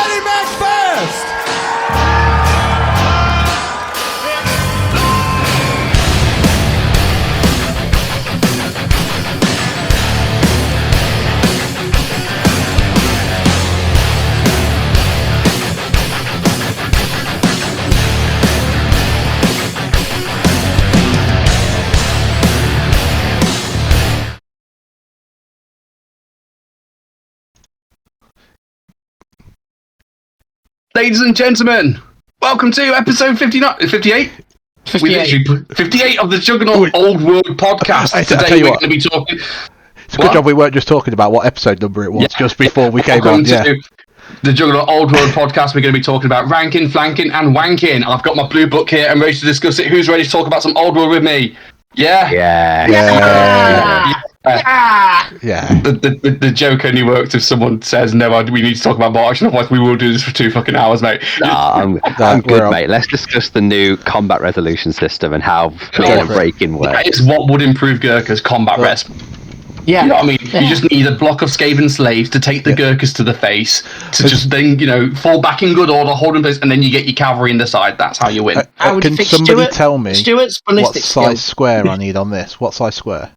Bloody Mac first! Ladies and gentlemen, welcome to episode 59, 58? 58 of the Juggernaut Old World podcast. Today we're going to be talking... It's a good job we weren't just talking about what episode number it was just before we came on. Yeah. The Juggernaut Old World podcast, we're going to be talking about ranking, flanking and wanking. I've got my blue book here. I'm ready to discuss it. Who's ready to talk about some Old World with me? Yeah? Yeah. The joke only works if someone says, no, we need to talk about more action, otherwise we will do this for 2 fucking hours, mate. I'm good, mate. Let's discuss the new combat resolution system and how breaking works. That is what would improve Ghurka's combat res. Yeah. You know what I mean? Yeah. You just need a block of Skaven slaves to take the Ghurkas to the face, to just then, fall back in good order, hold in place, and then you get your cavalry in the side. That's how you win. Can somebody tell me what size skill. square I need on this? What size square?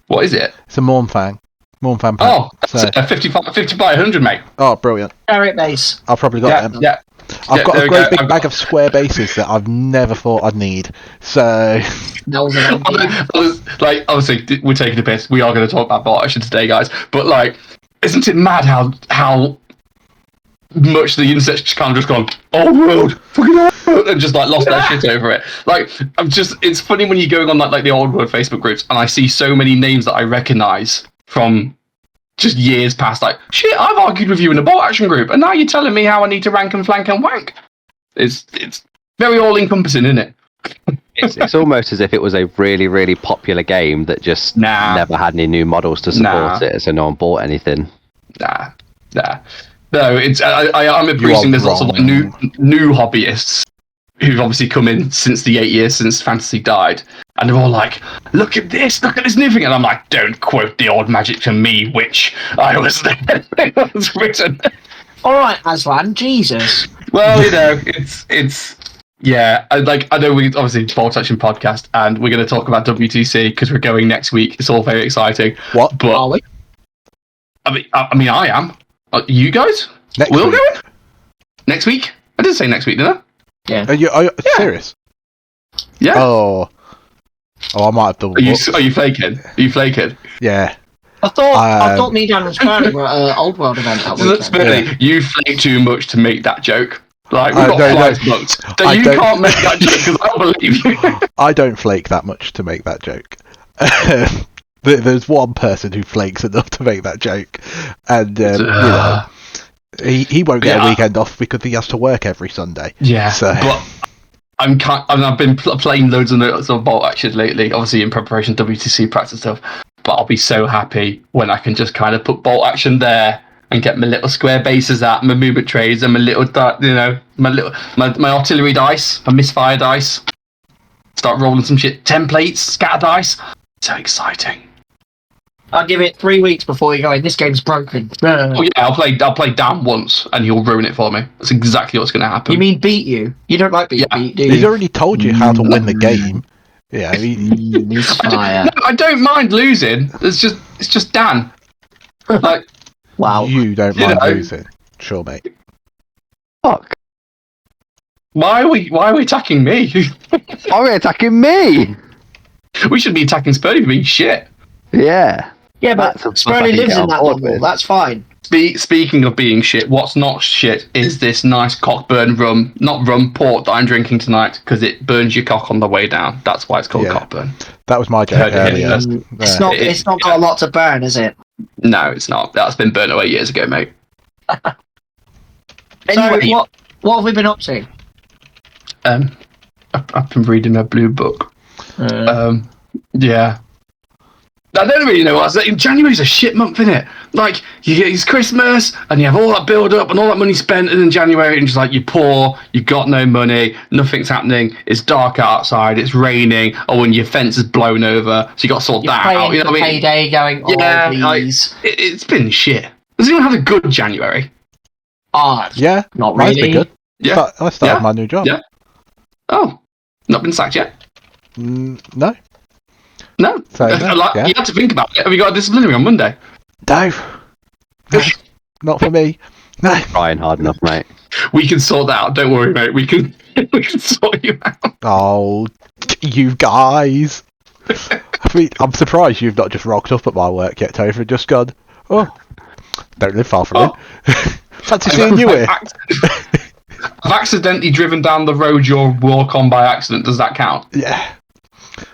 What is it? It's a Mornfang. Mornfang pack. Oh, that's a 50 by 100, mate. Oh, brilliant. Carrot base. I've probably got them. Yeah. I've got a great big bag of square bases that I've never thought I'd need. So... obviously, we're taking a piss. We are going to talk about bot action today, guys. But, isn't it mad how much the internet kind of just gone, old world, fucking old world, and just, lost their shit over it. It's funny when you're going on, the old world Facebook groups, and I see so many names that I recognise from... just years past, shit, I've argued with you in a bot action group, and now you're telling me how I need to rank and flank and wank. It's very all-encompassing, isn't it? It's almost as if it was a really, really popular game that just never had any new models to support it, so no one bought anything. Nah. No, I'm appreciating there's lots of new hobbyists who've obviously come in since the 8 years since Fantasy died, and they're all like, look at this new thing, and I'm like, don't quote the old magic to me, witch. I was there. It was written. Alright, Aslan, Jesus. Well, it's yeah, I know we obviously Ball Action podcast, and we're going to talk about WTC because we're going next week. It's all very exciting. What? But, are we? I mean, I am. You guys? Next we're week. going? Next week? I did say next week, didn't I? Yeah. Are you serious? Yeah. Oh, I might have double booked. Are you flaking? Yeah. I thought me and Dan was planning for an Old World event that weekend. You flake too much to make that joke. We've got flights booked. So you can't make that joke because I don't believe you. I don't flake that much to make that joke. There's one person who flakes enough to make that joke, and he won't get a weekend off because he has to work every Sunday. Yeah, so. But I've been playing loads of Bolt Action lately, obviously in preparation WTC practice stuff. But I'll be so happy when I can just kind of put Bolt Action there and get my little square bases out, my movement trades, and my little, my artillery dice, my misfire dice. Start rolling some shit, templates, scatter dice. So exciting. I'll give it 3 weeks before you go in. This game's broken. Oh yeah, I'll play down once, and he'll ruin it for me. That's exactly what's going to happen. You mean beat you? You don't like beat, do you? He's already told you how to win the game. Yeah, I don't mind losing. It's just Dan. Wow. You don't mind losing, sure, mate. Fuck. Why are we attacking me? Why are we attacking me? We should be attacking Spurdy for being shit. Yeah. Yeah, but Spurdy lives in that bubble. That's fine. Speaking of being shit, what's not shit is this nice cockburn rum, not rum, port that I'm drinking tonight because it burns your cock on the way down. That's why it's called cockburn. That was my joke earlier. It's not got a lot to burn, is it? No, it's not. That's been burnt away years ago, mate. Anyway, so what have we been up to? I've been reading a blue book. Yeah. I don't really know what I was saying. January's a shit month, innit? It's Christmas, and you have all that build up and all that money spent, and in January, and just you're poor, you've got no money, nothing's happening, it's dark outside, it's raining, or when your fence is blown over, so you got to sort that out. You know what I mean? Payday going, please. It's been shit. Has anyone had a good January? Yeah, not mine's been really. good. Yeah. I started my new job. Yeah. Oh, not been sacked yet? No. No. So, You had to think about it. Have you got a disciplinary on Monday? No, not for me. No. Trying hard enough, mate. We can sort that out. Don't worry, mate. We can sort you out. Oh, you guys. I mean, I'm surprised you've not just rocked up at my work yet, Topher, and just gone, oh, don't live far from here. Fancy seeing you here. I've accidentally driven down the road you'll walk on by accident. Does that count? Yeah.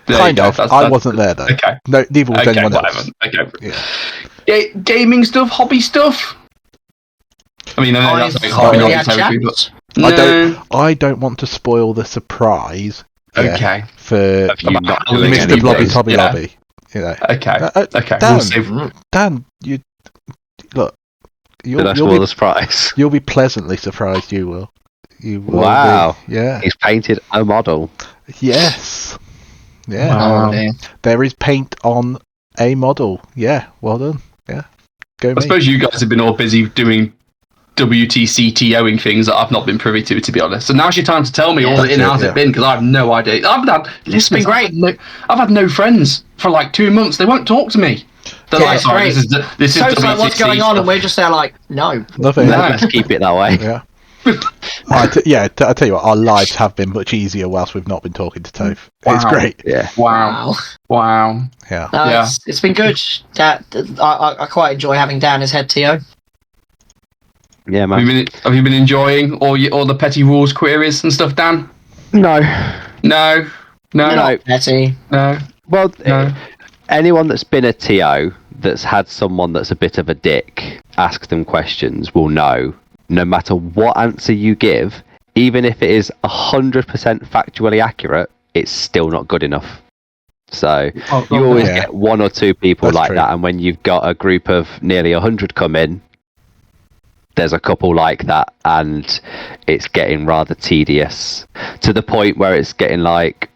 There Kind you go. of. That's I wasn't there, though. Okay. No, neither was anyone whatever. else. Okay. Yeah. Gaming stuff, hobby stuff. I mean, I know that's like hobby territory, but I don't want to spoil the surprise. Okay. For not doing Mr. Blobby Tobby Lobby. You know. Okay. Okay. Dan, you look. Did I spoil the surprise? You'll be pleasantly surprised. You will. You will. Wow. Be. Yeah. He's painted a model. Yes. Yeah. Wow. There is paint on a model. Yeah. Well done. Yeah. Go. I suppose you guys have been all busy doing WTCTOing things that I've not been privy to be honest. So now's your time to tell me all the in-house it's been, because I have no idea. It's been great. I've had no friends for like 2 months. They won't talk to me. They're like, sorry, this is so it's like, what's going on? stuff. And we're just there like, no. Nothing. No. Let's keep it that way. Yeah. I tell you what, our lives have been much easier whilst we've not been talking to Toph. Wow. It's great. Yeah. Wow. Yeah. No, it's been good. I quite enjoy having Dan as head TO. Yeah, man. Have you been enjoying all the petty rules queries and stuff, Dan? No. Petty. No. Well, No. anyone that's been a TO that's had someone that's a bit of a dick ask them questions will know, no matter what answer you give, even if it is 100% factually accurate, it's still not good enough. So you always get one or two people that's like true. That, and when you've got a group of nearly 100 come in, there's a couple like that, and it's getting rather tedious, to the point where it's getting like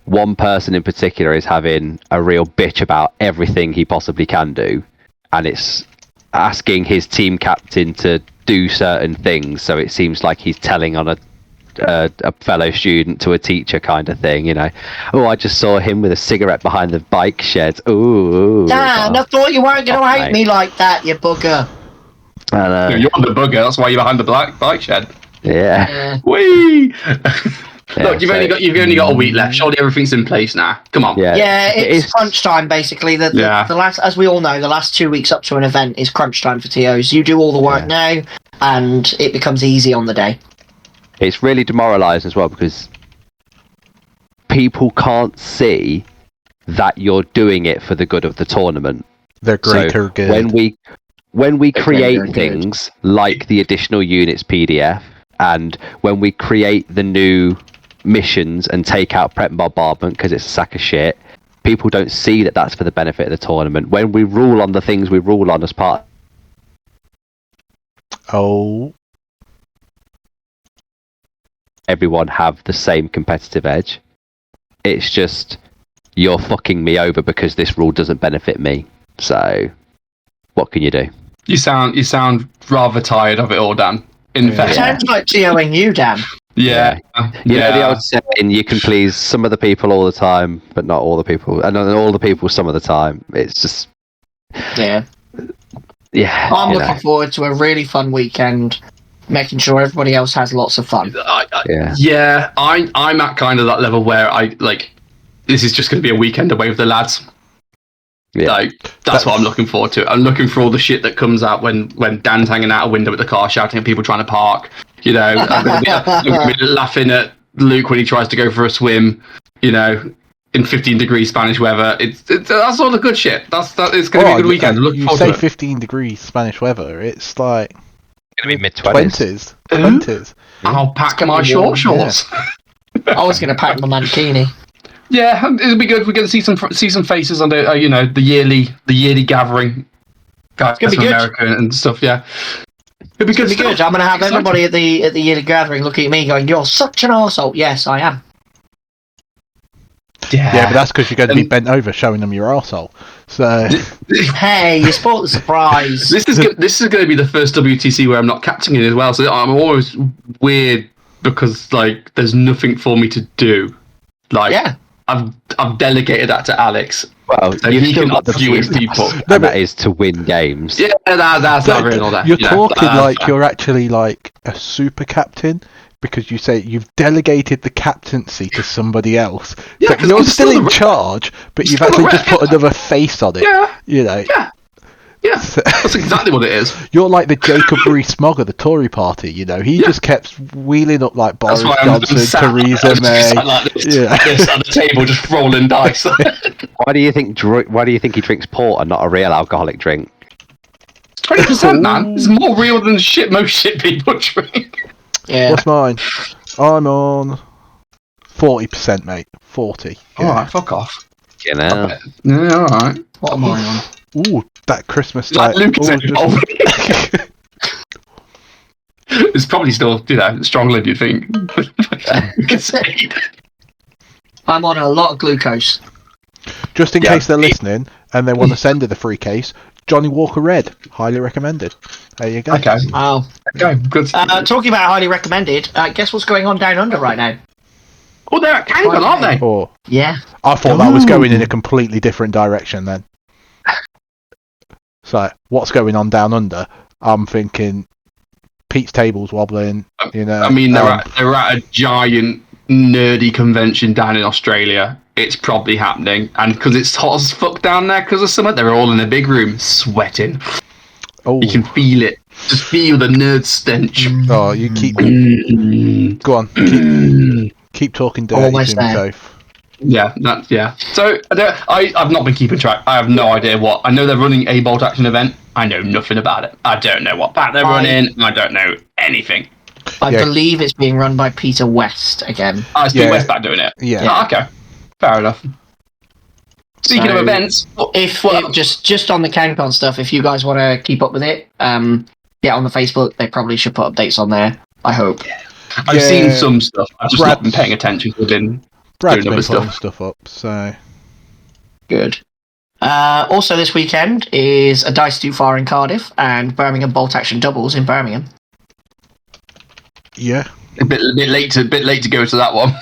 one person in particular is having a real bitch about everything he possibly can do, and it's asking his team captain to do certain things, so it seems like he's telling on a fellow student to a teacher kind of thing, you know. Oh, I just saw him with a cigarette behind the bike shed. Ooh. Dan, I thought you weren't going to hate me like that, you bugger. You're the bugger, that's why you're behind the bike shed. Yeah. Whee! Yeah, look, you've only got a week left. Surely everything's in place now. Come on. Yeah, it's crunch time basically. The last, as we all know, the last 2 weeks up to an event is crunch time for TOs. You do all the work now, and it becomes easy on the day. It's really demoralising as well, because people can't see that you're doing it for the good of the tournament. The greater good. When we create things like the additional units PDF, and when we create the new missions and take out prep bombardment because it's a sack of shit, people don't see that that's for the benefit of the tournament. When we rule on the things we rule on as part, everyone have the same competitive edge. It's just, you're fucking me over because this rule doesn't benefit me. So what can you do? You sound rather tired of it all, Dan. In fact, it sounds like TOing you, Dan. Yeah. You know the old saying, you can please some of the people all the time, but not all the people, and all the people some of the time. It's just yeah. I'm looking forward to a really fun weekend, making sure everybody else has lots of fun. I'm at kind of that level where this is just going to be a weekend away with the lads. Yeah. Like, that's what I'm looking forward to. I'm looking for all the shit that comes out when Dan's hanging out a window at the car shouting at people trying to park. You know, I'm going to be laughing at Luke when he tries to go for a swim, you know, in 15-degree Spanish weather. It's that's all the good shit. It's going to be a good weekend. You say 15-degree Spanish weather, it's like going to be mid-20s. 20s. I'll pack my shorts. Yeah. I was going to pack my mankini. Yeah, it'll be good. We're going to see some faces on the the yearly gathering. Guys from America and stuff. Yeah, it'll be good. I'm going to have everybody at the yearly gathering looking at me, going, "You're such an arsehole." Yes, I am. Yeah, but that's because you're going to be bent over showing them your arsehole. So hey, you spoiled the surprise. This is going to be the first WTC where I'm not captaining it as well. So I'm always weird because like there's nothing for me to do. Like I've delegated that to Alex. Well, so you've still got the few people. And that is to win games. Yeah, that's not really all that. You're talking like you're actually like a super captain. Because you say you've delegated the captaincy to somebody else. Yeah, you're still in charge, but you've actually just put another face on it. Yeah. You know. Yeah. So, that's exactly what it is. You're like the Jacob Rees-Mogg of the Tory party, you know. He just kept wheeling up like Boris Johnson, Theresa May. Like this on the table, just rolling dice. Why do you think he drinks port and not a real alcoholic drink? 20%, man. It's more real than most shit people drink. Yeah. What's mine? I'm on 40%, mate. 40. Yeah. Alright, fuck off. You know. Yeah, alright. What am I on? Ooh, that Christmas Like Lucas It's probably still, stronger than you think. I'm on a lot of glucose. Just in case they're listening and they want to send her the free case, Johnny Walker Red, highly recommended. There you go. Okay. Oh. Okay, good. Talking about highly recommended, guess what's going on down under right now? Oh, they're at Kangal, aren't they? Oh, yeah. I thought that was going in a completely different direction then. So, what's going on down under? I'm thinking Pete's table's wobbling, you know. I mean, they're at a giant nerdy convention down in Australia. It's probably happening, and because it's hot as fuck down there because of summer, they're all in a big room sweating. Oh, you can feel it. Just feel the nerd stench. Oh, you keep. Go on. Keep talking dirty Almost to me, there. Soph. Yeah. So I've not been keeping track. I have no idea what. I know they're running a bolt action event. I know nothing about it. I don't know what pack they're running. I don't know anything. I believe it's being run by Peter West again. It's Peter West back doing it. Yeah. Oh, okay. Fair enough. Speaking of events, just on the CanCon stuff, if you guys want to keep up with it, get on the Facebook. They probably should put updates on there. I hope. I've seen some stuff. I've just not been paying attention. Brad's been putting stuff up, so good. Also, this weekend is a Dice Too Far in Cardiff and Birmingham Bolt Action Doubles in Birmingham. Yeah. A bit late to go to that one.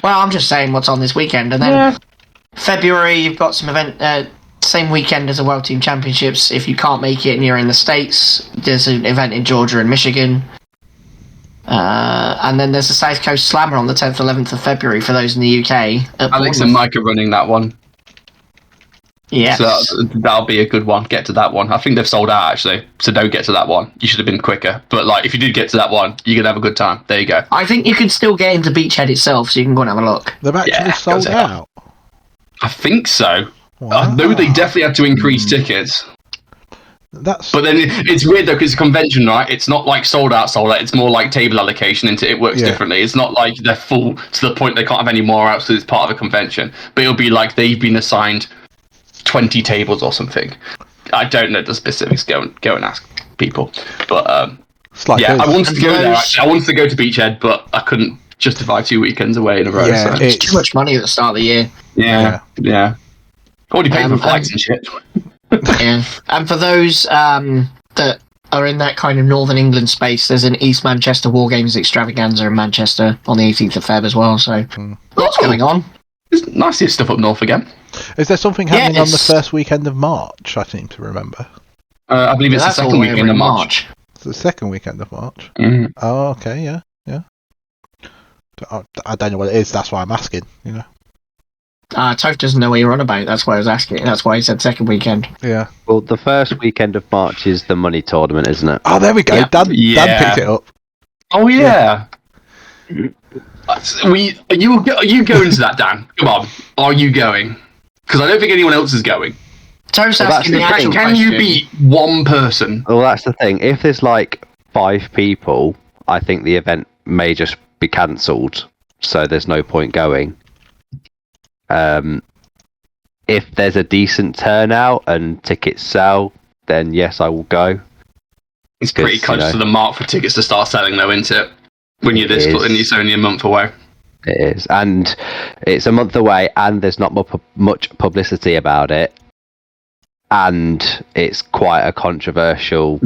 Well, I'm just saying what's on this weekend, and then February you've got some event. Same weekend as the World Team Championships. If you can't make it and you're in the States, there's an event in Georgia and Michigan. And then there's the South Coast Slammer on the 10th, 11th of February for those in the UK. Alex and Mike are running that one. Yes. So that'll be a good one. Get to that one. I think they've sold out, actually. So don't get to that one. You should have been quicker. But if you did get to that one, you could have a good time. There you go. I think you can still get into Beachhead itself, so you can go and have a look. They've actually sold out? I think so. Wow. I know they definitely had to increase tickets. But then it's weird though, because it's a convention, right? It's not like sold out. It's more like table allocation. It works differently. It's not like they're full to the point they can't have any more out, so it's part of a convention. But it'll be like they've been assigned 20 tables or something. I don't know the specifics. Go and ask people. But I wanted to go there. Actually. I wanted to go to Beachhead, but I couldn't justify 2 weekends away in a row. Yeah, so. It's too much money at the start of the year. Yeah. Already paid for flights and shit. Yeah, and for those that are in that kind of Northern England space, there's an East Manchester War Games extravaganza in Manchester on the 18th of Feb as well. So lots going on. It's nice to see stuff up north again. Is there something happening on the first weekend of March? I seem to remember. I believe it's the second weekend of March. It's the second weekend of March. Mm. Oh, okay, yeah. I don't know what it is. That's why I'm asking. You know. Toph doesn't know what you're on about. That's why I was asking. That's why he said second weekend. Yeah. Well, the first weekend of March is the money tournament, isn't it? Oh, there we go. Dan picked it up. Oh yeah. Are you going to that, Dan? Come on. Are you going? Because I don't think anyone else is going. Toph's asking the actual Can you beat one person? Well, that's the thing. If there's 5 people, I think the event may just be cancelled. So there's no point going. If there's a decent turnout and tickets sell, then yes, I will go. It's pretty close to the mark for tickets to start selling, though, isn't it? When you're this, and it's only a month away. It is, and it's a month away, and there's not much publicity about it, and it's quite a controversial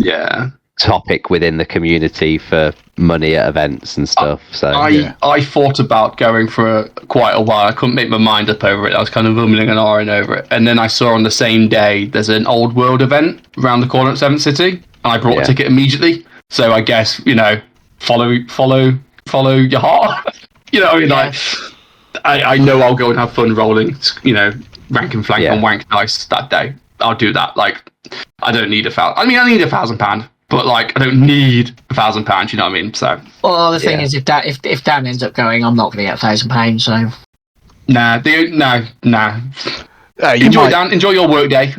topic within the community for money at events and stuff. I thought about going for quite a while. I couldn't make my mind up over it. I was kind of umming and ahhing over it, and then I saw on the same day there's an Old World event around the corner at 7th City, and I bought a ticket immediately. So I guess follow your heart. You know, what I mean, like I know I'll go and have fun rolling. Rank and flank on wank dice that day. I'll do that. Like, I don't need £1,000. I mean, I need £1,000, but like, I don't need £1,000. You know what I mean? So. Well, the thing is, if Dan ends up going, I'm not going to get £1,000. So. Nah. Dan. Enjoy your work day.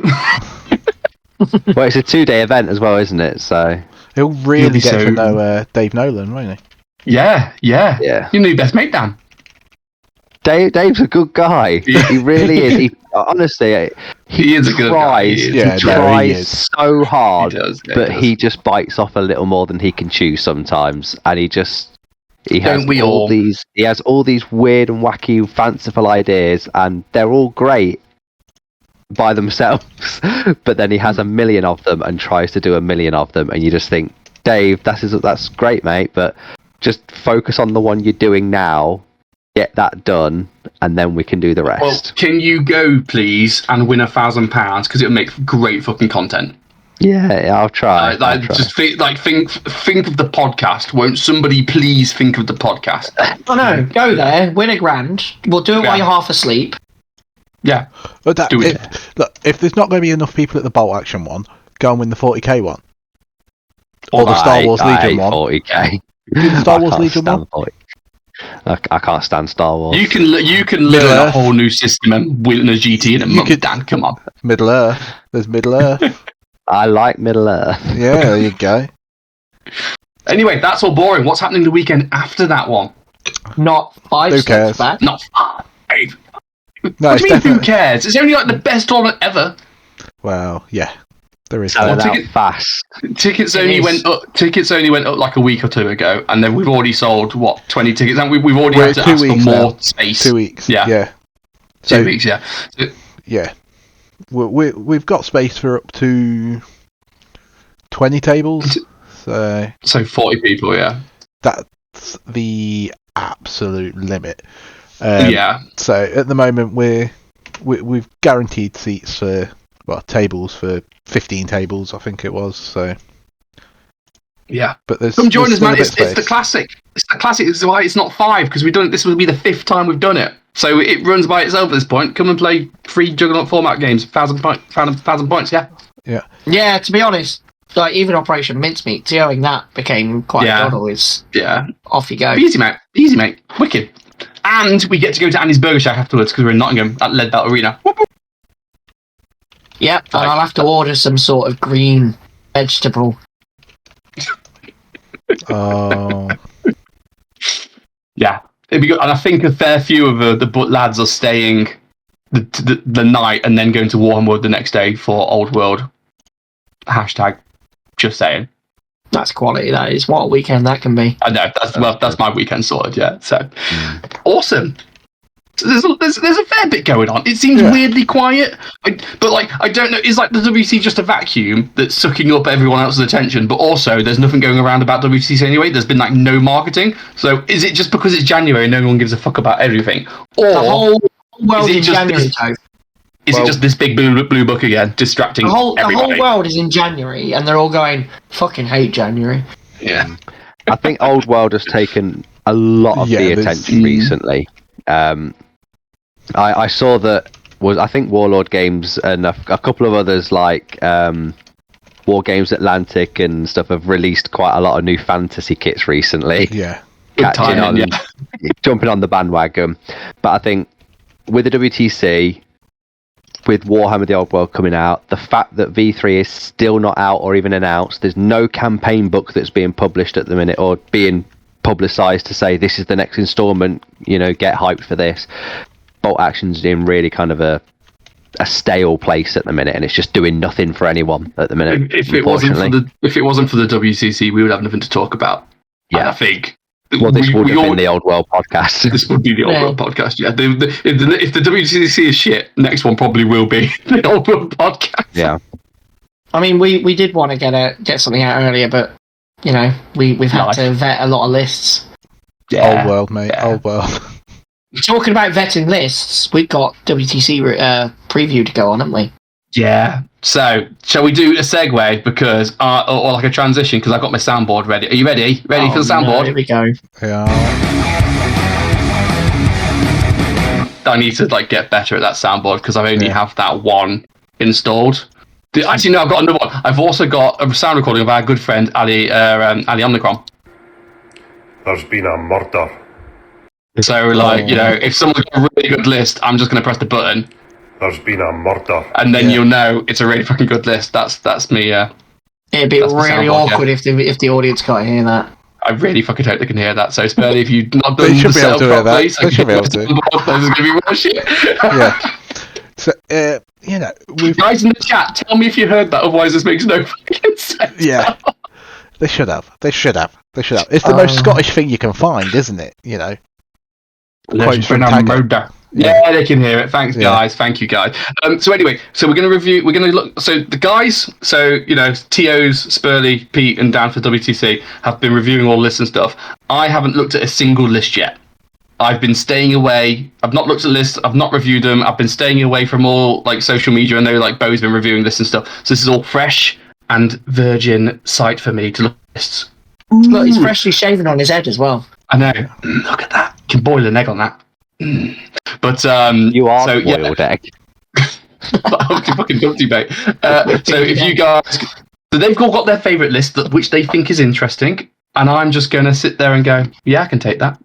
Well, it's a 2-day event as well, isn't it? So. He'll really get to know Dave Nolan, won't he? Yeah. You know your best mate, Dan. Dave's a good guy. He really is. He honestly, he is a good guy. He tries so hard, but he just bites off a little more than he can chew sometimes, and he has all these weird and wacky, fanciful ideas, and they're all great by themselves. But then he has a million of them and tries to do a million of them, and you just think, Dave, that's great, mate, but just focus on the one you're doing now, get that done, and then we can do the rest. Well, can you go, please, and win £1,000? Because it'll make great fucking content. Yeah, I'll try. Just think of the podcast. Won't somebody please think of the podcast? Oh no, go there, win £1,000. We'll do it while you're half asleep. Yeah. Look, if there's not going to be enough people at the Bolt Action one, go and win the 40k one. Or the Star Wars Legion one. 40k. Do the Star Wars Legion one. I can't stand Star Wars. You can learn a whole new system and win a GT in a month, Dan. Come on. Middle Earth. There's Middle Earth. I like Middle Earth. Yeah, there you go. Anyway, that's all boring. What's happening the weekend after that one? Not 5 Who steps cares? back. Not 5. No, what do you mean, who cares? It's only like the best tournament ever. Well, yeah. There is fast. Tickets only went up like a week or two ago, and then we've already sold 20 tickets, and we've already had to ask for more space. 2 weeks. Yeah. 2 weeks. Yeah. Yeah. We've got space for up to 20 tables. So 40 people. Yeah. That's the absolute limit. Yeah. So at the moment we've guaranteed seats for tables for 15 tables, I think it was. So yeah, but come join us, man. It's the classic. It's the classic. This is why it's not 5, because we've done it. This will be the 5th time we've done it. So it runs by itself at this point. Come and play free Juggernaut format games. 1,000 points. Yeah. Yeah. Yeah. To be honest, like even Operation Mincemeat, TOing that became quite a doddle. Off you go. Easy, mate. Wicked. And we get to go to Andy's Burger Shack afterwards because we're in Nottingham at Lead Belt Arena. Yep, and I'll have to order some sort of green vegetable. Oh. Yeah, it'd be good. And I think a fair few of the lads are staying the night and then going to Warhammer the next day for Old World. # just saying. That's quality, that is. What a weekend that can be. I know, that's my weekend sorted, yeah. So, awesome. So there's a fair bit going on. It seems weirdly quiet, but I don't know. Is like the WC just a vacuum that's sucking up everyone else's attention? But also, there's nothing going around about WCC anyway. There's been no marketing. So is it just because it's January and no one gives a fuck about everything, or the whole world in January? Is it just this big blue book again, distracting everybody? The whole world is in January, and they're all going, fucking hate January. Yeah. I think Old World has taken a lot of the attention recently. I saw that I think Warlord Games and a couple of others like War Games Atlantic and stuff have released quite a lot of new fantasy kits recently. Yeah. Jumping on the bandwagon. But I think with the WTC, with Warhammer the Old World coming out, the fact that V3 is still not out or even announced, there's no campaign book that's being published at the minute or being publicised to say this is the next instalment, get hyped for this. Bolt Action's in really kind of a stale place at the minute, and it's just doing nothing for anyone at the minute. If it wasn't for the WCC, we would have nothing to talk about. Yeah, and I think Well, this would have been the Old World podcast. This would be the Old World podcast. Yeah, if the WTC is shit, next one probably will be the Old World podcast. Yeah. I mean, we did want to get something out earlier, but we've had to vet a lot of lists. Yeah. Old World, mate. Old World. Talking about vetting lists, we've got WTC preview to go on, haven't we? Yeah. So, shall we do a segue or like a transition? Because I've got my soundboard ready. Are you ready? Ready for the soundboard? Here we go. Yeah. I need to get better at that soundboard because I only have that one installed. Actually, no, I've got another one. I've also got a sound recording of our good friend Ali Omnicron. There's been a murder. So, if someone's got a really good list, I'm just going to press the button. There's been a murder. And then you'll know it's a really fucking good list. That's me. It'd be really awkward if the audience can't hear that. I really fucking hope they can hear that. So, Spurley, if you've not done the setup properly, they should be able to. This is going to be real shit. Yeah. So, guys in the chat, tell me if you heard that. Otherwise, this makes no fucking sense. Yeah. They should have. It's the most Scottish thing you can find, isn't it? Quotes from Taggart. Yeah, they can hear it. Thanks, guys. Thank you, guys. So anyway, we're going to review. We're going to look. So the guys, TOs, Spurley, Pete, and Dan for WTC have been reviewing all lists and stuff. I haven't looked at a single list yet. I've been staying away. I've not looked at lists. I've not reviewed them. I've been staying away from all social media. I know Bo's been reviewing lists and stuff. So this is all fresh and virgin sight for me to look at lists. Look, he's freshly shaven on his head as well. I know. Look at that. Can boil an egg on that. But you are the boiled egg. Fucking guilty, mate. So if you guys, so they've all got their favourite list which they think is interesting, and I'm just going to sit there and go, yeah, I can take that.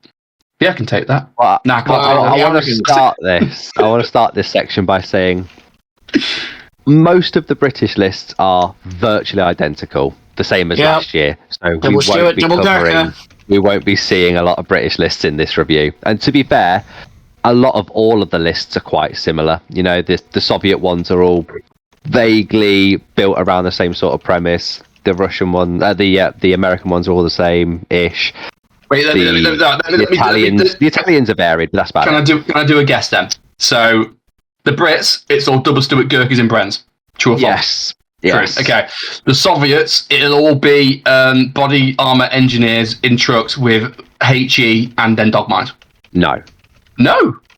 Yeah, I can take that. Well, nah, I can't take that. I want to start this. I want to start this section by saying most of the British lists are virtually identical, the same as last year. So we won't be seeing a lot of British lists in this review. And to be fair, a lot of all of the lists are quite similar. The Soviet ones are all vaguely built around the same sort of premise. The Russian one, the American ones are all the same-ish. Wait, the Italians are varied, but that's about it. Can I do a guess then? So the Brits, it's all double Stuart Ghurkas in Brens. True or false? Yes. Okay. The Soviets, it'll all be body armor engineers in trucks with HE and then Dogmind. No.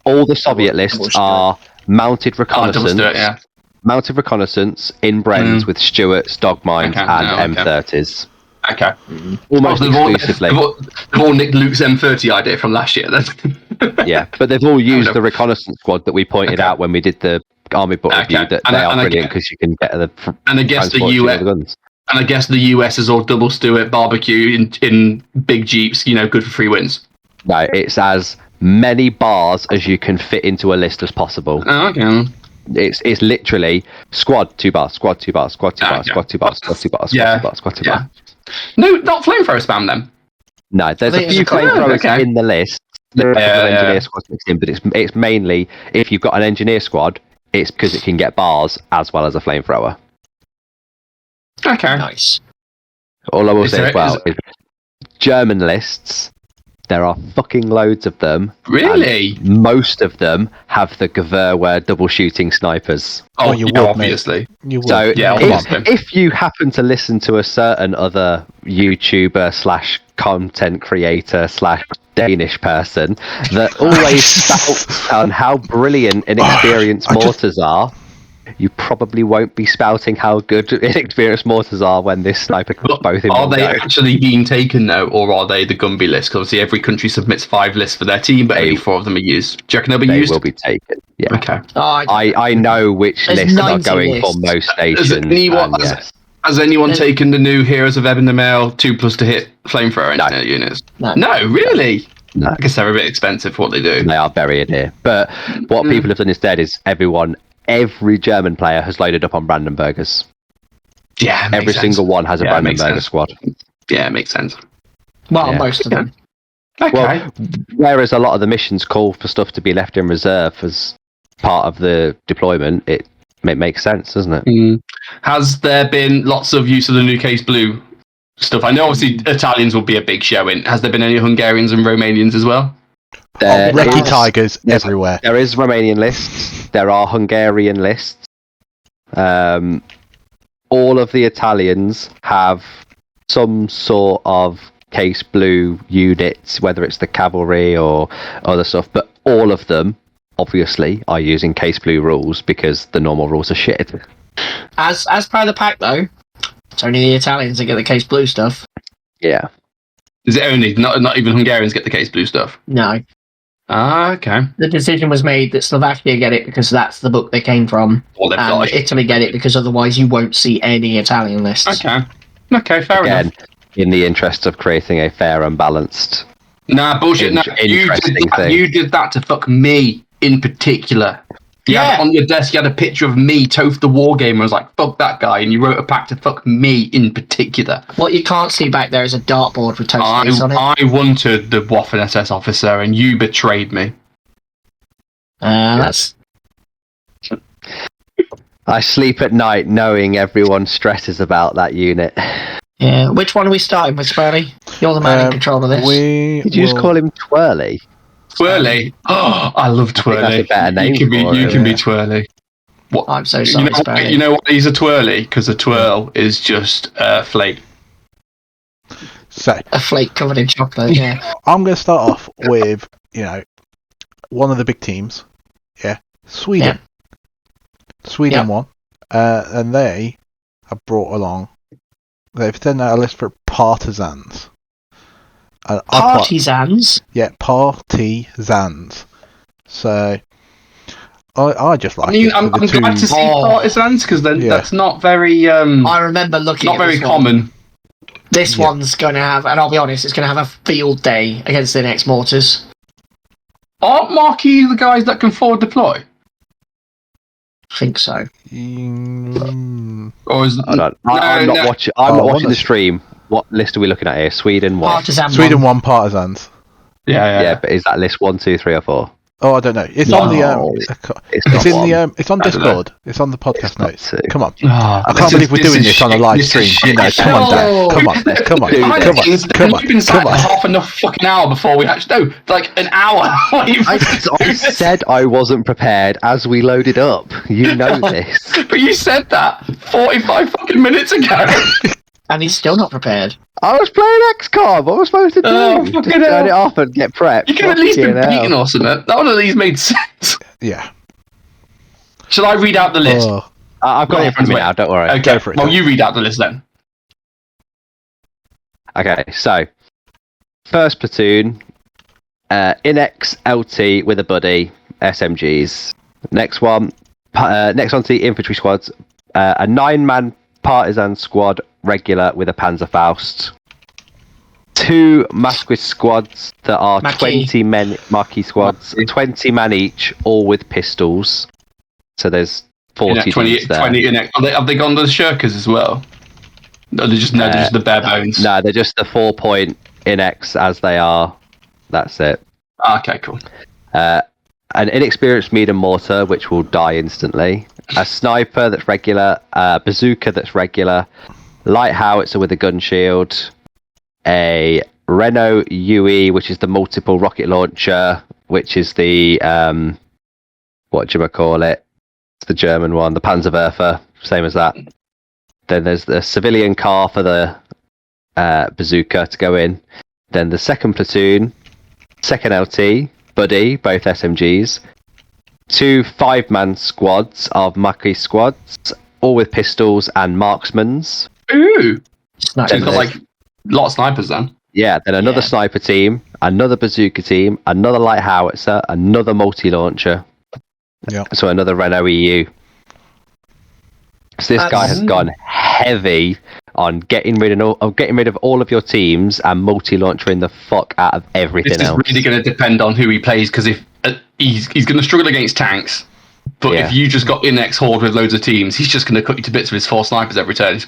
All the Soviet lists are mounted reconnaissance. Mounted reconnaissance in Brens with Stuarts, Dogminds, and M30s. Okay. Almost exclusively. They've all nicked Luke's M30 idea from last year then. Yeah, but they've all used the reconnaissance squad that we pointed out when we did the army book review, that they are brilliant because you can get the and I guess the US guns. And I guess the US is all double Stuart barbecue in big jeeps, good for free wins. No, it's as many bars as you can fit into a list as possible. Oh, okay. It's literally squad 2 bars, squad 2 bars, squad 2 bars, squad 2 bars, squad 2 bars, squad 2 bars, squad 2 bars. No, not flamethrower spam then. No, there's a few flamethrowers in the list. Engineer squads mixed in, but it's mainly if you've got an engineer squad, it's because it can get bars as well as a flamethrower. Okay. Nice. All I will say as well is German lists. There are fucking loads of them. Really? Most of them have the Gewehr double shooting snipers. Oh, you would, obviously. You would. So if you happen to listen to a certain other YouTuber / content creator / Danish person that always spouts on how brilliant inexperienced mortars are, you probably won't be spouting how good inexperienced mortars are when this sniper can both in Are they actually being taken though, or are they the Gumby list? Because obviously every country submits 5 lists for their team, but only 4 of them are used. Do you reckon they'll be used? They will be taken. Yeah. Okay. I know which lists are going for most stations. Has anyone taken the new Heroes of Ebon the Mail 2+ to hit flamethrower units? No, really? No. I guess they're a bit expensive for what they do. They are very near. But what people have done instead is every German player has loaded up on Brandenburgers. Yeah, every single one has a Brandenburger squad. Yeah, it makes sense. Well, most of them. Okay. Well, whereas a lot of the missions call for stuff to be left in reserve as part of the deployment, it makes sense, doesn't it? Has there been lots of use of the new Case Blue stuff. I know obviously Italians will be a big show in. Has there been any Hungarians and Romanians as well? Recce Tigers everywhere. There is Romanian lists. There are Hungarian lists. All of the Italians have some sort of case blue units, whether it's the cavalry or other stuff, but all of them obviously are using case blue rules because the normal rules are shit. As per the pack, though, it's only the Italians that get the case blue stuff. Yeah. Is it only not even Hungarians get the case blue stuff? No. Ah, okay. The decision was made that Slovakia get it because that's the book they came from, and Italy get it because otherwise you won't see any Italian lists. Okay, fair enough. In the interest of creating a fair and balanced. Nah, bullshit. You did that to fuck me in particular. You had on your desk, you had a picture of me, Toph the Wargamer. I was like, fuck that guy, and you wrote a pack to fuck me in particular. What you can't see back there is a dartboard with Toph's face on it. I wanted the Waffen SS officer, and you betrayed me. That's... I sleep at night knowing everyone stresses about that unit. Yeah, which one are we starting with, Spurley? You're the man in control of this. Did you just call him Twirly? Twirly? Oh, I love Twirly. That's a better name you can be Twirly. What? I'm so sorry, Spurley. You know what? He's a Twirly because a twirl is just a flake. So a flake covered in chocolate. Yeah. I'm going to start off with one of the big teams. Yeah, Sweden. Yeah. Sweden won, and they have brought along. They've sent out a list for partisans. Partisans? Partisans. So, I just like it. I'm glad to see partisans because that's not very. I remember looking. Not very common. This one's going to have, and I'll be honest, it's going to have a field day against the next mortars. Aren't Marquis the guys that can forward deploy? I think so. Or is I'm not watching the stream. What list are we looking at here? Sweden what? Sweden won partisans. Yeah. But is that list 1, 2, 3, or 4? Oh, I don't know. It's on the. It's on Discord. It's on the podcast notes. Come on. I can't believe we're doing this on a live stream. Come on, Dan. Come on. You've been sat for half enough fucking hour before we actually. No, like an hour. I said I wasn't prepared as we loaded up. You know this. But you said that 45 fucking minutes ago. And he's still not prepared. I was playing XCOM. What was I supposed to do? Just turn it off and get prepped. You could at least be beaten or something. That would at least made sense. Yeah. Shall I read out the list? I've got it in front of me now, don't worry. Okay, go for it. Well, you read out the list then. Okay, so first platoon, Inex LT with a buddy, SMGs. Next one to the infantry squads, a 9-man partisan squad regular with a Panzerfaust. 2 Marquis squads that are 20 men, Marquis squads, 20 man each, all with pistols. So there's 40 dudes there. 20 have they gone to the Shirkers as well? No, they're just the bare bones. No, they're just the 4-point Inex as they are. That's it. Okay, cool. An inexperienced medium mortar, which will die instantly. A sniper that's regular. A bazooka that's regular. Light howitzer with a gun shield. A Renault UE, which is the multiple rocket launcher, which is the what do you call it? It's the German one, the Panzerwerfer, same as that. Then there's the civilian car for the bazooka to go in. Then the second platoon, second LT, buddy, both SMGs. 2 5-man squads of Marquis squads, all with pistols and marksmans. Ooh! So you've got like a lot of snipers then. Yeah, then another sniper team, another bazooka team, another light howitzer, another multi-launcher. Yeah. So another Renault EU. So this guy has gone heavy on getting rid of all of your teams and multi-launchering the fuck out of everything else. This is really going to depend on who he plays, because if he's going to struggle against tanks, but if you just got Inex Horde with loads of teams, he's just going to cut you to bits with his 4 snipers every turn.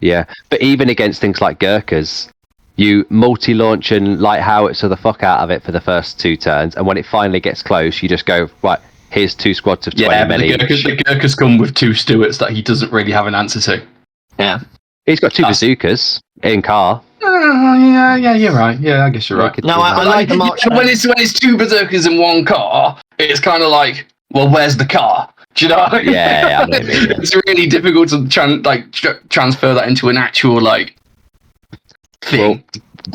Yeah, but even against things like Ghurkas, you multi-launch and light howitzer the fuck out of it for the first 2 turns, and when it finally gets close, you just go, right, here's 2 squads of 20 men each. The Ghurkas come with 2 Stuarts that he doesn't really have an answer to. Yeah. He's got two bazookas in car. Yeah, you're right. Yeah, I guess you're right. No, I like the marksman. When it's two berserkers in one car, it's kind of like, well, where's the car? Do you know? What I mean? Yeah, I know what you mean, yeah. It's really difficult to transfer that into an actual thing. Well,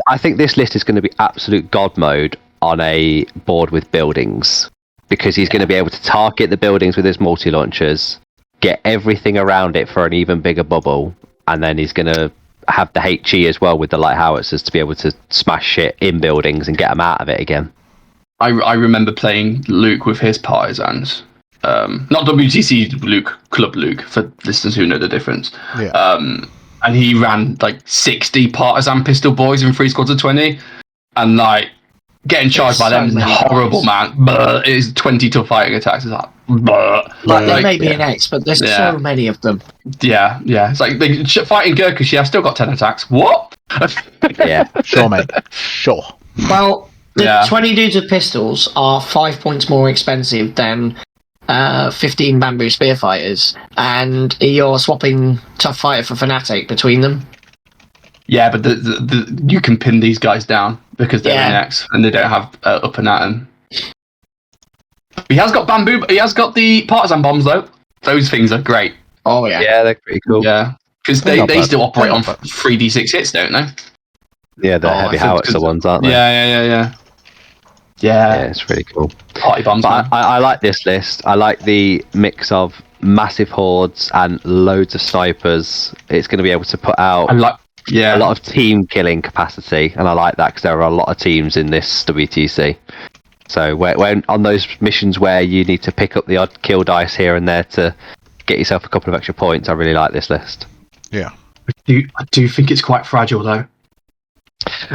I think this list is going to be absolute god mode on a board with buildings, because he's going to be able to target the buildings with his multi-launchers, get everything around it for an even bigger bubble, and then he's going to have the HE as well with the light howitzers to be able to smash shit in buildings and get them out of it again. I remember playing Luke with his partisans. Not WTC Luke, Club Luke, for listeners who know the difference. Yeah. And he ran 60 partisan pistol boys in 3 squads of 20, and getting charged by them is horrible, man. But it is 20 tough fighting attacks. It's there may be an X, but there's so many of them. Yeah. It's like fighting Ghurka. I've still got 10 attacks. What? Yeah, Sure, mate. Sure. Well, the 20 dudes with pistols are 5 points more expensive than 15 bamboo spear fighters, and you're swapping tough fighter for fanatic between them. Yeah, but you can pin these guys down because they're in X and they don't have up and at him. He has got bamboo. He has got the partisan bombs though. Those things are great. Oh yeah. Yeah, they're pretty cool. Yeah, because they still operate on 3d6 hits, don't they? Yeah, the heavy howitzer ones, aren't they? Yeah. Yeah, it's really cool. Party bombs. But I like this list. I like the mix of massive hordes and loads of snipers. It's going to be able to put out a lot of team killing capacity, and I like that because there are a lot of teams in this WTC. So when on those missions where you need to pick up the odd kill dice here and there to get yourself a couple of extra points, I really like this list. Yeah. I do think it's quite fragile though.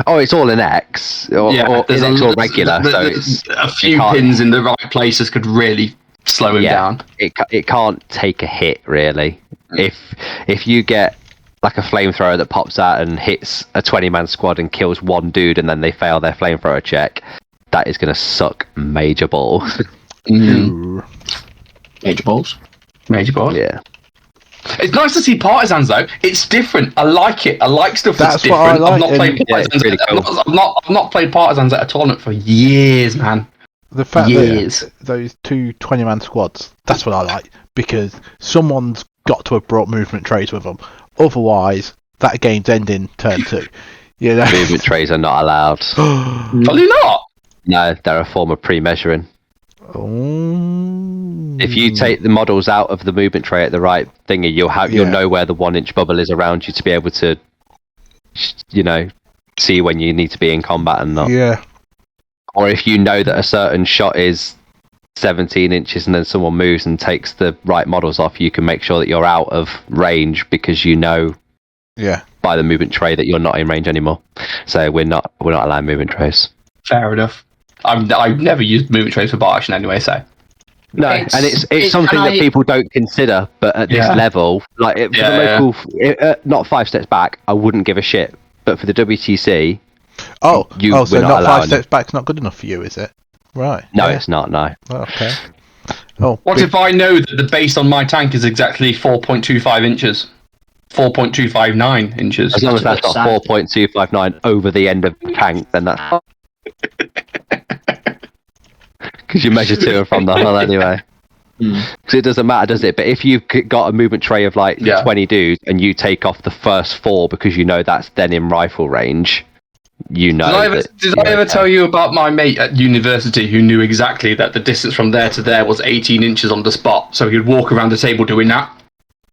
Oh, it's all in X, or there's in X or regular. So it's a few pins in the right places could really slow him down. It can't take a hit really. If you get like a flamethrower that pops out and hits a 20-man squad and kills one dude, and then they fail their flamethrower check, that is going to suck major balls. Major balls. Yeah. It's nice to see partisans though. It's different. I like it. I like stuff that's What I different. like. I've not played partisans. Really cool. I've not played partisans at a tournament for years, man. The fact that those two 20-man squads, that's what I like, because someone's got to have brought movement trays with them. Otherwise, that game's ending turn 2. You know? Movement trays are not allowed. Are they not? No, they're a form of pre-measuring. If you take the models out of the movement tray at the right thingy, you'll know where the 1-inch bubble is around you to be able to, see when you need to be in combat and not. Yeah. Or if you know that a certain shot is 17 inches and then someone moves and takes the right models off, you can make sure that you're out of range because you know by the movement tray that you're not in range anymore. So we're not allowing movement trays. Fair enough. I've never used movement trays for bar action anyway, so. No, and it's something that people don't consider, but at this level, for the local, not 5 steps back, I wouldn't give a shit. But for the WTC, so not 5 steps it. back's not good enough for you, is it? Right. No, it's not. No. Okay. Oh. What if I know that the base on my tank is exactly 4.25 inches? 4.259 inches. As long as that's not 4.259 over the end of the tank, then that's. Because you measure to and from the hull anyway. Because it doesn't matter, does it? But if you've got a movement tray of 20 dudes and you take off the first 4 because you know that's then in rifle range, Did I ever tell you about my mate at university who knew exactly that the distance from there to there was 18 inches on the spot? So he'd walk around the table doing that.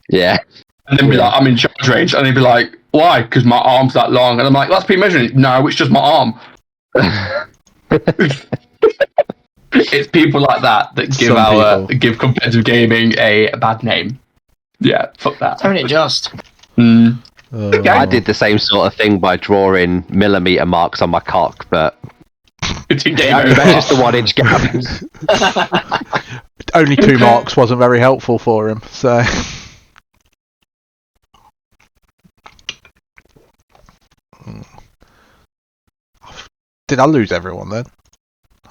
Yeah. And then be like, I'm in charge range. And he'd be like, why? Because my arm's that long. And I'm like, that's pre-measuring. No, it's just my arm. It's people like that give competitive gaming a bad name. Yeah, fuck that. Don't it just? Okay. I did the same sort of thing by drawing millimeter marks on my cock, but it's just a 1-inch gap. Only 2 marks wasn't very helpful for him, so. Did I lose everyone then?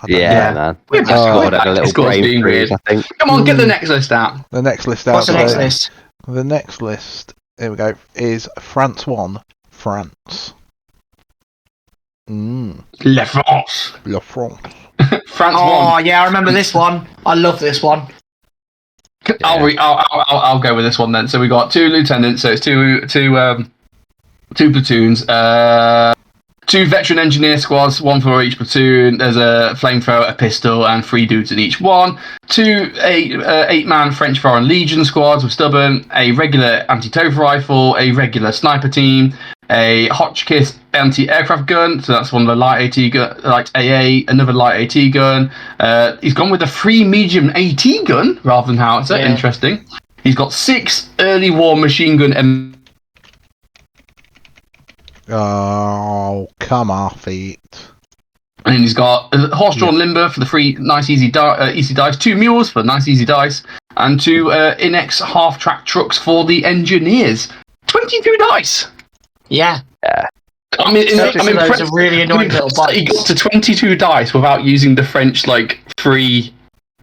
Man. We're scored a little brain freeze, I think. Come on, get the next list out. The next list out. What's the next list? The next list Here we go. Is France 1 France? Le France. La France. France Oh, won. yeah, I remember this one. I love this one. I'll go with this one then. So we got 2 lieutenants. So it's two platoons. 2 veteran engineer squads, 1 for each platoon. There's a flamethrower, a pistol, and 3 dudes in each one. 2 8-man French Foreign Legion squads with stubborn, a regular anti-toph rifle, a regular sniper team, a Hotchkiss anti-aircraft gun. So that's one of the light AT gun, light AA, another light AT gun. He's gone with a 3 medium AT gun rather than howitzer. Yeah. Interesting. He's got 6 early war machine gun. Oh, come off it. And he's got a horse-drawn limber for the 3 nice easy dice, 2 mules for nice easy dice, and 2 Inex half-track trucks for the engineers. 22 dice. Yeah. I mean, Those are really annoying little bikes. He got to 22 dice without using the French free.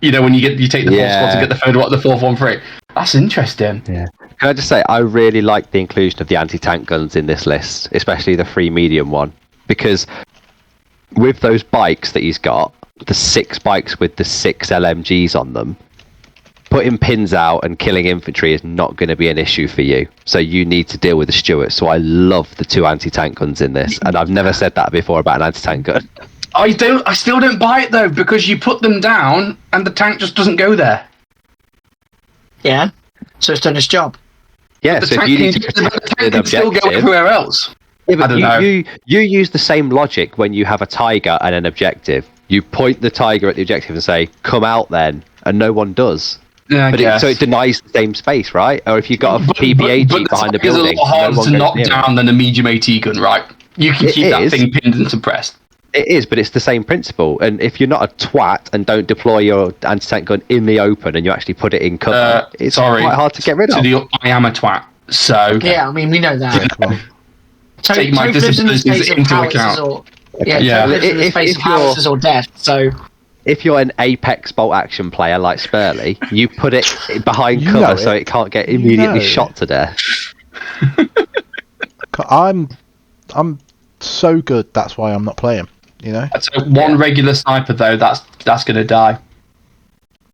You know, when you take the 4 spots and get the 4th one free. That's interesting. Yeah. Can I just say, I really like the inclusion of the anti-tank guns in this list, especially the 3 medium one, because with those bikes that he's got, the 6 bikes with the 6 LMGs on them, putting pins out and killing infantry is not going to be an issue for you. So you need to deal with the Stuart. So I love the 2 anti-tank guns in this, and I've never said that before about an anti-tank gun. I still don't buy it though, because you put them down and the tank just doesn't go there. Yeah. So it's done its job. Yeah, The so if tank you need to can- protect the tank an can still go objective, everywhere else. yeah, but I don't know. you use the same logic when you have a tiger and an objective. You point the tiger at the objective and say, "Come out then," and no one does. Yeah, I But guess. so it denies the same space, right? Or if you've got a PPAG but behind a the building, a lot harder no one to goes knock near it. down than a medium AT gun, right? You can It keep that is. thing pinned and suppressed. It is, but it's the same principle. And if you're not a twat and don't deploy your anti-tank gun in the open and you actually put it in cover, it's sorry. quite hard to get rid of. I am a twat, so Yeah, I mean, we know that. Come on. Take my Toad lives in the disabilities space of into howitzers account. or- Yeah. Toad lives in the If- space if of you're- howitzers or death, so... If you're an apex bolt action player like Spurley, you put it behind You cover know so it. it can't get immediately know. shot to death. I'm so good. That's why I'm not playing. You know. So one regular sniper though, that's going to die.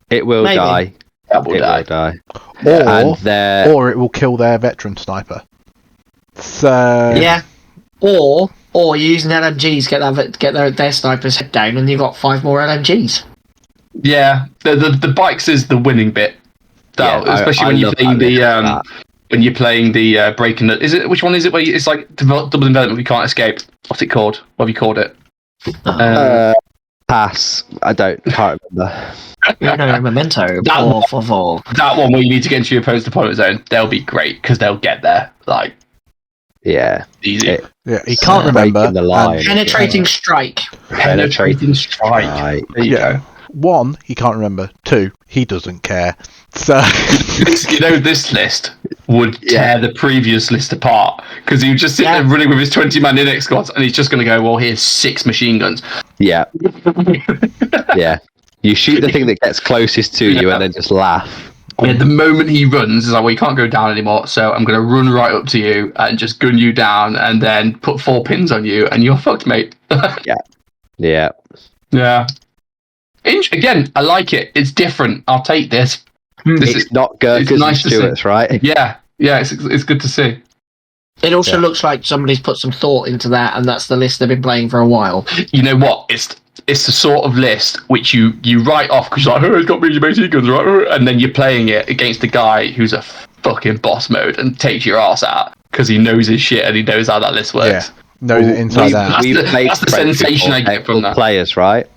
It will Maybe. die. That will It die. will die. Or And they're or it will kill their veteran sniper. So Yeah. Or you use an LMGs, get their snipers head down, and you've got 5 more LMGs. Yeah, the bikes is the winning bit. That, Yeah, especially I when you're love playing that the list for when you're playing the breaking. Is it which one is it? Where it's like double development we can't escape. What's it called? What have you called it? pass. Can't remember. No, Memento. That Por one. favor. That one where you need to get into your opponent's deployment zone. They'll be great because they'll get there like Yeah. easy. Yeah, he can't Breaking remember. the line. and Penetrating strike. Penetrating strike. Right. There you go. 1, he can't remember. 2, he doesn't care. So You know, this list would tear the previous list apart because he would just sit there running with his 20-man Inex squads and he's just going to go, well, here's 6 machine guns. Yeah. Yeah. You shoot the thing that gets closest to you and then just laugh. Yeah, the moment he runs, it's like, well, you can't go down anymore, so I'm going to run right up to you and just gun you down and then put 4 pins on you and you're fucked, mate. Yeah. Yeah. Again, I like it. It's different. I'll take this. This It's is not Ghurkas and nice to see. Stuarts, right? Yeah. It's good to see. It also Yeah. looks like somebody's put some thought into that, and that's the list they've been playing for a while. You know what? It's the sort of list which you write off because you're like, oh, he's got medium AT guns, right? And then you're playing it against a guy who's a fucking boss mode and takes your ass out because he knows his shit and he knows how that list works. yeah, knows it inside out. That's the sensation I get from that. Players, right?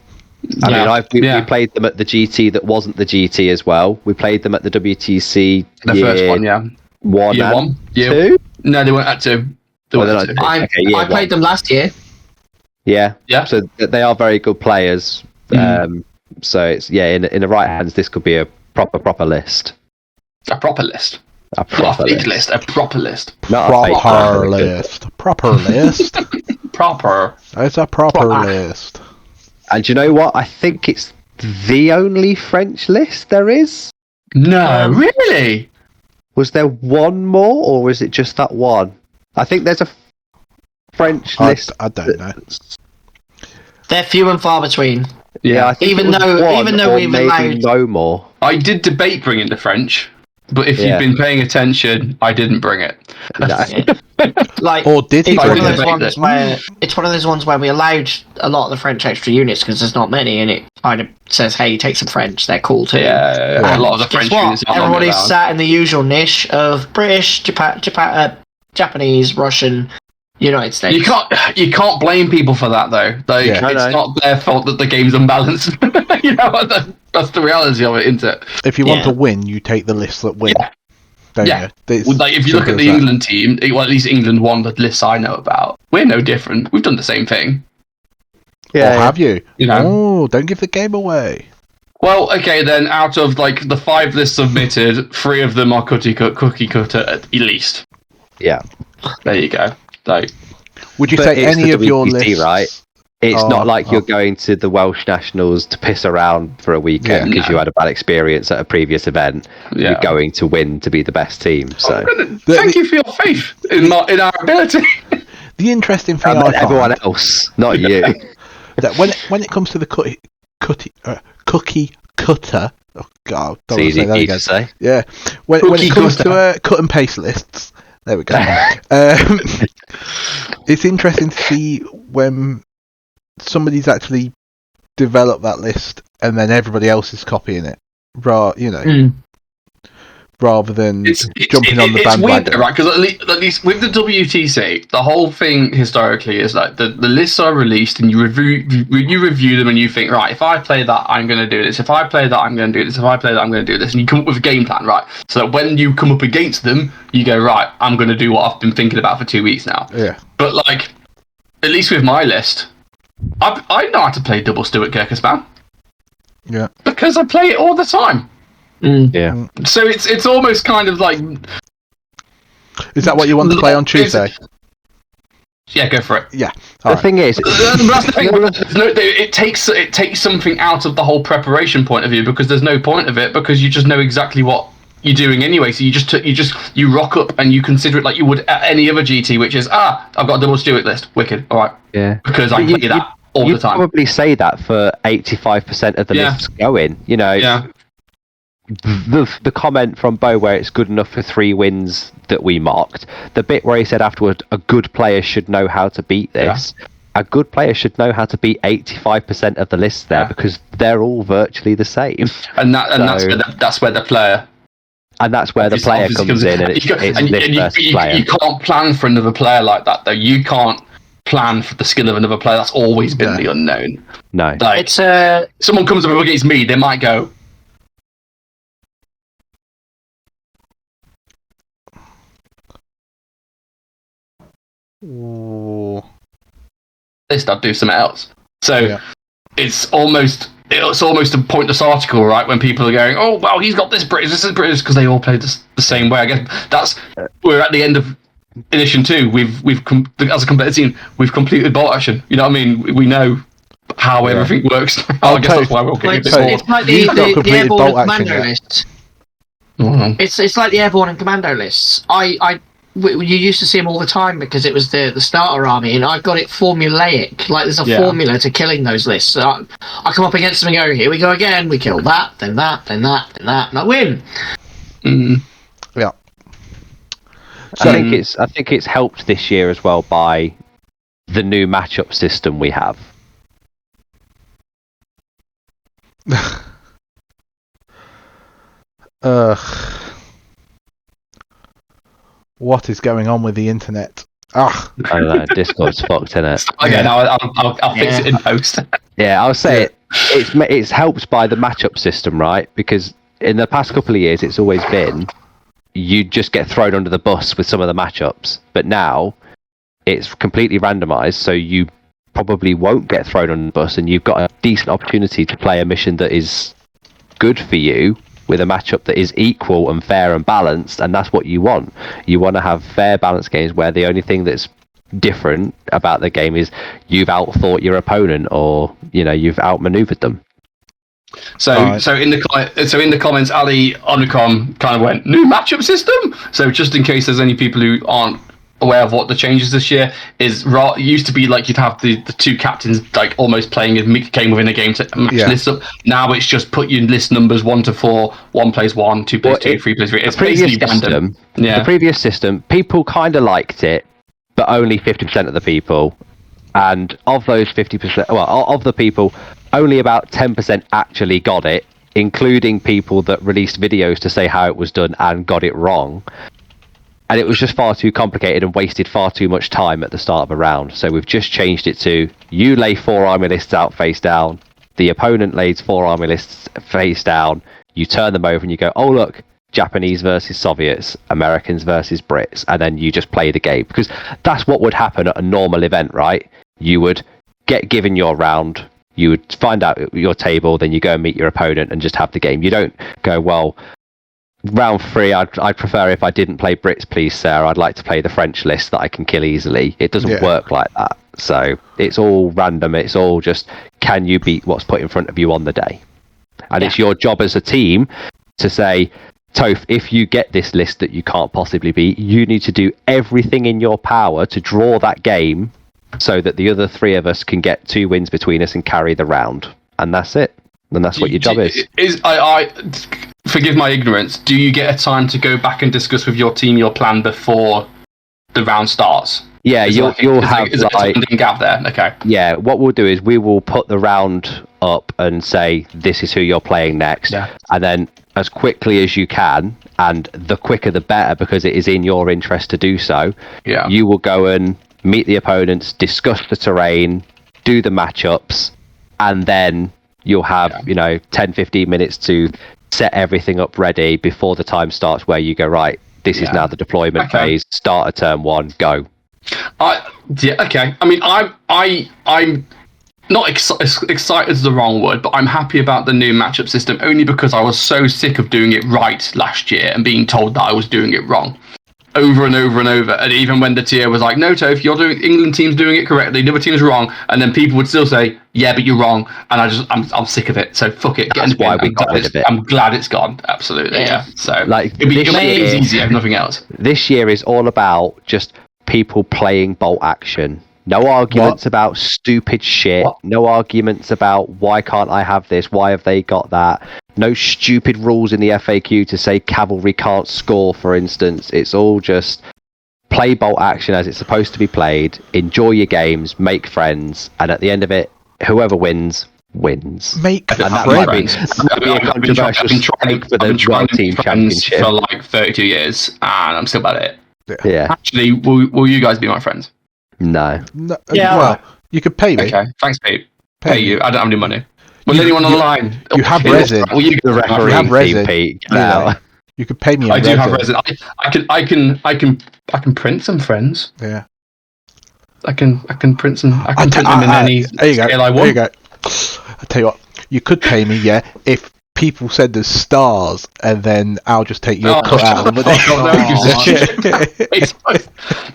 I Yeah. mean, Yeah. we played them at the GT that wasn't the GT as well. We played them at the WTC The first one, yeah. one Year and one. Year- two. No, they weren't at 2. They Oh, weren't they're at not- 2. Okay, year I played them last year. Yeah, Yeah. So they are very good players. So it's in the right hands, this could be a proper list. A proper list. A Not proper a fake list. list. A proper list. Not a fake Proper list. list. Proper list. Proper. It's a proper Proper. list. And you know what? I think it's the only French list there is. No, really? Was there one more, or is it just that one? I think there's a French list. I don't know. They're few and far between. Yeah, I think even though we've allowed no more. I did debate bringing the French, but if you've been paying attention, I didn't bring it. like, or did he? It's one of those ones where we allowed a lot of the French extra units because there's not many, and it kind of says, "Hey, take some French. They're cool too." Yeah. A lot of the French units. Everybody's sat in the usual niche of British, Japanese, Russian, United States. You can't blame people for that though. It's not their fault that the game's unbalanced. That's the reality of it, isn't it? If you want to win, you take the lists that win. Yeah. Like if you look at the England team, well, at least England won the lists I know about. We're no different. We've done the same thing. Yeah. Or have you? Oh, don't give the game away. Well, okay, then out of like the 5 lists submitted, 3 of them are cookie cutter at least. Yeah. There you go. Would you say any of your lists? Right? It's not like you're going to the Welsh Nationals to piss around for a weekend because you had a bad experience at a previous event. Yeah. You're going to win to be the best team. So thank you for your faith in our ability. The interesting thing about everyone else, not you, that when it comes to the cookie cutter. Oh God, don't it's say that again. To say. Yeah, when it comes to cut and paste lists. There we go. It's interesting to see when somebody's actually developed that list and then everybody else is copying it, rather than jumping on the bandwagon. It's weird, though, right? Because at least with the WTC, the whole thing historically is like the lists are released and you review them and you think, right, if I play that, I'm going to do this. If I play that, I'm going to do this. If I play that, I'm going to do this. And you come up with a game plan, right? So that when you come up against them, you go, right, I'm going to do what I've been thinking about for 2 weeks now. Yeah. But like, at least with my list, I know how to play double Stuart Ghurka spam. Yeah. Because I play it all the time. Yeah. So it's almost kind of like. Is that what you want to play on Tuesday? Yeah, go for it. Yeah. The thing is, that's the thing. It takes something out of the whole preparation point of view because there's no point of it because you just know exactly what you're doing anyway. So you rock up and you consider it like you would at any other GT, which is I've got a double Stuart list. Wicked. All right. Yeah. Because I play that all the time. You probably say that for 85% of the lists going. Yeah. The comment from Bo where it's good enough for 3 wins that we mocked, the bit where he said afterward a good player should know how to beat this, a good player should know how to beat 85% of the lists there because they're all virtually the same. And that's where the player... And that's where the player comes in and it's this versus player. You can't plan for another player like that though. You can't plan for the skill of another player. That's always been the unknown. No. Like, it's someone comes up against me, they might go... I'll do something else. So it's almost a pointless article, right? When people are going, "Oh, well, he's got this British, because they all play the same way." I guess we're at the end of edition 2. As a competitive team, we've completed bolt action. You know what I mean? We know how everything works. I guess that's why we're all getting it's like the airborne and commando lists. It's like the airborne and commando lists. You used to see them all the time because it was the starter army, and I've got it formulaic. Like there's a formula to killing those lists. So I come up against them and go, "Here we go again. We kill that, then that, then that, then that, and I win." Yeah. So I think it's helped this year as well by the new matchup system we have. What is going on with the internet? I don't know. Discord's fucked, isn't it? Okay, now I'll fix it in post. Yeah, I'll say it's helped by the matchup system, right? Because in the past couple of years, it's always been you just get thrown under the bus with some of the matchups, but now it's completely randomized, so you probably won't get thrown under the bus, and you've got a decent opportunity to play a mission that is good for you with a matchup that is equal and fair and balanced, and that's what you want. You want to have fair, balanced games where the only thing that's different about the game is you've outthought your opponent or, you've outmaneuvered them. So Right. so in the comments, Ali Onicom kind of went new matchup system. So just in case there's any people who aren't aware of what the changes this year is, it used to be like you'd have the two captains like almost playing a game within a game to match lists up. Now it's just put your list numbers 1 to 4, 1 plays 1, 2 plays 2, 3 plays 3. It's basically random. The previous system, people kind of liked it, but only 50% of the people. And of those 50%, of the people, only about 10% actually got it, including people that released videos to say how it was done and got it wrong. And it was just far too complicated and wasted far too much time at the start of a round. So we've just changed it to, you lay 4 army lists out face down, the opponent lays 4 army lists face down, you turn them over and you go, oh look, Japanese versus Soviets, Americans versus Brits, and then you just play the game. Because that's what would happen at a normal event, right? You would get given your round, you would find out your table, then you go and meet your opponent and just have the game. You don't go, well, round 3, I'd prefer if I didn't play Brits, please, sir. I'd like to play the French list that I can kill easily. It doesn't work like that. So it's all random. It's all just, can you beat what's put in front of you on the day? And it's your job as a team to say, Toph, if you get this list that you can't possibly beat, you need to do everything in your power to draw that game so that the other 3 of us can get 2 wins between us and carry the round. And that's it. And that's what your job is. Forgive my ignorance, do you get a time to go back and discuss with your team your plan before the round starts? Yeah, you'll have a gap there. Okay. Yeah, what we'll do is we will put the round up and say, this is who you're playing next. Yeah. And then as quickly as you can, and the quicker the better because it is in your interest to do so, you will go and meet the opponents, discuss the terrain, do the matchups, and then you'll have 10-15 minutes to set everything up ready before the time starts where you go, right, this is now the deployment phase, start at turn 1, go. Okay. I mean, I'm not excited is the wrong word, but I'm happy about the new matchup system only because I was so sick of doing it right last year and being told that I was doing it wrong over and over and over. And even when the tier was like, no, Toph, England team's doing it correctly, the other team's wrong, and then people would still say, yeah, but you're wrong, and I'm sick of it. So fuck it. That's why we got rid of it. I'm glad it's gone. Absolutely, yeah. So like it'll be easier, if nothing else. This year is all about just people playing bolt action. No arguments about stupid shit. No arguments about why can't I have this? Why have they got that? No stupid rules in the FAQ to say cavalry can't score, for instance. It's all just play bolt action as it's supposed to be played. Enjoy your games, make friends, and at the end of it, whoever wins. Make and that friends. might be a controversial stake for the World Team Championship for like 32 years, and I'm still about it. Yeah. Actually, will you guys be my friends? No. Yeah. Well, you could pay me. Okay. Thanks, Pete. Pay you. I don't have any money. Will anyone on the line? You have resin. Well, you The referee, have resin. Pete. You could pay me. I do have resin. I can print some friends. Yeah. I can print some. I can print them in any scale I want. There you go. I tell you what, you could pay me, if people send us stars, and then I'll just take your cut out of the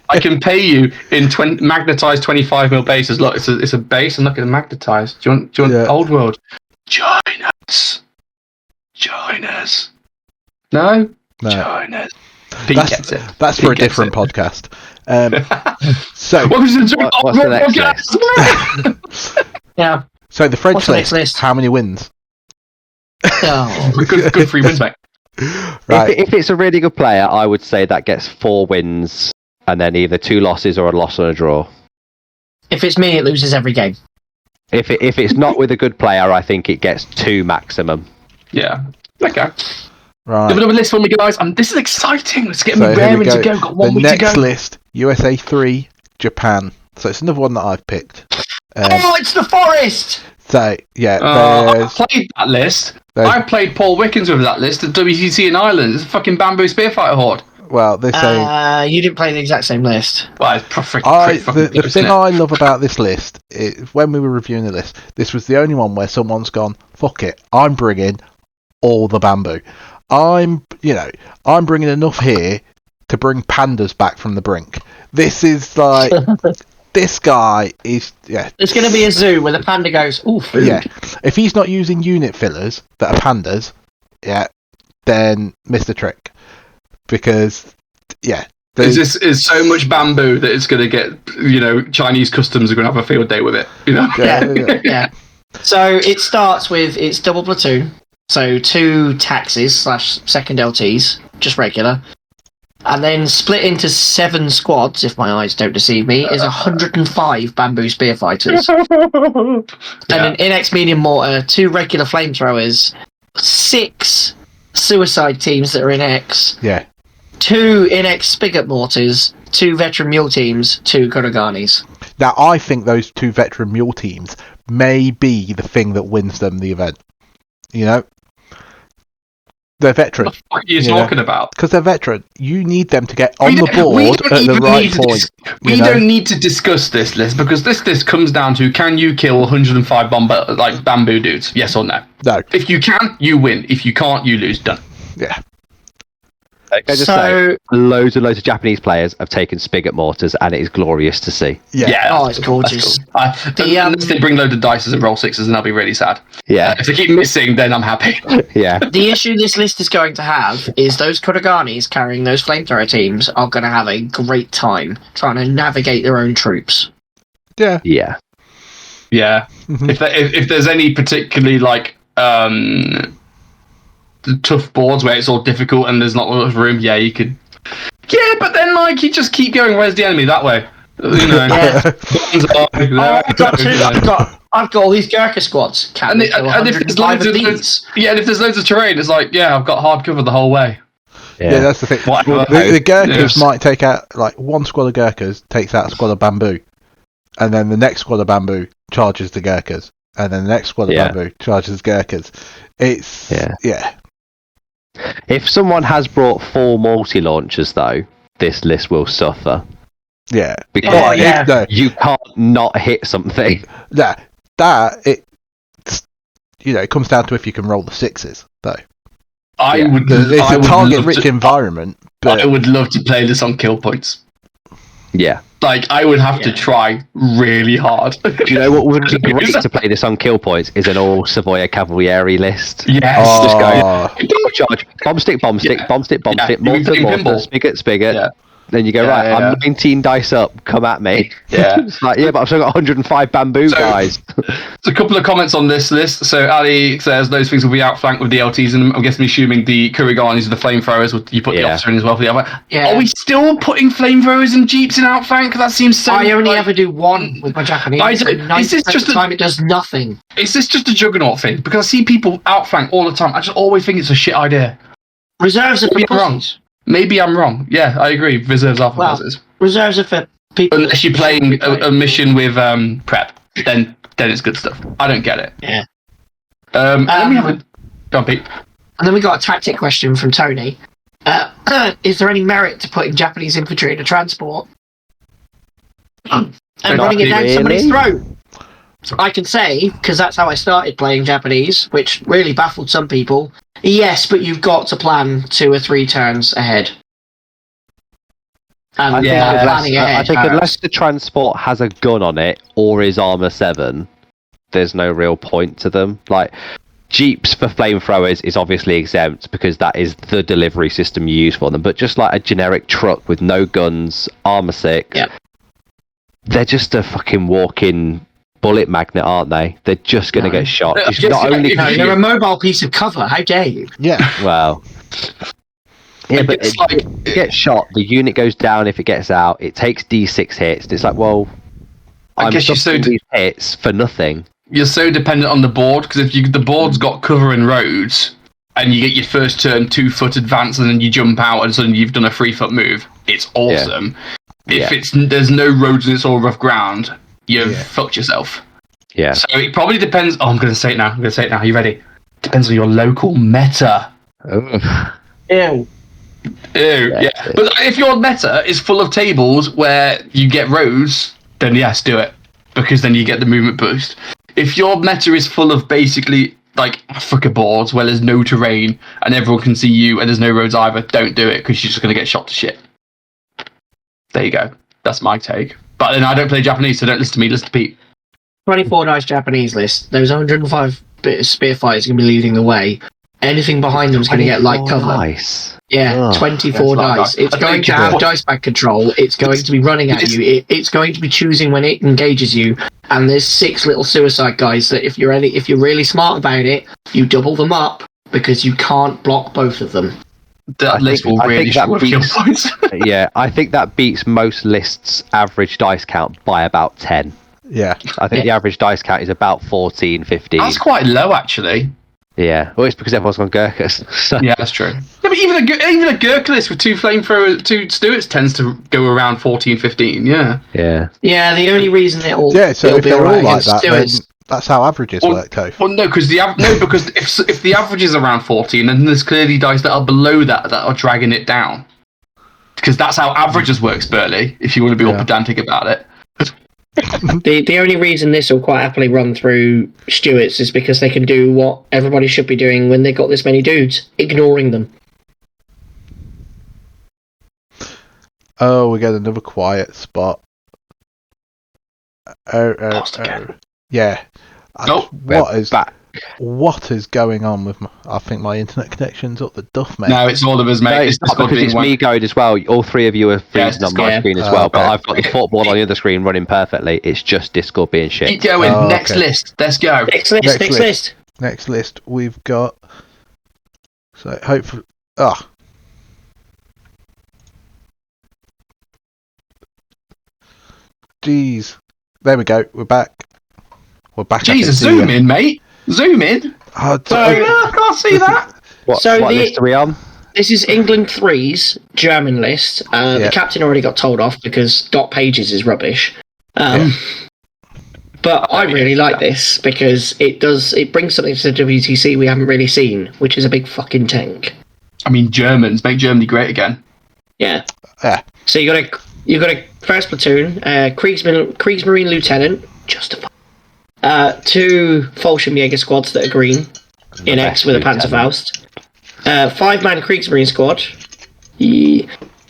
I can pay you in magnetized 25mm bases. Look, it's a base, and look at the magnetized. Do you want old world? Join us. No. Join us. Pete gets it. That's for a different podcast. So What's the next list? Yeah. So the French What's the next list? How many wins? Oh. good 3 wins, mate. Right. If it's a really good player, I would say that gets 4 wins and then either 2 losses or a loss and a draw. If it's me, it loses every game. If it's not with a good player, I think it gets 2 maximum. Yeah. Okay. Right. Give another list for me, guys. This is exciting. Let's get me here raring we to go. Got 1 week to go. The next list: USA 3, Japan. So it's another one that I've picked. It's the Forest. So yeah, I played that list. I played Paul Wickens with that list at WCC in Ireland. It's a fucking bamboo spearfighter horde. Well, they're saying you didn't play the exact same list. Well, it's the thing I love about this list is when we were reviewing the list, this was the only one where someone's gone, fuck it, I'm bringing all the bamboo. I'm bringing enough here to bring pandas back from the brink. This is like this guy is It's going to be a zoo where the panda goes, ooh, food. Yeah, if he's not using unit fillers that are pandas, then miss the trick. Because Is so much bamboo that it's going to get, Chinese customs are going to have a field day with it. Yeah. So it starts with its double platoon, so 2 taxis / second LTs, just regular, and then split into 7 squads, if my eyes don't deceive me, is 105 bamboo spear fighters. And an NX medium mortar, 2 regular flamethrowers, 6 suicide teams that are in X. Yeah. 2 NX spigot mortars, 2 veteran mule teams, 2 Kuraganis. Now, I think those 2 veteran mule teams may be the thing that wins them the event. They're veteran. What the fuck are you talking about? Because they're veteran. You need them to get on the board at the right point. We don't need to discuss this list because this list comes down to, can you kill 105 bamboo dudes? Yes or no? No. If you can, you win. If you can't, you lose. Done. Yeah. Can I just say, loads and loads of Japanese players have taken spigot mortars, and it is glorious to see. Yeah. Oh, it's gorgeous. Cool. Unless they bring loads of dices and roll 6s, and I'll be really sad. Yeah. If they keep missing, then I'm happy. Yeah. The issue this list is going to have is those Kuraganis carrying those flamethrower teams are going to have a great time trying to navigate their own troops. Yeah. Yeah. Mm-hmm. If there's any particularly tough boards where it's all difficult and there's not a lot of room, you could. Yeah, but then you just keep going. Where's the enemy? That way. I've got all these Ghurka squads. And if there's loads of if there's loads of terrain, it's I've got hard cover the whole way. Yeah, that's the thing. The Ghurkas might take out one squad of Ghurkas takes out a squad of bamboo, and then the next squad of bamboo charges the Ghurkas, and then the next squad of bamboo charges Ghurkas. It's If someone has brought 4 multi-launchers, though, this list will suffer. Yeah. Because you can't not hit something. Yeah. It comes down to if you can roll the 6s, though. It's a target-rich environment. But I would love to play this on kill points. Yeah. I would have to try really hard. Do you know what would be great to play this on kill points is an all Savoia Cavalieri list. Yes. Just go charge, bomb stick, mortar, spigot. Yeah. Then you go, I'm 19 dice up, come at me. Yeah. It's but I've still got 105 bamboo guys. So a couple of comments on this list. So Ali says those things will be outflanked with the LTs, and I'm guessing assuming the Kuriganis are the flamethrowers, you put the officer in as well for the other. Yeah. Are we still putting flamethrowers and jeeps in outflank? That seems so... I only ever do one with my Japanese. Is this just the time it does nothing? Is this just a Juggernaut thing? Because I see people outflank all the time. I just always think it's a shit idea. Reserves are for pussies. Maybe I'm wrong. Yeah, I agree. Reserves are for pussies. Reserves are for people. Unless you're playing a mission with prep, then it's good stuff. I don't get it. Yeah. Let me have a... Go on, Pete. And then we got a tactic question from Tony. Is there any merit to putting Japanese infantry in a transport and running it down somebody's throat? I can say, because that's how I started playing Japanese, which really baffled some people. Yes, but you've got to plan 2 or 3 turns ahead. And I think unless the transport has a gun on it or is armor 7, there's no real point to them. Jeeps for flamethrowers is obviously exempt because that is the delivery system you use for them. But just a generic truck with no guns, armor 6, they're just a fucking walking bullet magnet, aren't they? They're just going to get shot. They're a mobile piece of cover. How dare you? Yeah. Well. Yeah, but it gets shot. The unit goes down if it gets out. It takes D6 hits. It's I guess you're these hits for nothing. You're so dependent on the board because if the board's got cover and roads, and you get your first turn 2-foot advance, and then you jump out, and suddenly you've done a 3-foot move. It's awesome. Yeah. If there's no roads and it's all rough ground, you've fucked yourself. Yeah. So it probably depends. Oh, I'm going to say it now. Are you ready? Depends on your local meta. Ew. Yeah. But if your meta is full of tables where you get roads, then yes, do it. Because then you get the movement boost. If your meta is full of basically Africa boards where there's no terrain and everyone can see you and there's no roads either, don't do it because you're just going to get shot to shit. There you go. That's my take. But then I don't play Japanese, so don't listen to me. Listen to Pete. 24 dice Japanese list. Those 105 spear fighters are going to be leading the way. Anything behind them is going to get light cover. Nice. Yeah, 24 dice. It's going to have dice bag control. It's going to be running at you. It's going to be choosing when it engages you. And there's 6 little suicide guys that if you're really smart about it, you double them up because you can't block both of them. That list will really short kill points. Yeah, I think that beats most lists' average dice count by about 10. Yeah. I think the average dice count is about 14, 15. That's quite low, actually. Yeah, well, it's because everyone's gone Ghurkas. So. Yeah, that's true. Yeah, but even a Ghurka list with 2 Stuarts tends to go around 14, 15, yeah. Yeah. Yeah, the only reason it'll So if be they're all alright like that, then Stuarts. that's how averages work, though. Well, no, because if the average is around 14, then there's clearly dice that are below that are dragging it down. Because that's how averages works, Burley, if you want to be all pedantic about it. The only reason this will quite happily run through Stuarts is because they can do what everybody should be doing when they've got this many dudes, ignoring them. Oh, we get another quiet spot. Yeah. Nope. What is going on with I think my internet connection's up the duff, mate. No, it's all of us, mate. No, it's not because it's me going as well. All 3 of you are freezing on my screen as well, but I've got the football on the other screen running perfectly. It's just Discord being shit. Keep going. Next list. Let's go. Next list. Next list, we've got... So, hopefully... Jeez. There we go. We're back. Jesus, zoom in, mate. Zoom in. I can't see that. What list are we on? This is England 3's German list. The captain already got told off because Dot Pages is rubbish. But I really like this because it brings something to the WTC we haven't really seen, which is a big fucking tank. I mean, Germans make Germany great again. Yeah. So you got a first platoon, Kriegsmarine Lieutenant, justify. 2 Fallschirmjäger squads that are green in X with a Panzerfaust. 5-man Kriegsmarine squad.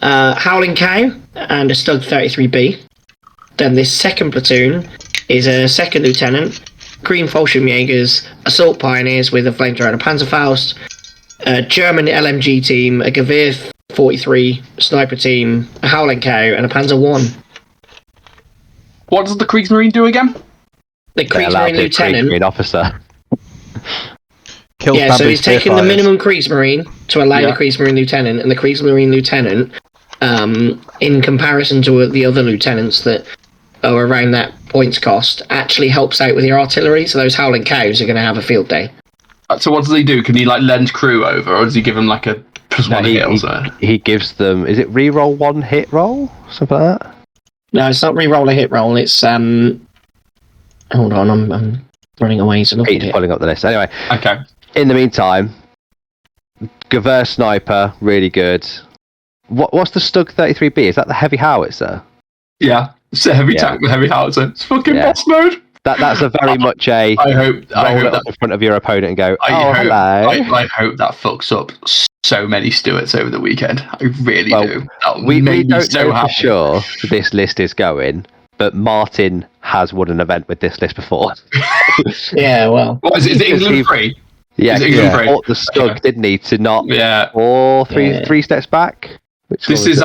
Howling Cow and a Stug 33B. Then this second platoon is a second lieutenant, green Fallschirmjägers, assault pioneers with a flamethrower and a Panzerfaust. A German LMG team, a Gewehr 43 sniper team, a Howling Cow, and a Panzer 1. What does the Kriegsmarine do again? The Kriegsmarine Lieutenant. Kriegsmarine officer. So he's taken the minimum Kriegsmarine to allow the Kriegsmarine Lieutenant, and the Kriegsmarine Lieutenant, in comparison to the other lieutenants that are around that points cost, actually helps out with your artillery, so those Howling Cows are going to have a field day. So what does he do? Can he lend crew over, or does he give them like a +1 hit or so? He gives them, is it reroll 1 hit roll? Something like that? No, it's not reroll a hit roll, it's hold on, I'm running away to look at it. Pulling up the list. Anyway. Okay. In the meantime, Gewehr sniper, really good. What's the Stug 33B? Is that the heavy howitzer? Yeah, it's a heavy tank with heavy howitzer. It's fucking boss mode. That's a very much a. I hope that in front of your opponent and go. Hello. I hope that fucks up so many Stuarts over the weekend. I really do. We don't know for sure this list is going, but Martin has won an event with this list before. Yeah, well. What is it? Is it England 3? Yeah, he fought the Stug, didn't he, to not 3 steps back? This is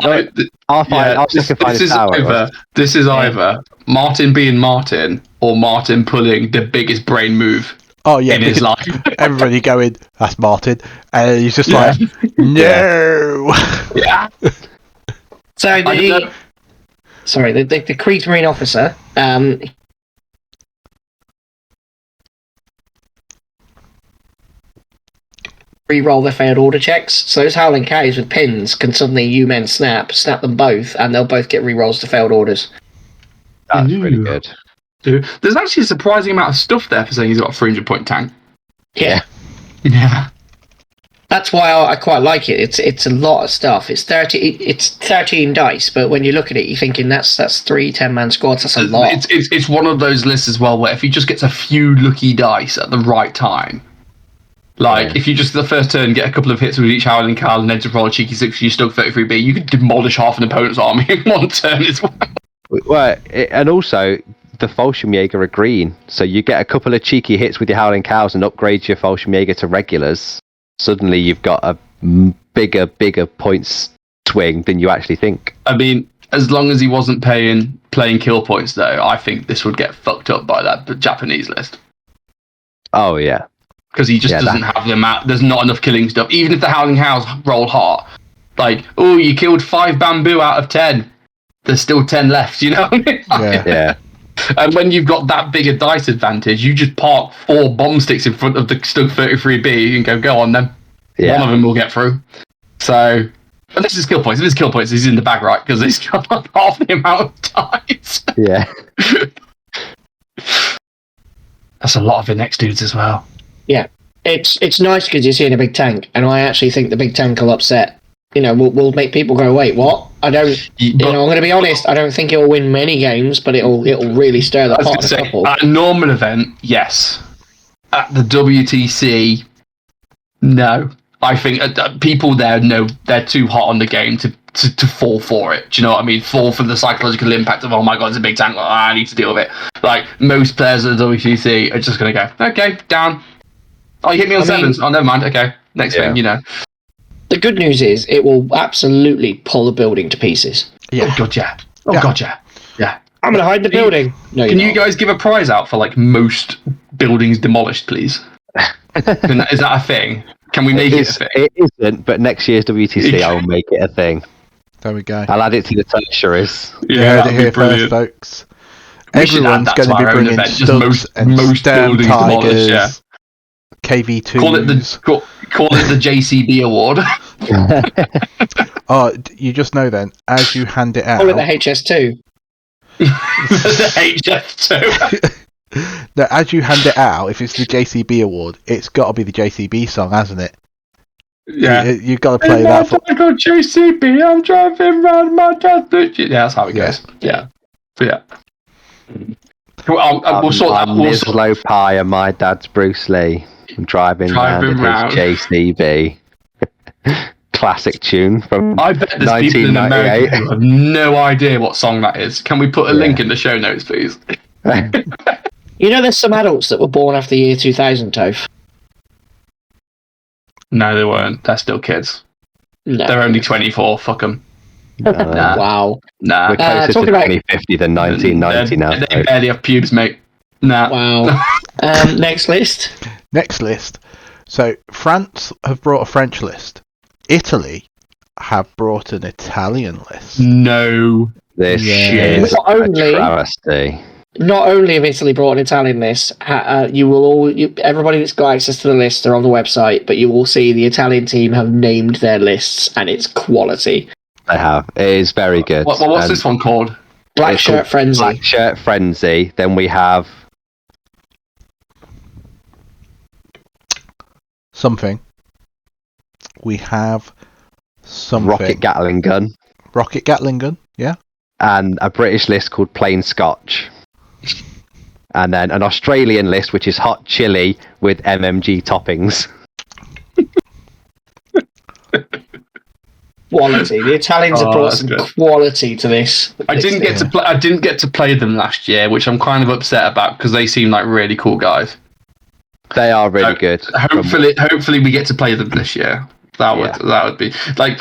either Martin being Martin or Martin pulling the biggest brain move in his life. Everybody going, that's Martin. And he's just like, no! Yeah. So the Kriegsmarine officer, re-roll their failed order checks. So those Howling Cows with pins can suddenly men snap them both, and they'll both get re-rolls to failed orders. That's pretty good. There's actually a surprising amount of stuff there for saying he's got a 300-point tank. Yeah. Yeah. That's why I quite like it. It's a lot of stuff. It's 13 dice, but when you look at it, you're thinking that's 3 10-man squads. That's a lot. It's one of those lists as well where if he just gets a few lucky dice at the right time, if you just the first turn get a couple of hits with each Howling Cow and then to roll a cheeky 6 for your Stug 33B, you could demolish half an opponent's army in one turn as well. Well, and also the Fallschirmjäger are green, so you get a couple of cheeky hits with your Howling Cows and upgrade your Fallschirmjäger to regulars. Suddenly, you've got a bigger points swing than you actually think. I mean, as long as he wasn't playing kill points, though, I think this would get fucked up by that Japanese list. Oh yeah, because he just doesn't have the amount. There's not enough killing stuff. Even if the Howling Hows roll hot, like, oh, you killed 5 bamboo out of 10. There's still 10 left. You know what I mean? Yeah. And when you've got that big a dice advantage, you just park 4 bomb sticks in front of the Stug 33B and go on then. Yeah. One of them will get through. So, but this is kill points. If it's kill points, he's in the bag, right? Because he's got half the amount of dice. Yeah. That's a lot of the next dudes as well. Yeah. It's nice because you're seeing a big tank, and I actually think the big tank will upset. Will make people go, wait, what? I don't. I'm going to be honest. I don't think it'll win many games, but it'll really stir the pot in a couple. At a normal event, yes. At the WTC, no. I think people there know they're too hot on the game to fall for it. Do you know what I mean? Fall for the psychological impact of, oh my god, it's a big tank. I need to deal with it. Like most players at the WTC are just going to go, okay, down. Oh, you hit me on 7s. Oh, never mind. Okay, next thing, The good news is it will absolutely pull the building to pieces. Yeah. Oh god, yeah. God, yeah. Yeah. I'm going to hide the building. No, can you guys give a prize out for like most buildings demolished, please? Is that a thing? Can we make it a thing? It isn't, but next year's WTC I will make it a thing. There we go. I'll add it to the tertiaries. Yeah, heard it here first, folks. Everyone's going to be bringing Stugs and Stem Tigers, KV2s. Call it the JCB award. Oh, you just know then, as you hand it out... Call it the HS2. The HS2. No, as you hand it out, if it's the JCB award, it's got to be the JCB song, hasn't it? Yeah. You've got to play that for... JCB, I'm driving round my dad. Yeah, that's how it goes. Yeah. I'm Slow Pie and my dad's Bruce Lee. I'm driving round his JCB. Classic tune from 1998. I bet there's people in America who have no idea what song that is. Can we put a link in the show notes, please? There's some adults that were born after the year 2000, Toph. No, they weren't. They're still kids. No. They're only 24. Fuck them. Nah. Wow. Nah. We're closer to 2050 than 1990 now. They barely have pubes, mate. Nah. Wow. Next list. So, France have brought a French list. Italy have brought an Italian list. No. This is a travesty. Not only have Italy brought an Italian list, everybody that's got access to the list are on the website, but you will see the Italian team have named their lists, and it's quality. They have. It is very good. What's this one called? Black Shirt Frenzy. Black Shirt Frenzy. Then we have... Something. We have something. Rocket Gatling Gun, yeah. And a British list called Plain Scotch. And then an Australian list, which is hot chili with MMG toppings. Quality. The Italians have brought some quality to this. I didn't get to play them last year, which I'm kind of upset about because they seem like really cool guys. They are really good. Hopefully we get to play them this year. That would be like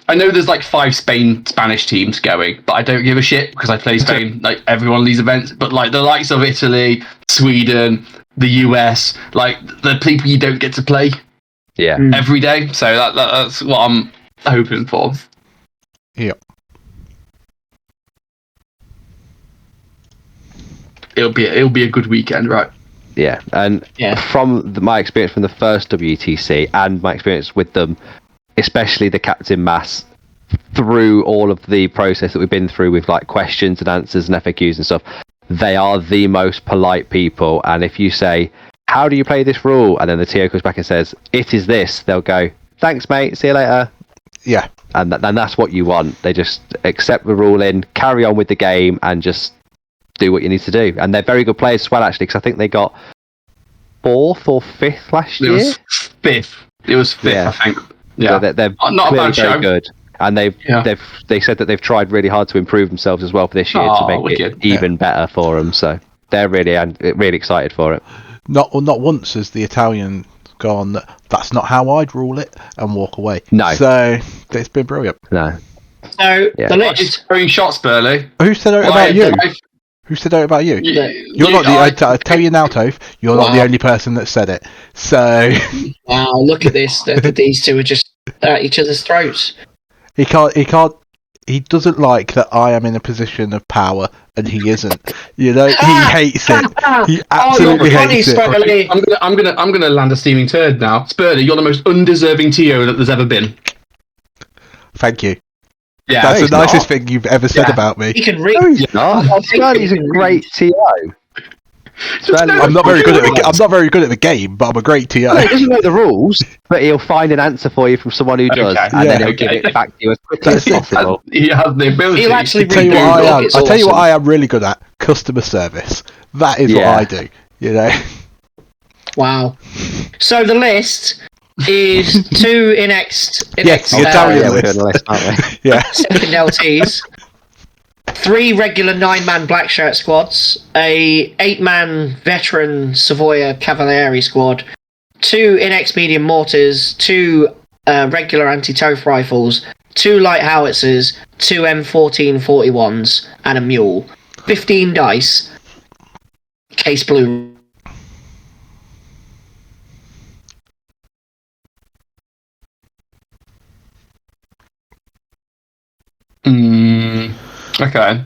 I know there's like 5 Spanish teams going, but I don't give a shit because I play Spain like everyone on these events. But like the likes of Italy, Sweden, the US, like the people you don't get to play every day. So that's what I'm hoping for. Yep. It'll be a good weekend, right? Yeah, and from my experience from the first WTC and my experience with them, especially the Captain Mass, through all of the process that we've been through with like questions and answers and FAQs and stuff, they are the most polite people. And if you say, how do you play this rule? And then the TO comes back and says, it is this, they'll go, thanks mate, see you later. Yeah. And that's what you want. They just accept the rule in, carry on with the game, and just do what you need to do. And they're very good players as well, actually, because I think they got 4th or 5th last year. It was 5th. I think. Yeah, so they're not a bad show. Very good. And they said that they've tried really hard to improve themselves as well for this year to make it even better for them. So they're really excited for it. Not once has the Italian gone, that's not how I'd rule it, and walk away. No. So it's been brilliant. No. So the list. It's throwing shots, Burley. Who said that about you? Who said that about you? You're not the. I tell you now, Toph, you're not the only person that said it. So. Wow! Look at this. These two are just at each other's throats. He can't. He doesn't like that I am in a position of power and he isn't. You know, he hates it. He absolutely hates it. I'm gonna land a steaming turd now. Spurley, you're the most undeserving TO that there's ever been. Thank you. Yeah, that's the nicest thing you've ever said about me. He can read. No, Spurley's a great TO. I'm not very good at the game, but I'm a great TO. No, he doesn't know the rules, but he'll find an answer for you from someone who does, and then he'll give it back to you as quickly as possible. He has the ability. He'll actually tell you what I am really good at: customer service. That is what I do. You know. Wow. So the list is 2 Inext. Yes, the Italian list. List, aren't we? Yeah. Second LTs. 3 regular 9-man black shirt squads, a 8-man veteran Savoia Cavalieri squad, 2 Inex medium mortars, 2 regular anti-towf rifles, 2 light howitzers, 2 M14 41s, and a mule. 15 dice. Case blue. Okay.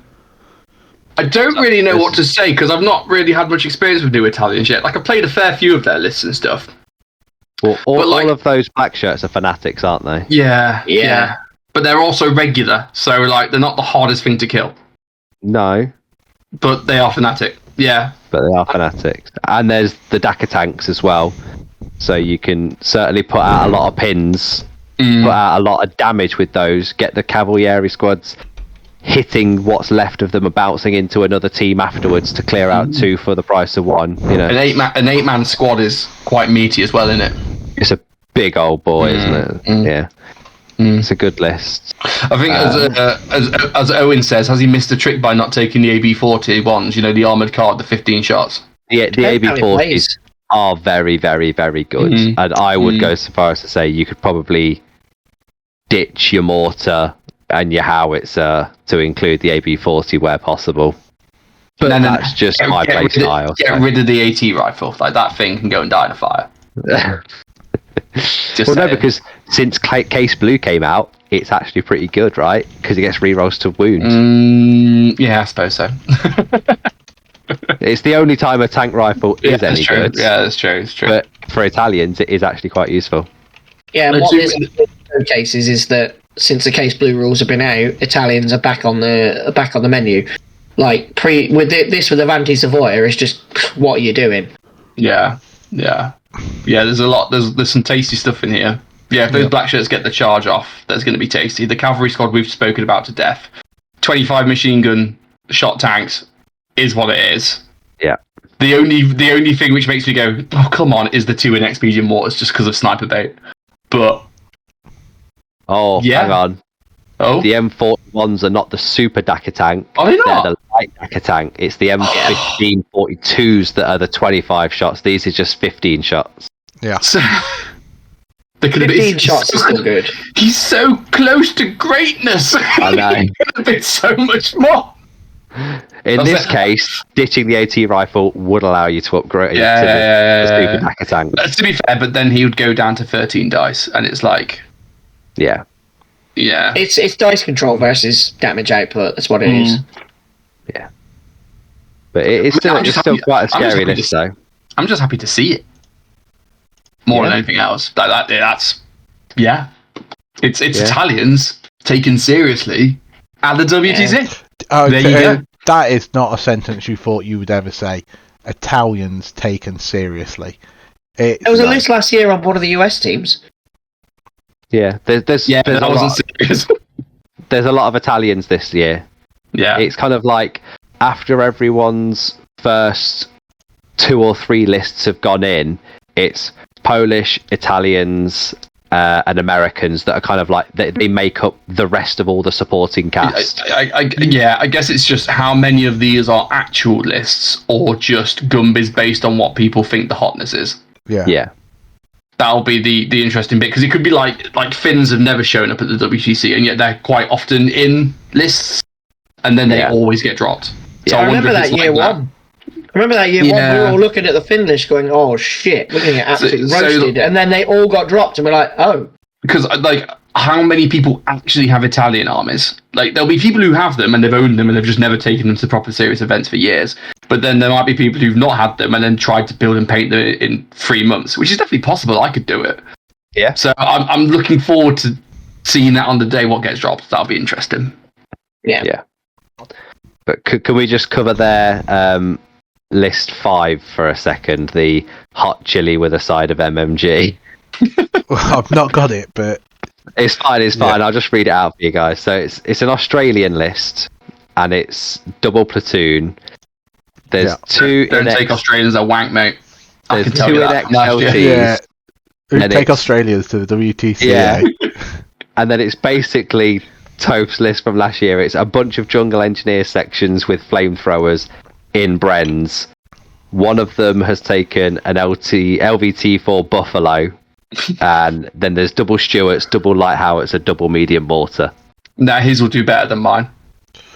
I don't really know what to say because I've not really had much experience with new Italians yet. Like, I played a fair few of their lists and stuff. Well, all of those black shirts are fanatics, aren't they? Yeah. But they're also regular, so like they're not the hardest thing to kill. No. But they are fanatic. Yeah. But they are fanatics. And there's the Dakar tanks as well. So you can certainly put out a lot of pins, put out a lot of damage with those, get the Cavalieri squads hitting what's left of them and bouncing into another team afterwards to clear out 2 for the price of 1. You know, an 8-man squad is quite meaty as well, isn't it? It's a big old boy, isn't it? Yeah. It's a good list. I think, as Owen says, has he missed a trick by not taking the AB40 ones? You know, the armoured car, the 15 shots. Yeah, the AB40s are very, very, very good, and I would go so far as to say you could probably ditch your mortar and your howitzer to include the AB40 where possible. But then that's just my play style. Get rid of the AT rifle. Like, that thing can go and die in a fire. No, because since Case Blue came out, it's actually pretty good, right? Because it gets rerolls to wounds. Yeah, I suppose so. It's the only time a tank rifle is any good. Yeah, that's true. It's true. But for Italians, it is actually quite useful. Yeah, and what this showcases is that since the Case Blue rules have been out, Italians are back on the menu. Like with Avanti Savoia, it's just, what are you doing? Yeah. There's a lot. There's some tasty stuff in here. Yeah, if those black shirts get the charge off, that's going to be tasty. The cavalry squad we've spoken about to death. 25 machine gun shot tanks is what it is. Yeah. The only thing which makes me go, oh come on, is the 2 Inex medium mortars just because of sniper bait. But hang on. Oh, the M41s are not the super Dakar tank. Are they not? They're the light Dakar tank. It's the M15 42s that are the 25 shots. These are just 15 shots. Yeah. So, 15 shots is still good. He's so close to greatness. I know. He could have been so much more. In this case, ditching the AT rifle would allow you to upgrade to the super Dakar tank. To be fair, but then he would go down to 13 dice, and it's like... Yeah. It's dice control versus damage output. That's what it is. Yeah. But it's still quite a scary list, though. I'm just happy to see it. More than anything else. That's... Yeah. It's Italians taken seriously at the WTC. There you go. That is not a sentence you thought you would ever say. Italians taken seriously. There was a list last year on one of the US teams. Yeah, there's a lot of Italians this year. Yeah. It's kind of like after everyone's first 2 or 3 lists have gone in, it's Polish, Italians, and Americans that are kind of like they make up the rest of all the supporting cast. I guess it's just how many of these are actual lists or just Gumbies based on what people think the hotness is. Yeah. That'll be the interesting bit, because it could be like Finns have never shown up at the WTC, and yet they're quite often in lists, and then they always get dropped. So I remember that year one. Remember that year one, we were all looking at the Finn list going, oh shit, we're going to get absolutely roasted. And then they all got dropped and we're like, oh. Because, like, how many people actually have Italian armies? Like, there'll be people who have them and they've owned them and they've just never taken them to proper serious events for years. But then there might be people who've not had them and then tried to build and paint them in 3 months, which is definitely possible. I could do it. Yeah. So I'm looking forward to seeing that on the day what gets dropped. That'll be interesting. Yeah. But can we just cover their list 5 for a second? The hot chili with a side of MMG. Well, I've not got it, but it's fine. I'll just read it out for you guys. So it's an Australian list, and it's double platoon. There's 2. Don't take Australians a wank, mate. There's 2 in XLTs. Yeah. We take Australians to the WTC. Yeah. And then it's basically Toph's list from last year. It's a bunch of jungle engineer sections with flamethrowers in Brens. One of them has taken an LVT4 Buffalo, and then there's double Stuarts, double light howitzer, double medium mortar. Nah, his will do better than mine.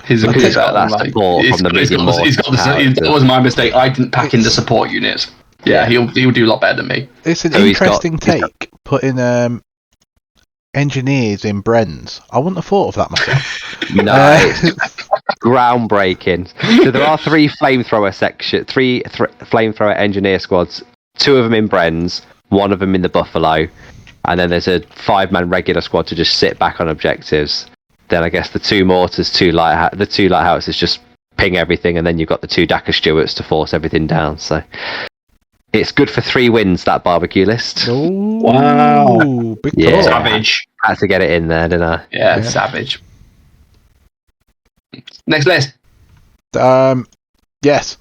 His will do better than mine. Support from the medium mortar. That was my mistake. I didn't pack in the support units. Yeah, he'll do a lot better than me. It's an interesting take, putting engineers in Brens. I wouldn't have thought of that myself. No, it's groundbreaking. So there are 3 flamethrower flamethrower engineer squads. 2 of them in Brens, 1 of them in the Buffalo, and then there's a 5-man regular squad to just sit back on objectives. Then I guess the 2 mortars, the 2 light howitzers just ping everything, and then you've got the 2 Dakar Stuarts to force everything down. So it's good for 3 wins, that barbecue list. Ooh, wow. Big Yeah. Savage. I had to get it in there, didn't I? Yeah, savage. Next list. Yes.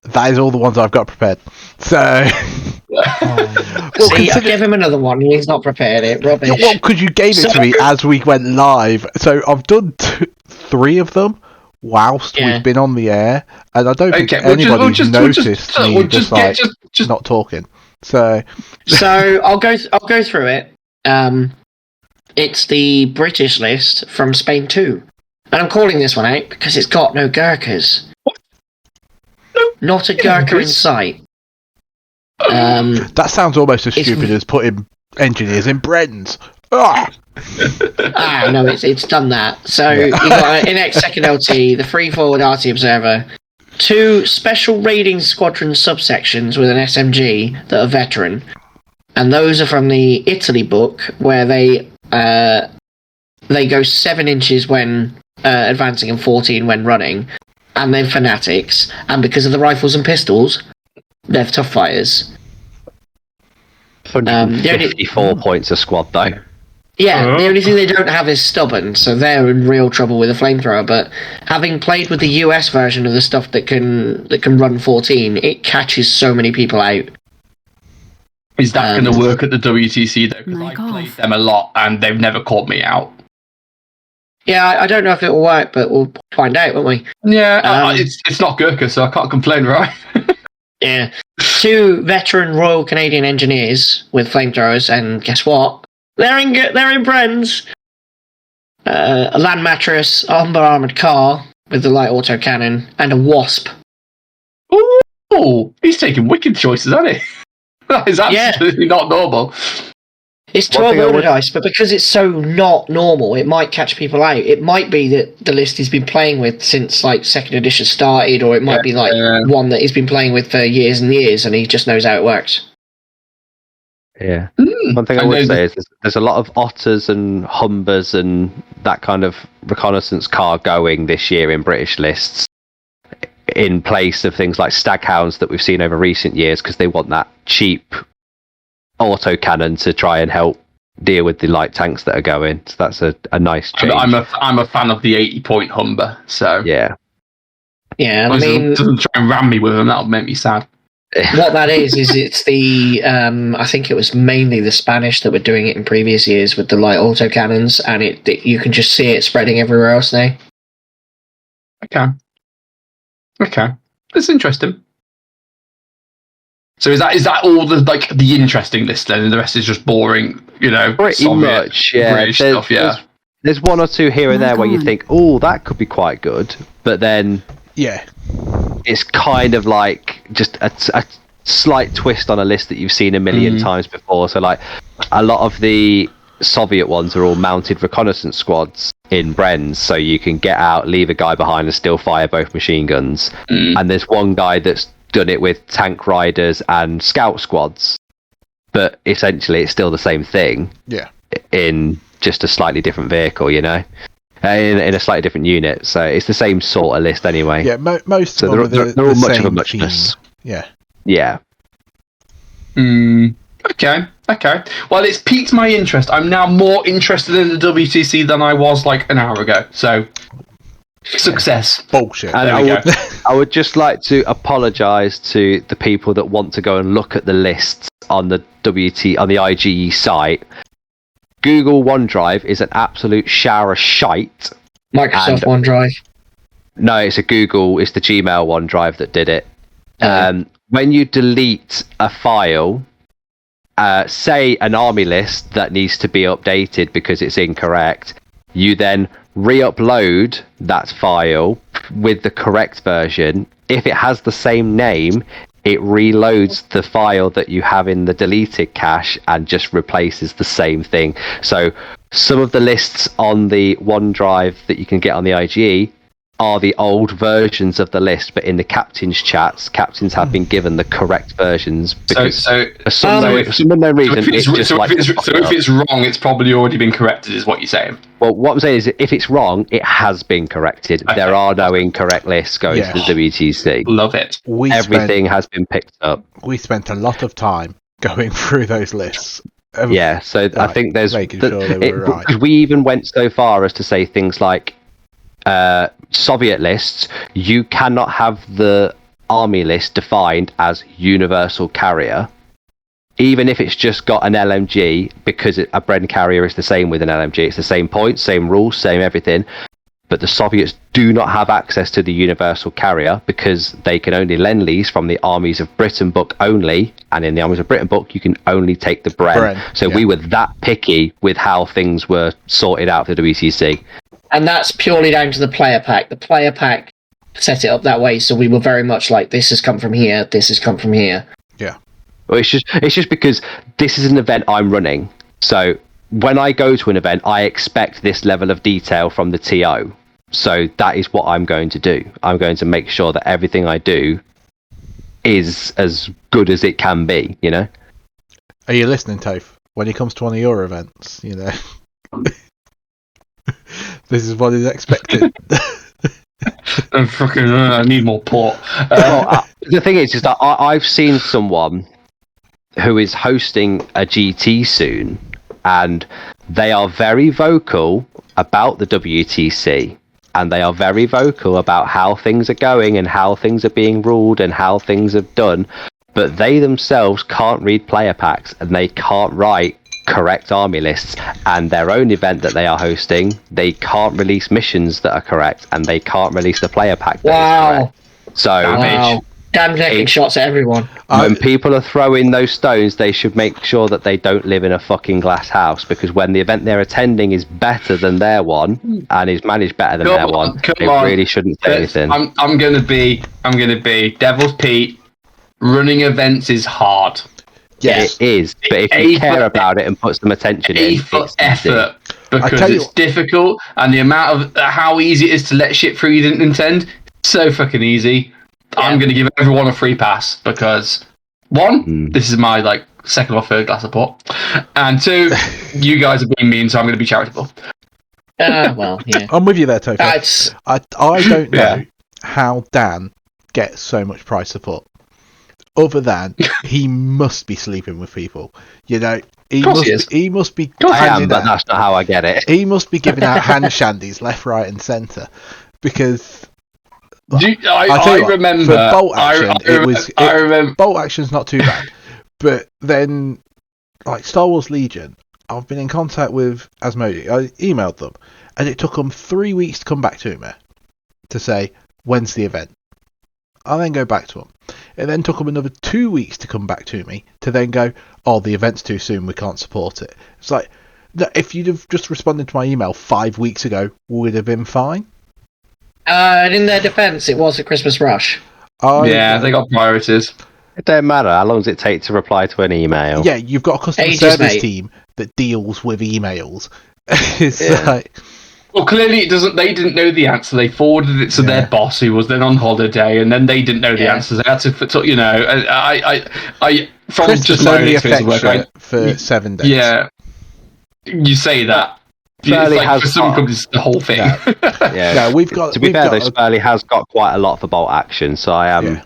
That is all the ones I've got prepared. So, See, I gave him another one and he's not prepared it. Rubbish. well, because you gave it to me as we went live. So I've done 3 of them whilst we've been on the air, and I don't think anybody's noticed me just not talking. So I'll go through it. It's the British list from Spain 2. And I'm calling this one out because it's got no Ghurkas. Not a Ghurka in sight. that sounds almost as stupid as putting engineers in Brens. No, it's done that. So you've got an NX second LT, the 3 forward RT Observer, 2 special raiding squadron subsections with an SMG that are veteran, and those are from the Italy book where they go 7 inches when advancing and 14 when running, and they're fanatics, and because of the rifles and pistols, they're tough fighters. 154 points a squad though. Yeah, the only thing they don't have is stubborn, so they're in real trouble with a flamethrower. But having played with the US version of the stuff that can run 14, it catches so many people out. Is that going to work at the WTC though? Because I played them a lot and they've never caught me out. Yeah, I don't know if it will work, but we'll find out, won't we? Yeah, it's not Ghurka, so I can't complain, right? Yeah. 2 veteran Royal Canadian Engineers with flamethrowers, and guess what? They're in Brens. A land mattress, armored car with the light autocannon, and a Wasp. Ooh, he's taking wicked choices, hasn't he? That is absolutely not normal. It's 12 order dice, but because it's so not normal, it might catch people out. It might be that the list he's been playing with since like 2nd edition started, or it might be like one that he's been playing with for years and years, and he just knows how it works. Yeah. One thing I would say is there's a lot of otters and humbers and that kind of reconnaissance car going this year in British lists, in place of things like staghounds that we've seen over recent years, because they want that cheap autocannon to try and help deal with the light tanks that are going. So that's a nice change. I'm a fan of the 80-point Humber, so yeah. Yeah, I mean, doesn't try and ram me with them. That'll make me sad. What that is it's the I think it was mainly the Spanish that were doing it in previous years with the light autocannons, and you can just see it spreading everywhere else now. Okay, that's interesting. So is that all the interesting list then, and the rest is just boring, Pretty Soviet, much, yeah. British stuff, yeah. There's one or two here and there where you think, oh, that could be quite good, but then it's kind of like just a slight twist on a list that you've seen a million times before. So like a lot of the Soviet ones are all mounted reconnaissance squads in Bren's, so you can get out, leave a guy behind and still fire both machine guns. And there's one guy that's done it with tank riders and scout squads, but essentially it's still the same thing in just a slightly different vehicle, in a slightly different unit. So it's the same sort of list anyway. Yeah, most so of them they're all much of a same muchness. theme. Yeah. Okay. Well, it's piqued my interest. I'm now more interested in the WTC than I was like an hour ago. So, success. Bullshit. And I would just like to apologise to the people that want to go and look at the lists on the on the IGE site. Google OneDrive is an absolute shower of shite. Microsoft OneDrive. No, it's the Gmail OneDrive that did it. When you delete a file, say an army list that needs to be updated because it's incorrect, you then re-upload that file with the correct version. If it has the same name, it reloads the file that you have in the deleted cache and just replaces the same thing. So some of the lists on the OneDrive that you can get on the IGE are the old versions of the list, but in the captain's chats, captains have been given the correct versions because for some unknown reason if it's wrong, it's probably already been corrected, is what you're saying. Well, what I'm saying is, if it's wrong, it has been corrected. Okay. There are no incorrect lists going to the WTC. Love it. Everything has been picked up. We spent a lot of time going through those lists. So I think there's making sure they were right. We even went so far as to say things like Soviet lists, you cannot have the army list defined as universal carrier, even if it's just got an LMG, because a Bren carrier is the same with an LMG. It's the same points, same rules, same everything. But the Soviets do not have access to the universal carrier because they can only lend lease from the Armies of Britain book only, and in the Armies of Britain book you can only take the Bren. So we were that picky with how things were sorted out for the WCC. And that's purely down to the player pack. The player pack set it up that way, so we were very much like, this has come from here, this has come from here. Yeah. Well, it's just because this is an event I'm running. So when I go to an event, I expect this level of detail from the TO. So that is what I'm going to do. I'm going to make sure that everything I do is as good as it can be, Are you listening, Toph? When it comes to one of your events, this is what is expected. I need more port. The thing is that I've seen someone who is hosting a GT soon, and they are very vocal about the WTC, and they are very vocal about how things are going and how things are being ruled and how things are done, but they themselves can't read player packs and they can't write correct army lists, and their own event that they are hosting, they can't release missions that are correct, and they can't release the player pack that is correct. So damn, taking shots at everyone. When people are throwing those stones, they should make sure that they don't live in a fucking glass house, because when the event they're attending is better than their one and is managed better than their one, they really shouldn't say anything. I'm gonna be Devil's Pete. Running events is hard. Yes. It is, but if you care about it and put some attention in, it's effort, because it's difficult, and the amount of how easy it is to let shit through you didn't intend, so fucking easy. Yeah. I'm going to give everyone a free pass because, one, this is my second or third glass of port, and two, you guys are being mean, so I'm going to be charitable. Well, yeah. I'm with you there, Toph. I don't know how Dan gets so much prize support. Other than he must be sleeping with people, he must be. I am, but that's not how I get it. He must be giving out hand shandies left, right, and centre, because I remember. For bolt action, I remember. Bolt action's not too bad, but then like Star Wars Legion, I've been in contact with Asmodee. I emailed them, and it took them 3 weeks to come back to me to say when's the event. I then go back to them. It then took them another 2 weeks to come back to me to then go, oh, the event's too soon, we can't support it. It's like, if you'd have just responded to my email 5 weeks ago, would have been fine. And in their defence, it was a Christmas rush. They got priorities. It don't matter. How long does it take to reply to an email? Yeah, you've got a customer service team that deals with emails. Like... Well, clearly it doesn't. They didn't know the answer. They forwarded it to their boss, who was then on holiday, and then they didn't know the answers. They had to, I from Chris just my experience for 7 days. Yeah, you say that. Spurley has for some companies, the whole thing. No, we've got. To be fair, though, Spurley has got quite a lot for bolt action, so I am.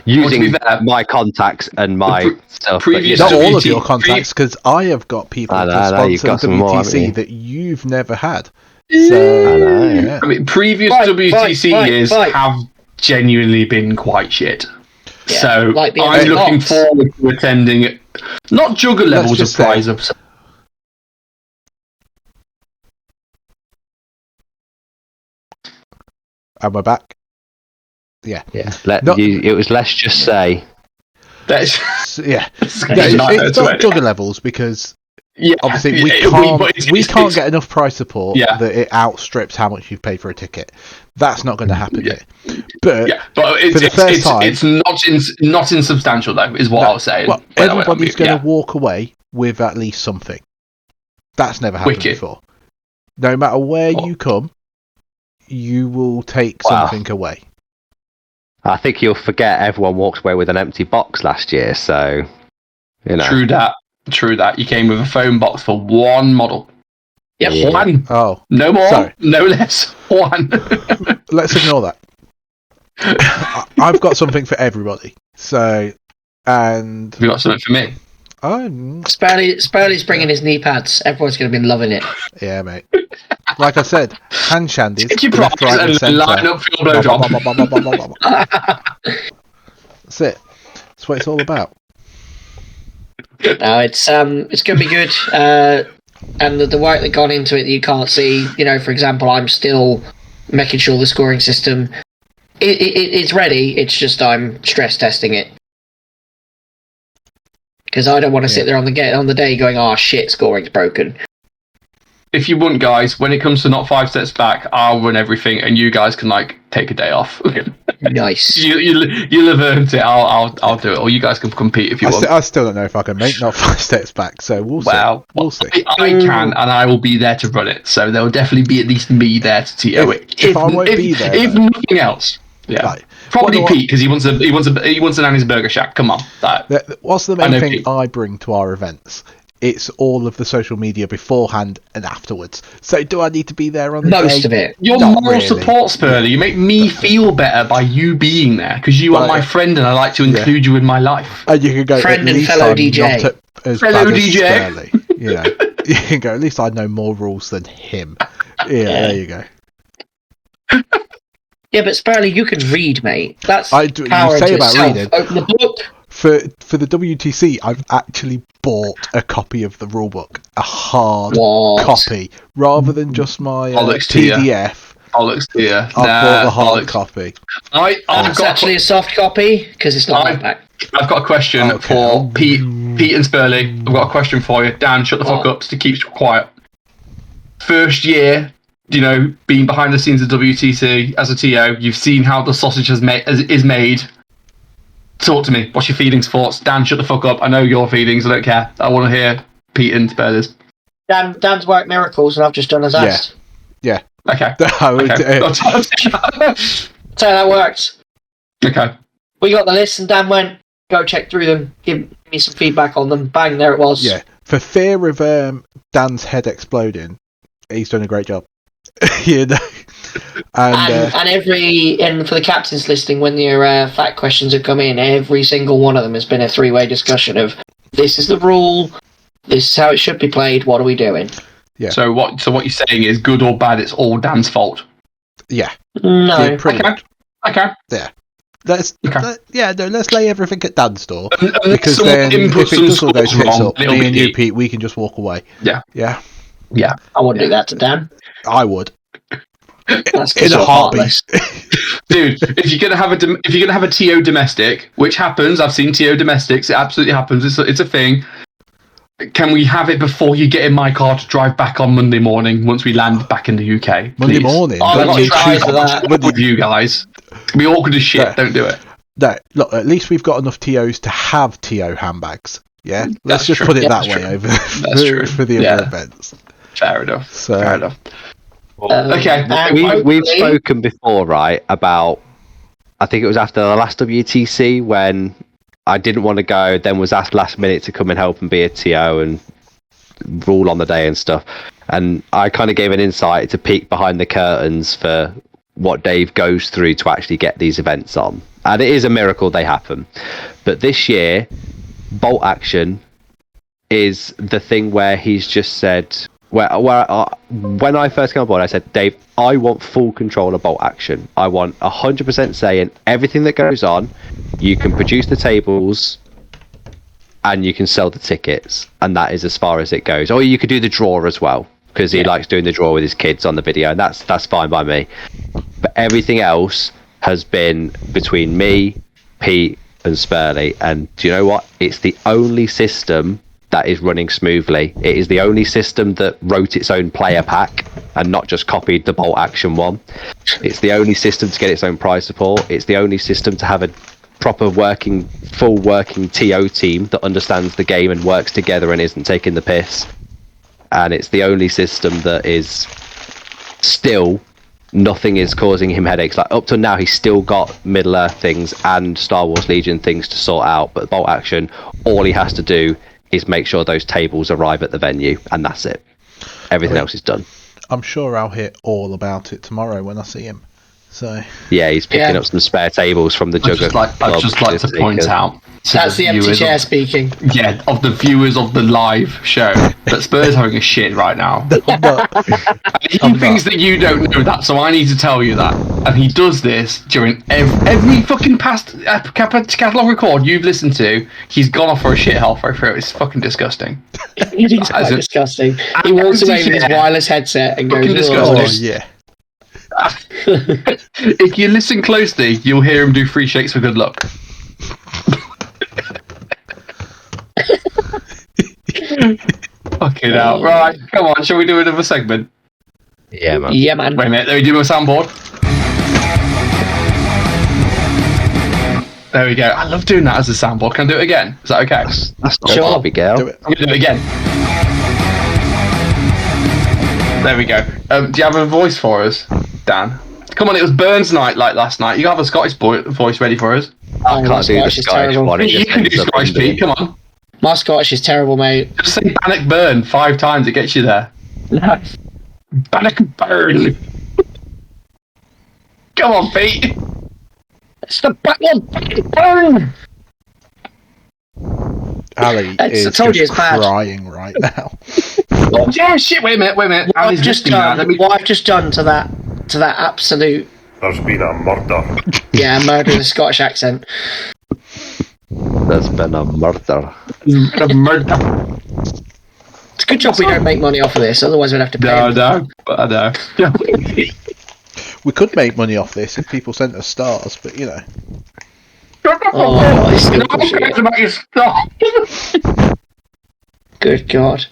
Using my contacts and my stuff. Not all of your contacts, because I have got people to sponsor WTC that you've never had. So, I mean, previous WTC years have genuinely been quite shit. Yeah, so I'm looking forward to attending not Jugger levels of prize ups. And we're back. Yeah. It was let's just say. It's not Jugger levels because obviously we can't get enough price support that it outstrips how much you've paid for a ticket. That's not going to happen here. But it's not insubstantial though, is what I'll say. Well, everybody's going to walk away with at least something. That's never happened before. No matter where you come, you will take something away. I think you'll forget everyone walked away with an empty box last year, so True that. You came with a phone box for one model. Yep, Yeah. One. Oh, No more, no less. One. let's ignore that. I've got something for everybody. So, and You got something for me? Spurley's bringing his knee pads. Everyone's going to be loving it. Yeah, mate. Like I said, hand shandies. Take your prize and line up for your blowjob. That's it. That's what it's all about. No, it's going to be good. And the work that gone into it that you can't see. For example, I'm still making sure the scoring system it's ready. It's just I'm stress testing it. Because I don't want to sit there on the day going, oh shit, scoring's broken. If you want, guys, when it comes to not 5 steps back, I'll run everything, and you guys can take a day off. Nice. You'll have earned it. I'll do it, or you guys can compete if you want. I still don't know if I can make not 5 steps back, so we'll see. We'll see. I can, and I will be there to run it. So there will definitely be at least me there to TO it. If I won't be there, if nothing else. Yeah, right. Probably Pete because he wants an Annie's Burger Shack. Come on, what's the main thing I bring to our events? It's all of the social media beforehand and afterwards. So do I need to be there on the most day? of it? Your moral support, Spurley. You make me feel better by you being there because you are my friend and I like to include you in my life. And you can go friend and fellow DJ. Fellow DJ. You can go. At least I know more rules than him. There you go. Yeah, but Spurley, you can read, mate. That's power you say about itself. reading. Open the book. For the WTC, I've actually bought a copy of the rulebook, a hard copy, rather than just my PDF. Bollocks to you. I've bought the hard copy. It's actually a soft copy because it's not back. I've got a question for Pete and Spurley. I've got a question for you. Dan, shut the fuck up to keep quiet. First year, being behind the scenes of WTC as a TO, you've seen how the sausage is made. Talk to me. What's your feelings, thoughts? Dan, shut the fuck up. I know your feelings. I don't care. I want to hear Pete and Spurley's. Dan's worked miracles, and I've just done as asked. Yeah. Okay. So that worked. Okay. We got the list, and Dan went, go check through them, give me some feedback on them. Bang, there it was. Yeah. For fear of Dan's head exploding, he's done a great job. And for the captain's listing, when your fact questions have come in, every single one of them has been a 3-way discussion of this is the rule, this is how it should be played, what are we doing? Yeah. So what you're saying is good or bad, it's all Dan's fault. Yeah. No. Yeah, pretty much. Okay. Yeah. Let's lay everything at Dan's door, Unless because someone then if inputs it some does all go scores tits wrong, up, it'll me be and you, Pete. Pete, we can just walk away. Yeah. Yeah, I wouldn't do that to Dan. I would. That's In a heartbeat. Dude, if you're gonna have a TO domestic, which happens, I've seen TO domestics. It absolutely happens. It's a thing. Can we have it before you get in my car to drive back on Monday morning once we land back in the UK? Monday please? morning? I'm Don't too you tired choose- for that. With you guys. It'll be awkward as shit. Yeah. Don't do it. No, look, at least we've got enough TOs to have TO handbags. Yeah? Let's That's just true. put it Yeah, that that's way true. over That's true. for the Yeah. other events. Fair enough. So- Fair enough. Okay. We've spoken before, right, about, I think it was after the last WTC when I didn't want to go, then was asked last minute to come and help and be a TO and rule on the day and stuff. And I kind of gave an insight to peek behind the curtains for what Dave goes through to actually get these events on. And it is a miracle they happen. But this year, Bolt Action is the thing where he's just said, when I first came on board, I said, Dave, I want full control of Bolt Action. I want 100% say in everything that goes on. You can produce the tables and you can sell the tickets, and that is as far as it goes. Or you could do the draw as well, because he likes doing the draw with his kids on the video, and that's fine by me. But everything else has been between me, Pete, and Spurley, and do you know what? It's the only system that is running smoothly. It is the only system that wrote its own player pack and not just copied the Bolt Action one. It's the only system to get its own prize support. It's the only system to have a proper full working TO team that understands the game and works together and isn't taking the piss. And it's the only system that is still, nothing is causing him headaches. Like up to now, he's still got Middle Earth things and Star Wars Legion things to sort out. But Bolt Action, all he has to do is make sure those tables arrive at the venue, and that's it. Everything else is done. I'm sure I'll hear all about it tomorrow when I see him. So Yeah, he's picking up some spare tables from the Juggernaut. I'd just like to point out. That's the empty chair speaking. Yeah, of the viewers of the live show, that Spur's having a shit right now. He thinks that you don't know that, so I need to tell you that. And he does this during every fucking past catalogue record you've listened to. He's gone off for a shit halfway through. It's fucking disgusting. It's quite disgusting. He walks away with his wireless headset and goes, Fucking oh disgusting. yeah. If you listen closely, you'll hear him do 3 shakes for good luck. Fucking hell. Right, come on, shall we do another segment? Yeah, man. Yeah, man. Wait a minute, let me do my soundboard. There we go. I love doing that as a soundboard. Can I do it again? Is that okay? That's not Sure. Barbie girl. Do it. I'm going to do it again. There we go. Do you have a voice for us, Dan? Come on, it was Burns night like last night. You have a Scottish voice ready for us. Oh, my Can't do the Scottish is Scottish terrible. one. It You just can do ends up Scottish, being- Pete. Come on. My Scottish is terrible, mate. Just say Bannock Burn 5 times. It gets you there. Bannock Burn. Come on, Pete. It's the back one. Burn. Ali I is told you just it's bad. crying right now. Oh, yeah, shit. Wait a minute. What Ali's I've just listening now. done. What I've just done to that absolute There's been a murder. murder with a Scottish accent. There's been a murder. Murder. It's a good job we don't make money off of this. Otherwise, we'd have to pay. No, him. no. But I know. We could make money off this if people sent us stars, but you know. Oh, it's No, still bullshit. about your stuff. Good God.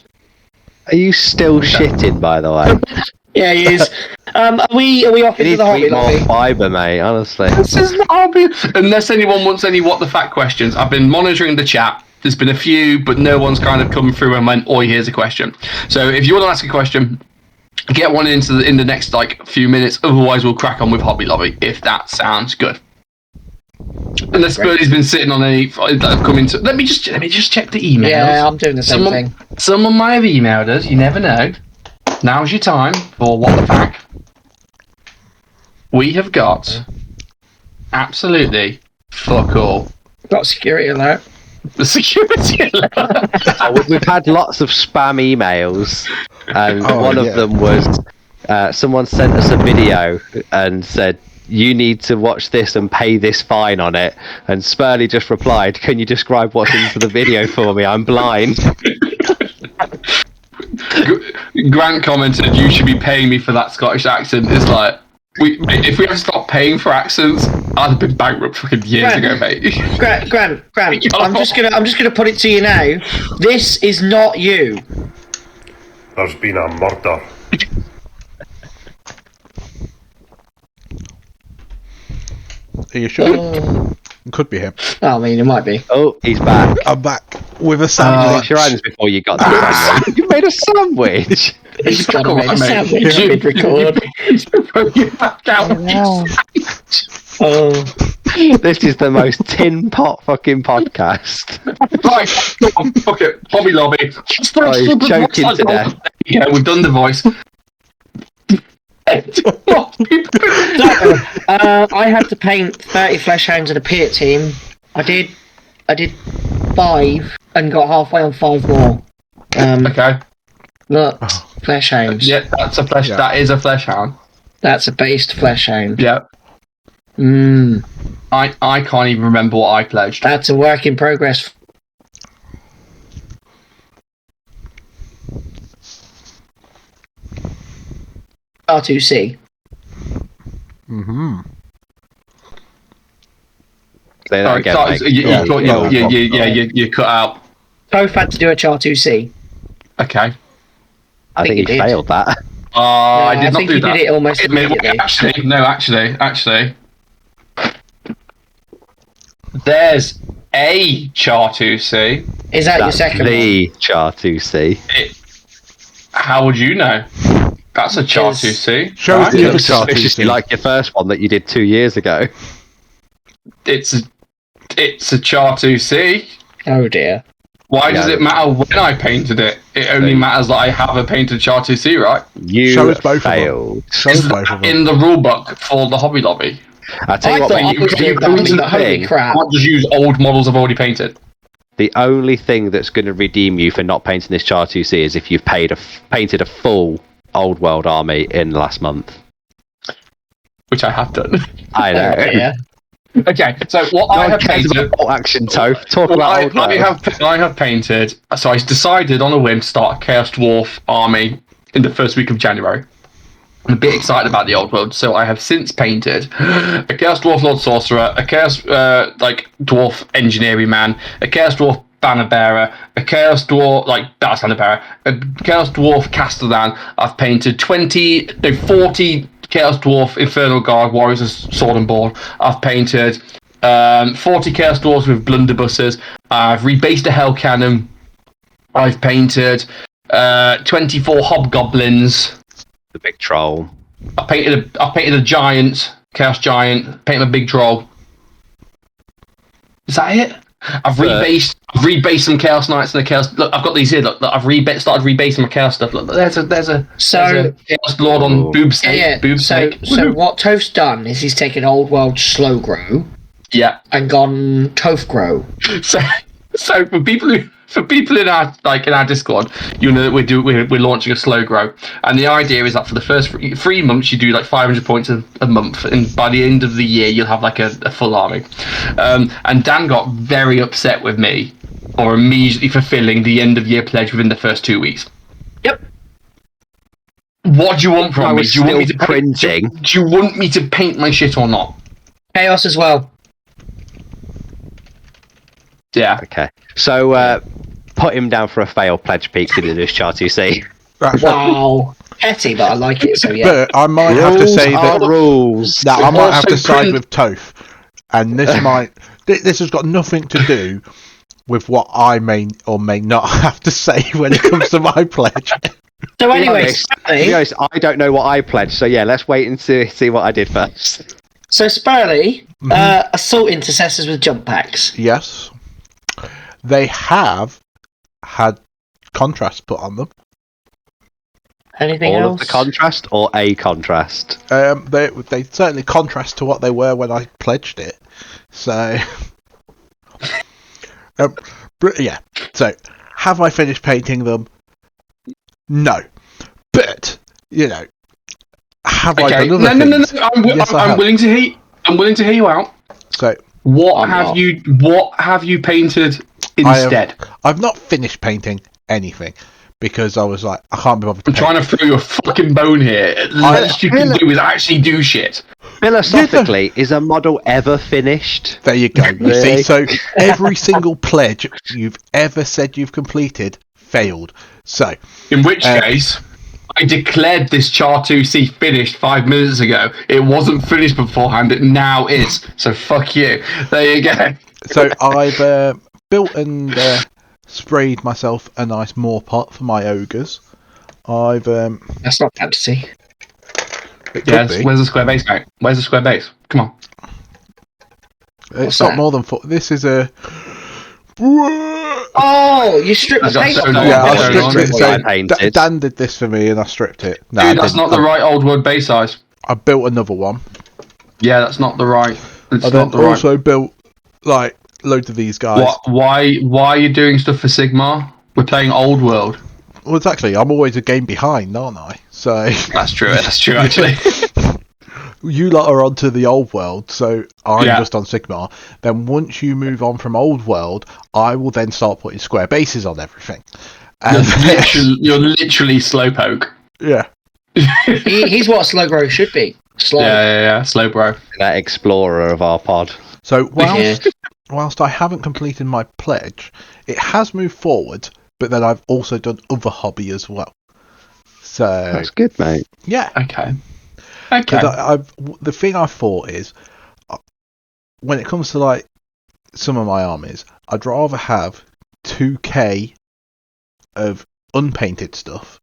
Are you still shitting, by the way? Yeah, he is. Are we off You into need the to Hobby eat more Lobby? fibre, mate, honestly. This is not obvious. Unless anyone wants any what the fact questions. I've been monitoring the chat. There's been a few, but no one's kind of come through and went, "Oi, here's a question." So if you want to ask a question, get one in the next few minutes. Otherwise, we'll crack on with Hobby Lobby if that sounds good. Unless Birdie's been sitting on any that have come into. Let me just check the emails. Yeah, I'm doing the same thing. Someone might have emailed us. You never know. Now's your time for what the fact. We have got absolutely fuck all. Got security alert. The security alert. We've had lots of spam emails, and Oh, one yeah. of them was someone sent us a video and said, you need to watch this and pay this fine on it. And Spurley just replied, can you describe what's into the video for me? I'm blind. Grant commented, you should be paying me for that Scottish accent. It's like, if we had to stop paying for accents, I'd have been bankrupt fucking years ago, mate. Grant, I'm just gonna put it to you now. This is not you. There's been a murder. Are you sure? It could be him. I mean, it might be. Oh, he's back. I'm back with a sandwich. Wash your hands before you got to the sandwich. You made a sandwich. He's got to Alright, make a mate. sandwich mid-record. You're back out. Oh. This is the most tin pot fucking podcast. Right, fuck it. Hobby Lobby. Oh, he's choking to death. Yeah, we've done the voice. I had to paint 30 flesh hounds in a Piat team. I did 5 and got halfway on 5 more. Okay. Look, flesh hounds. Yeah, that's a flesh. Yeah. That is a flesh hound. That's a based flesh hound. Yeah. I can't even remember what I pledged. That's a work in progress. R2C. Mm-hmm. Say that Sorry, again, so, mate. you cut out. Both had to do a Char2C. Okay. I think think he he did. failed that. I did I not think do he that. did it almost immediately. Actually. There's a Char2C. Is that your That's second one? the Char2C. How would you know? That's a Char2C. Show us right? the other Looks Char2C. suspiciously like your first one that you did 2 years ago. It's a Char2C. Oh dear. Why does Yeah. it matter when I painted it? It only matters that I have a painted Char2C, right? You Show us both of them. failed. Show Is us both that of them. in the rulebook for the Hobby Lobby? I tell I you what, thought mate, I was doing that, here's but the holy thing. crap. I can't just use old models I've already painted. The only thing that's going to redeem you for not painting this Char2C is if you've painted a full Old World army in the last month. Which I have done. I know. Yeah. Okay, so what I have painted... Action, Toph. Talk Well, about Old World. I have painted. So I decided on a whim to start a Chaos Dwarf army in the first week of January. I'm a bit excited about the Old World, so I have since painted a Chaos Dwarf Lord Sorcerer, a Chaos Dwarf Engineering Man, a Chaos Dwarf Banner Bearer, a Chaos Dwarf Battle Banner Bearer, a Chaos Dwarf Castellan. I've painted 40 Chaos Dwarf Infernal Guard Warriors of Sword and Board. I've painted 40 Chaos Dwarves with Blunderbusses. I've rebased a Hell Cannon. I've painted 24 Hobgoblins. The big troll. I painted a giant, Chaos Giant. Painted a big troll. Is that it? I've rebased some Chaos Knights and the Chaos. Look, I've got these here. Look, I've started rebasing my Chaos stuff. Look, there's a Chaos Lord on boob snake. Yeah. Boob snake. So what Toph's done is he's taken Old World Slow Grow Yeah. and gone Toph Grow. So for people in our Discord, you know that we're launching a slow grow, and the idea is that for the first 3 months you do 500 points a month, and by the end of the year you'll have a full army. And Dan got very upset with me for immediately fulfilling the end of year pledge within the first 2 weeks. Yep. What do you want from I me? was Do you want me still to cringing. Do you want me to paint my shit or not? Chaos as well. Yeah. Okay. So, put him down for a failed pledge peak in this Char2C. Right. Wow. Petty, but I like it, so yeah. But I might have to say that rules. I might have to Also side with Toph, and this this has got nothing to do with what I may or may not have to say when it comes to my pledge. So anyway, To be honest, I don't know what I pledged, so yeah, let's wait and see what I did first. so Spurley, Assault Intercessors with jump packs. Yes, they have had contrast put on them. Anything All else? of the contrast or a contrast? They certainly contrast to what they were when I pledged it. So, yeah. So, have I finished painting them? No, but Have I Okay. done other No. things? I'm have. willing to hear. I'm willing to hear you out. So What I'm have not. you painted instead? I've not finished painting anything because I was like, I can't be bothered to I'm paint. trying to throw you a fucking bone here. At least you can do is actually do shit. Philosophically, is a model ever finished? There you go. You Really? see, so every single pledge you've ever said you've completed failed. So, In which case, I declared this Char 2C finished 5 minutes ago. It wasn't finished beforehand. It now is. So fuck you. There you go. so I've built and sprayed myself a nice moor pot for my ogres. I've That's not fantasy. it could Yes. be. Where's the square base, mate? Where's the square base? Come on. It's What's got that? more than 4. This is a. Oh, you stripped the I got paint so off. annoyed. Yeah, I Yeah, stripped it. yeah. So I painted. Dan did this for me, and I stripped it. No, Dude, that's not the right old word base size. I built another one. Yeah, that's not the right. It's I not then the right. also built like loads of these guys. What? Why are you doing stuff for Sigmar? We're playing Old World. Well, exactly. I'm always a game behind, aren't I? So That's true. That's true. Actually. you lot are onto the old world, so I'm Yeah. just on Sigmar. Then once you move on from old world, I will then start putting square bases on everything. And You're literally slowpoke. yeah, He's what a slow grow should be. Slow. Yeah. Slow bro. That explorer of our pod. so whilst I haven't completed my pledge, it has moved forward. But then I've also done other hobby as well. So That's good, mate. yeah, Okay. 'cause the thing I thought is, when it comes to like some of my armies, I'd rather have 2k of unpainted stuff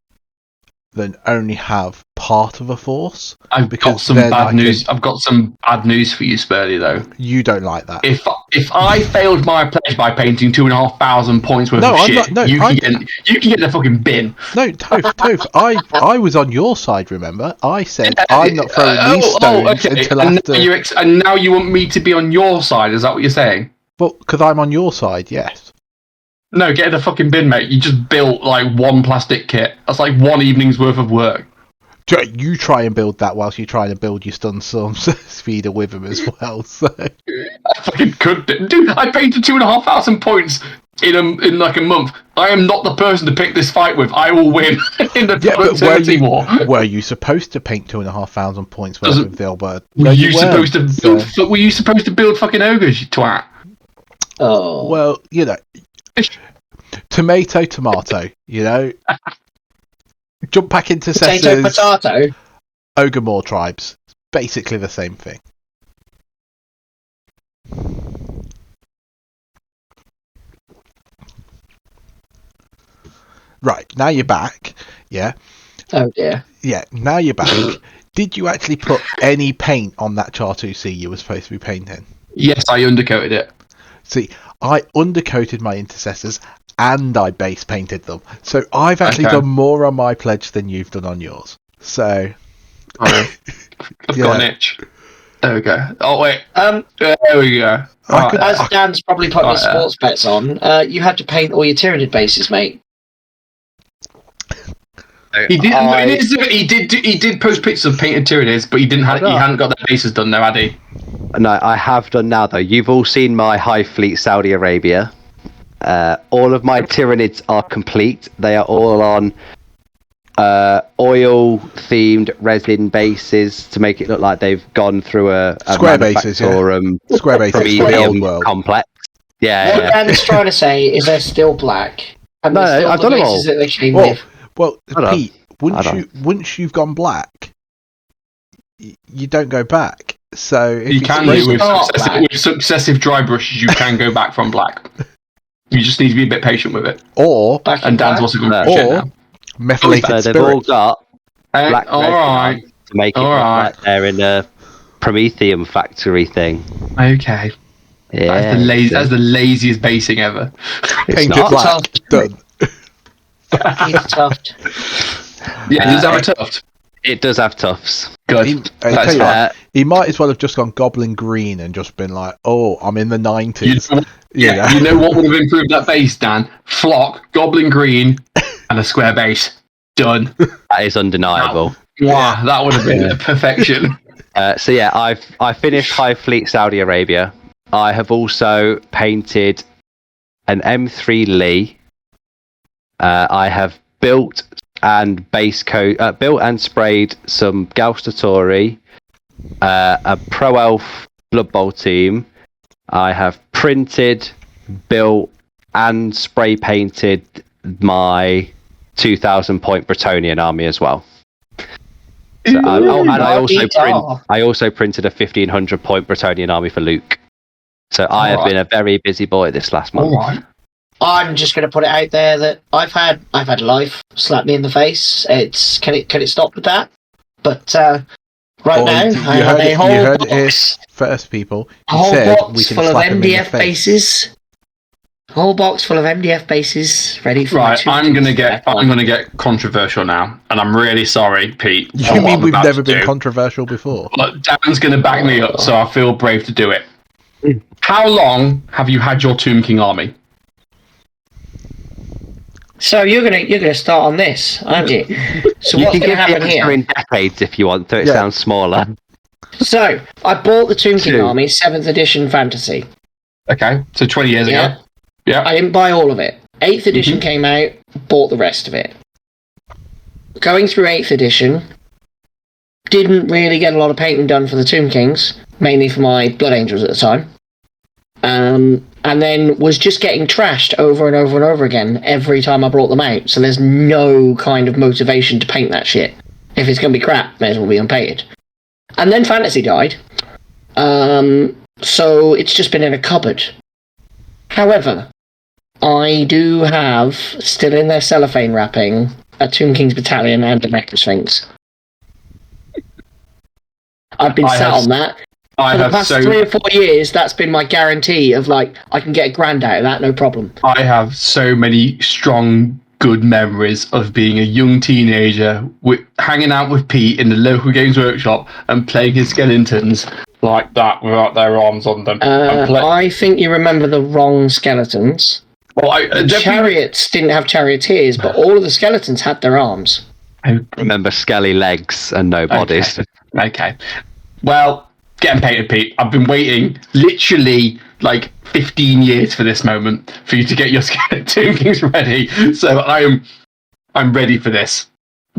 than only have part of a force. I've Because got some then bad I news. can- I've got some bad news for you, Spurdy. Though, You don't like that. if I failed my pledge by painting 2,500 points worth No, of I'm shit, not- no, you can get in the fucking bin. No, Toph, I was on your side, remember? I said, I'm not throwing these stones until and after... and now you want me to be on your side? Is that what you're saying? Well, because I'm on your side, yes. No, get in the fucking bin, mate. You just built like one plastic kit. That's like one evening's worth of work. You try and build that whilst you're trying to build your stun storms speeder with them as well. So. I fucking could, dude. I painted 2,500 points in like a month. I am not the person to pick this fight with. I will win in the productivity war. Were you supposed to paint 2,500 points worth of the Albert? Were you weren't, supposed to build? Were you supposed to build fucking ogres, you twat? Oh. Well, you know, tomato, you know. Jump back into Potato, potato. Ogre tribes. Basically the same thing. Right, now you're back. Yeah. Oh dear. Yeah, now you're back. Did you actually put any paint on that Char 2C you were supposed to be painting? Yes, I undercoated it. See, I undercoated my intercessors and I base painted them. So I've actually done more on my pledge than you've done on yours. So I've got an itch. There we go. Oh wait. There we go. As Dan's probably put his sports bets on, you had to paint all your Tyranid bases, mate. He did. He did post pictures of painted Tyranids, but he hadn't got their bases done though, had he? No, I have done now though. You've all seen my High Fleet Saudi Arabia. All of my Tyranids are complete. They are all on oil-themed resin bases to make it look like they've gone through a square bases, yeah. Square bases for the old world complex. Yeah. What Dan's trying to say is they're still black. And No, they're still I've the done them bases all. that they came Well, with. well, Pete, on. once you've gone black, you don't go back. So if You it's can grey- do with successive dry brushes. You can go back from black. You just need to be a bit patient with it. or Back And in Dan's black. also going No. to shit or now. methylated So they've all spirit. got black All resin right. on to make it All look right. like they're in a Prometheum factory thing. Okay. Yeah. That's the laziest basing ever. Painted not. black. Done. He's tuft. Yeah, does that have a tuft? It does have tufts. Good. I That's tell you fine. what, he might as well have just gone goblin green and just been like, "Oh, I'm in the You '90s." know, you know what would have improved that base, Dan? Flock, Goblin Green, and a square base. Done. That is undeniable. Wow, that would have been perfection. So yeah, I finished High Fleet Saudi Arabia. I have also painted an M3 Lee. I have built and built and sprayed some Gaustatori, a Pro Elf Blood Bowl team. I have printed, built, and spray painted my 2,000 point Bretonian army as well. So, I also printed a 1,500 point Bretonian army for Luke. So I have been a very busy boy this last month. All right. I'm just going to put it out there that I've had life slap me in the face. Can it stop with that? But right now, I have a whole box. First, people. A whole box full of MDF bases. A whole box full of MDF bases ready for. Right, I'm gonna get controversial now, and I'm really sorry, Pete. You mean we've never been controversial before? But Dan's gonna back me up, so I feel brave to do it. How long have you had your Tomb King army? So you're gonna start on this, aren't you? So You what's can gonna give happen the here? answer in decades if you want, so it sounds smaller. So I bought the Tomb King army 7th edition fantasy. Okay, so 20 years ago. Yeah. I didn't buy all of it. 8th edition came out, bought the rest of it. Going through 8th edition, didn't really get a lot of painting done for the Tomb Kings, mainly for my Blood Angels at the time. And then was just getting trashed over and over and over again every time I brought them out. So there's no kind of motivation to paint that shit. If it's going to be crap, may as well be unpainted. And then Fantasy died. So it's just been in a cupboard. However, I do have, still in their cellophane wrapping, a Tomb King's Battalion and a Mecha Sphinx. I've been sat on that. For the past 3 or 4 years, that's been my guarantee of, like, I can get a grand out of that, no problem. I have so many strong, good memories of being a young teenager, hanging out with Pete in the local Games Workshop and playing his skeletons like that without their arms on them. I think you remember the wrong skeletons. Well, Chariots didn't have charioteers, but all of the skeletons had their arms. I remember skelly legs and no bodies. Okay. Well, getting painted, Pete. I've been waiting literally like 15 years for this moment for you to get your Tomb Kings ready. So I'm ready for this.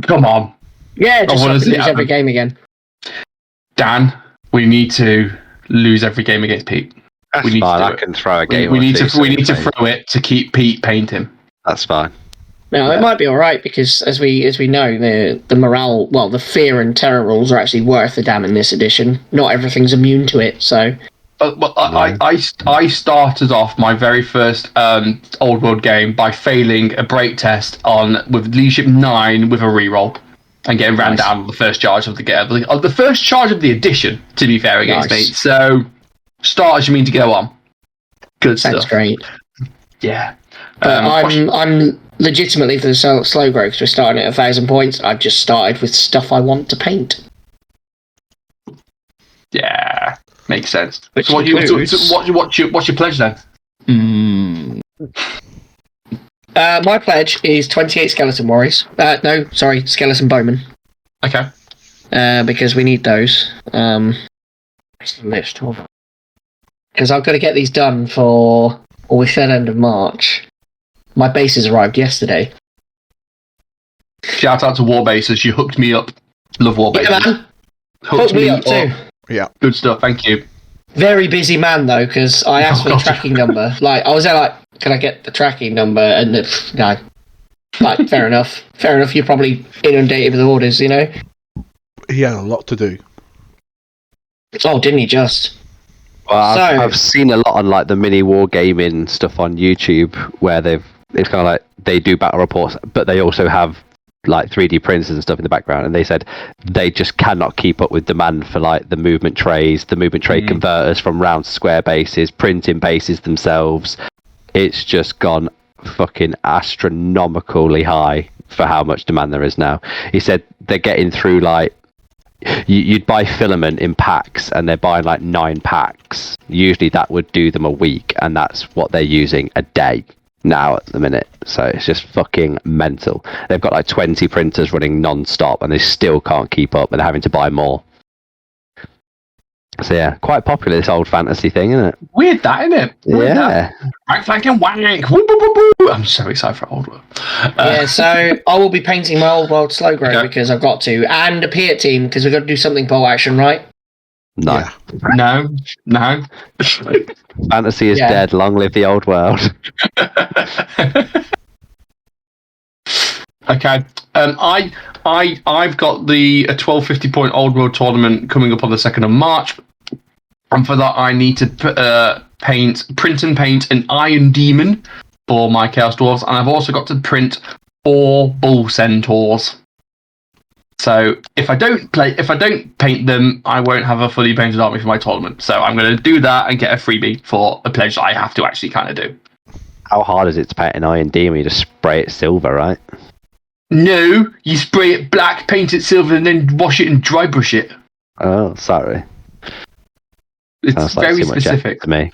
Come on. Yeah, just have to lose every game again. Dan, we need to lose every game against Pete. That's fine. I can throw a game. We need to throw it to keep Pete painting. That's fine. No, it might be all right because, as we know, the morale, well, the fear and terror rules are actually worth a damn in this edition. Not everything's immune to it, so. I started off my very first Old World game by failing a break test with Leadership 9 with a reroll and getting ran down on the first charge of the first charge of the edition. To be fair against me, so start as you mean to go on. Good stuff. Sounds great. Yeah, but I'm legitimately for the slow growth. We're starting at 1,000 points. I've just started with stuff I want to paint. Yeah, makes sense. So what's your pledge then? My pledge is 28 skeleton warriors. Skeleton bowmen. Okay. Because we need those. Where's the list? Hold on. Because I've got to get these done we said end of March. My bases arrived yesterday. Shout out to Warbases. You hooked me up. Love Warbases. Yeah, man. Hooked me up too. Yeah. Good stuff. Thank you. Very busy man though, because I asked for the tracking number. Like I was there, like, can I get the tracking number? And no. Like, fair enough. Fair enough. You're probably inundated with orders, you know. He had a lot to do. Oh, didn't he just? Well, I've seen a lot on like the mini wargaming stuff on YouTube where it's kind of like they do battle reports, but they also have like 3D printers and stuff in the background, and they said they just cannot keep up with demand for like the movement trays, the movement tray converters from round to square bases, printing bases themselves. It's just gone fucking astronomically high for how much demand there is now. He said they're getting through like you'd buy filament in packs, and they're buying like 9 packs. Usually that would do them a week, and that's what they're using a day. now at the minute, so it's just fucking mental. They've got like 20 printers running non-stop and they still can't keep up and they're having to buy more. So yeah, quite popular, this old fantasy thing, isn't it? Weird that, isn't it? Weird Yeah. Wank, flank, and wank. Woo, woo, woo, woo. I'm so excited for Old World. Yeah, so I will be painting my Old World slow grow Okay. because I've got to, and a Piat team because we've got to do something bolt action, right? No. Yeah. No. Fantasy is Yeah. dead, long live the old world. Okay. I've got the 1250 point Old World tournament coming up on the 2nd of March, and for that I need to print and paint an Iron Demon for my Chaos Dwarves, and I've also got to print 4 Bull Centaurs. So if I don't paint them, I won't have a fully painted army for my tournament. So I'm going to do that and get a freebie for a pledge that I have to actually kind of do. How hard is it to paint an Iron Demon? You just spray it silver, right? No, you spray it black, paint it silver, and then wash it and dry brush it. Oh, sorry. It's Sounds like very too much specific. effort to me.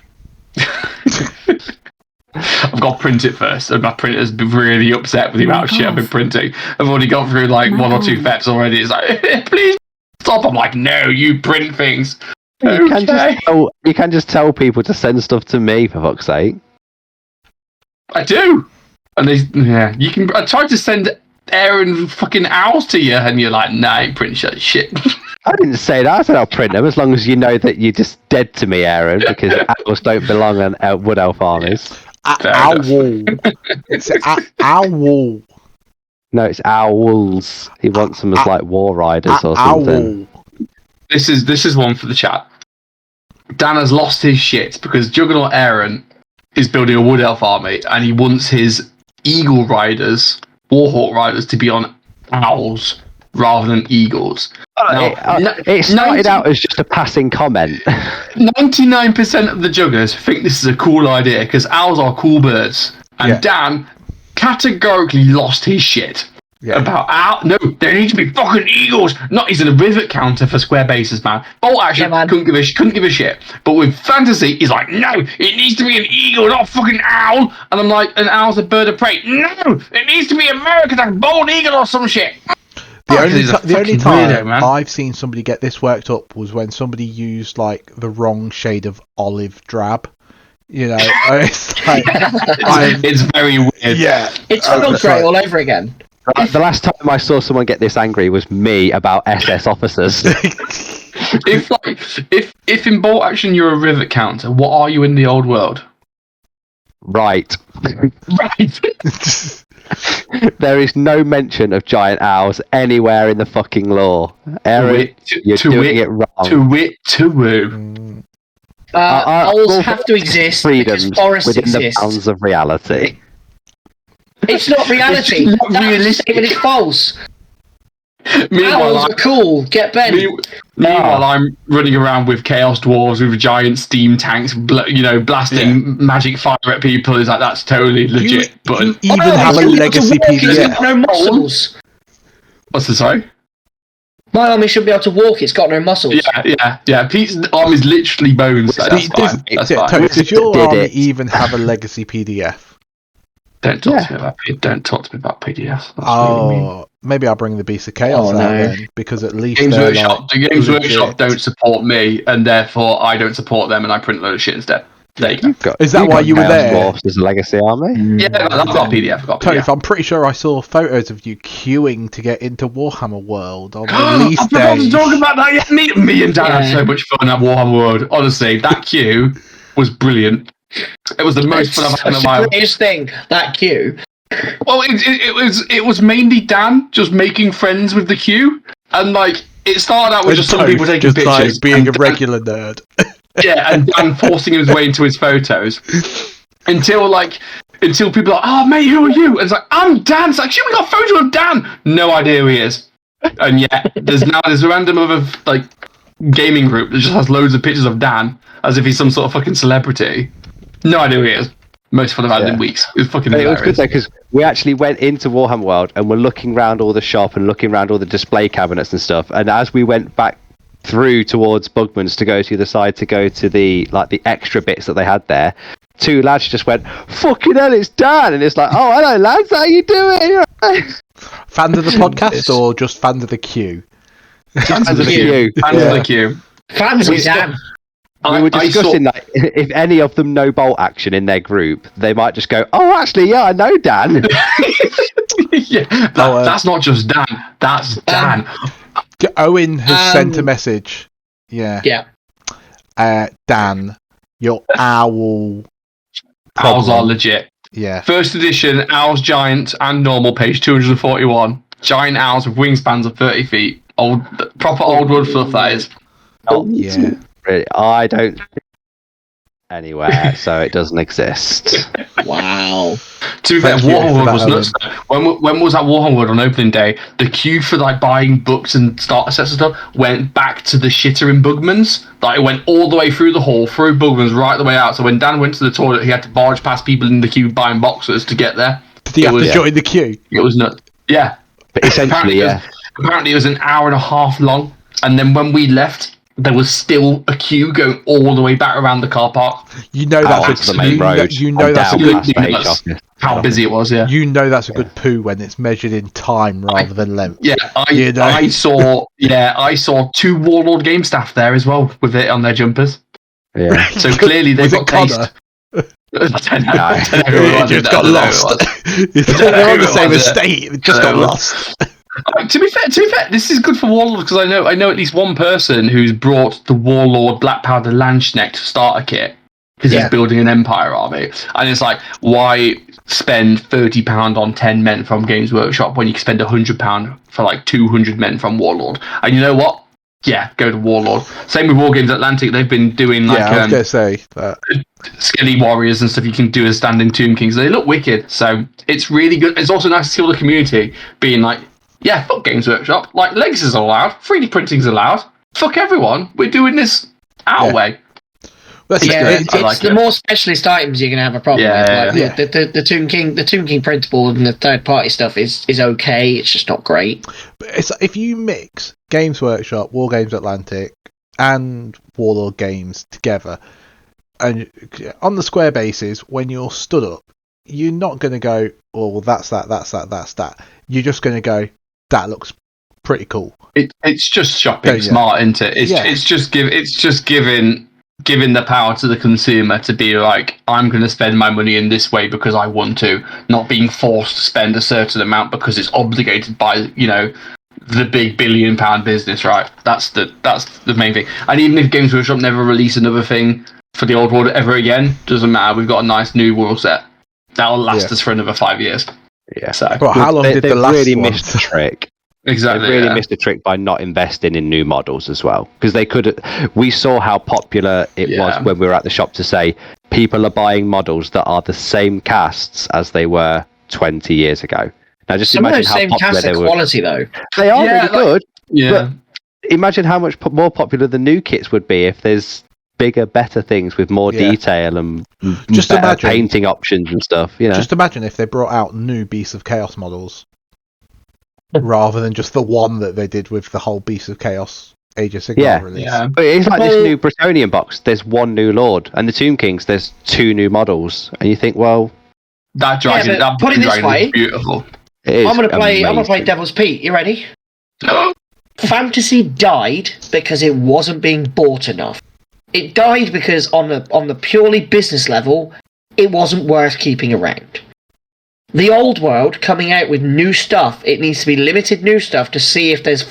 I've got to print it first, and my printer's been really upset with the amount of shit I've been printing. I've already got through like 1 or 2 feps already. It's like, please stop. I'm like, no, you print things. You can just tell people to send stuff to me, for fuck's sake. I do. And you can. I tried to send Aaron fucking owls to you, and you're like, nah, you print shit. I didn't say that. I said I'll print them as long as you know that you're just dead to me, Aaron, because owls don't belong on wood elf armies. Owl. It's owl. No, it's owls. He wants them as like war riders or something. This is one for the chat. Dan has lost his shit because Juggernaut Aaron is building a wood elf army, and he wants his eagle riders, warhawk riders, to be on owls rather than eagles. It started out as just a passing comment. 99% of the juggers think this is a cool idea because owls are cool birds, and Dan categorically lost his shit about owl. No, there need to be fucking eagles. Not he's in a rivet counter for square bases, man. Bolt action couldn't give a shit. But with fantasy, he's like, no, it needs to be an eagle, not a fucking owl. And I'm like, an owl's a bird of prey. No, it needs to be American, like bald eagle or some shit. The only time weirdo, I've seen somebody get this worked up was when somebody used like the wrong shade of olive drab. You know, it's like it's very weird. Yeah, it's Earl Grey all over again. The last time I saw someone get this angry was me about SS officers. if in bolt action you're a rivet counter, what are you in the old world? Right. Right. There is no mention of giant owls anywhere in the fucking lore. Aaron, you're doing it wrong. Owls have to exist because forests within exist. the bounds of reality. It's not reality. It's not realistic. It's false. Meanwhile, Owls are cool. Get Ben. Meanwhile, I'm running around with Chaos Dwarves with giant steam tanks, blasting magic fire at people. It's like, that's totally legit. You even have a legacy It's PDF. got no muscles. What's the sorry? My army should be able to walk. It's got no muscles. Yeah. Pete's arm is literally bones. So that's fine. That's fine. Tony, does your army even have a legacy PDF? Don't talk to me about PDFs. Oh, maybe I'll bring the Beast of Chaos out then, because at least Games they're Workshop, the Games Workshop don't support me, and therefore I don't support them, and I print a load of shit instead. There you go. Is that why you were there? Dwarfs as a legacy army? Yeah, I've got a PDF. Tony, I'm pretty sure I saw photos of you queuing to get into Warhammer World on release day. I forgot to talk about that. Yeah, me and Dan had so much fun at Warhammer World. Honestly, that queue was brilliant. It was the most fun I've had in a while. The greatest thing, that queue. Well, it was mainly Dan just making friends with the queue, and like it started out with just some people taking pictures, like being a regular nerd. Yeah, and Dan forcing his way into his photos until people are like, oh mate, who are you? And it's like, I'm Dan. It's like, shit, we got a photo of Dan. No idea who he is. And yet there's a random other like gaming group that just has loads of pictures of Dan as if he's some sort of fucking celebrity. No idea who he is. Most fun I've had in weeks. It was fucking hilarious. It was good though, because we actually went into Warhammer World and we're looking around all the shop and looking around all the display cabinets and stuff. And as we went back through towards Bugman's to go to the side to go to the extra bits that they had there two lads just went, "Fucking hell, it's Dan!" And it's like, "Oh, hello, lads, how you doing?" Fans of the podcast or just fans of the queue? Fans of the queue. Fans of the queue. Fans of Dan. We were discussing that if any of them know bolt action in their group, they might just go, "Oh, actually, yeah, I know Dan." That's not just Dan. That's Dan. Owen has sent a message. Yeah. Dan, your owl. Owls are legit. Yeah. First edition, owls, giant, and normal, page 241. Giant owls with wingspans of 30 feet. Proper old wood fluff, that is. Yeah. Really, I don't anywhere, so it doesn't exist. Wow. To be fair, Warhammer World was nuts. When was that Warhammer World on opening day? The queue for like buying books and starter sets and stuff went back to the shitter in Bugman's. Like it went all the way through the hall, through Bugman's, right the way out. So when Dan went to the toilet, he had to barge past people in the queue buying boxes to get there. Did he have to join the queue? It was nuts. Yeah. But essentially, apparently it was an hour and a half long, and then when we left, there was still a queue going all the way back around the car park. You know that's the main road. You know that's a good. How busy it was. Yeah. You know that's a good poo when it's measured in time rather than length. Yeah, I saw. Yeah, I saw 2 Warlord game staff there as well with it on their jumpers. Yeah. So clearly they've got taste. It just got lost. They're on the same estate. It just got lost. To be fair, this is good for Warlord because I know at least one person who's brought the Warlord Black Powder Landsknecht starter kit because he's building an Empire army, and it's like, why spend £30 on 10 men from Games Workshop when you can spend £100 for like 200 men from Warlord? And you know what? Yeah, go to Warlord. Same with War Games Atlantic. They've been doing like I was gonna say that. Skelly warriors and stuff you can do as standing Tomb Kings. They look wicked, so it's really good. It's also nice to see all the community being like, yeah, fuck Games Workshop. Like, Legacy's allowed. 3D printing's allowed. Fuck everyone. We're doing this our way. It's the more specialist items you're going to have a problem with. The Tomb King printable and the third-party stuff is okay. It's just not great. But if you mix Games Workshop, War Games Atlantic, and Warlord Games together, and on the square basis, when you're stood up, you're not going to go, oh, well, that's that. You're just going to go, that looks pretty cool. It's just shopping smart, isn't it? It's just giving the power to the consumer to be like, I'm going to spend my money in this way because I want to, not being forced to spend a certain amount because it's obligated by the big £1 billion business, right? That's the main thing. And even if Games Workshop never release another thing for the old world ever again, doesn't matter. We've got a nice new world set that'll last us for another 5 years. Yeah. So, well, how long did the last really one? Missed the trick. Exactly. They really missed the trick by not investing in new models as well, because they could. We saw how popular it was when we were at the shop to say people are buying models that are the same casts as they were 20 years ago. Now, just imagine how popular they were. Quality though. They are really good. Yeah. But imagine how much more popular the new kits would be if there's bigger, better things with more detail and just better painting options and stuff. Just imagine if they brought out new Beasts of Chaos models rather than just the one that they did with the whole Beasts of Chaos Age of Sigmar release. Yeah, but it's like this new Bretonian box. There's one new Lord, and the Tomb Kings. There's 2 new models, and you think, well, that dragon. That put it this way, is beautiful. It is I'm gonna play Devil's Pete. You ready? Fantasy died because it wasn't being bought enough. It died because on the purely business level, it wasn't worth keeping around. The old world coming out with new stuff, it needs to be limited new stuff to see if there's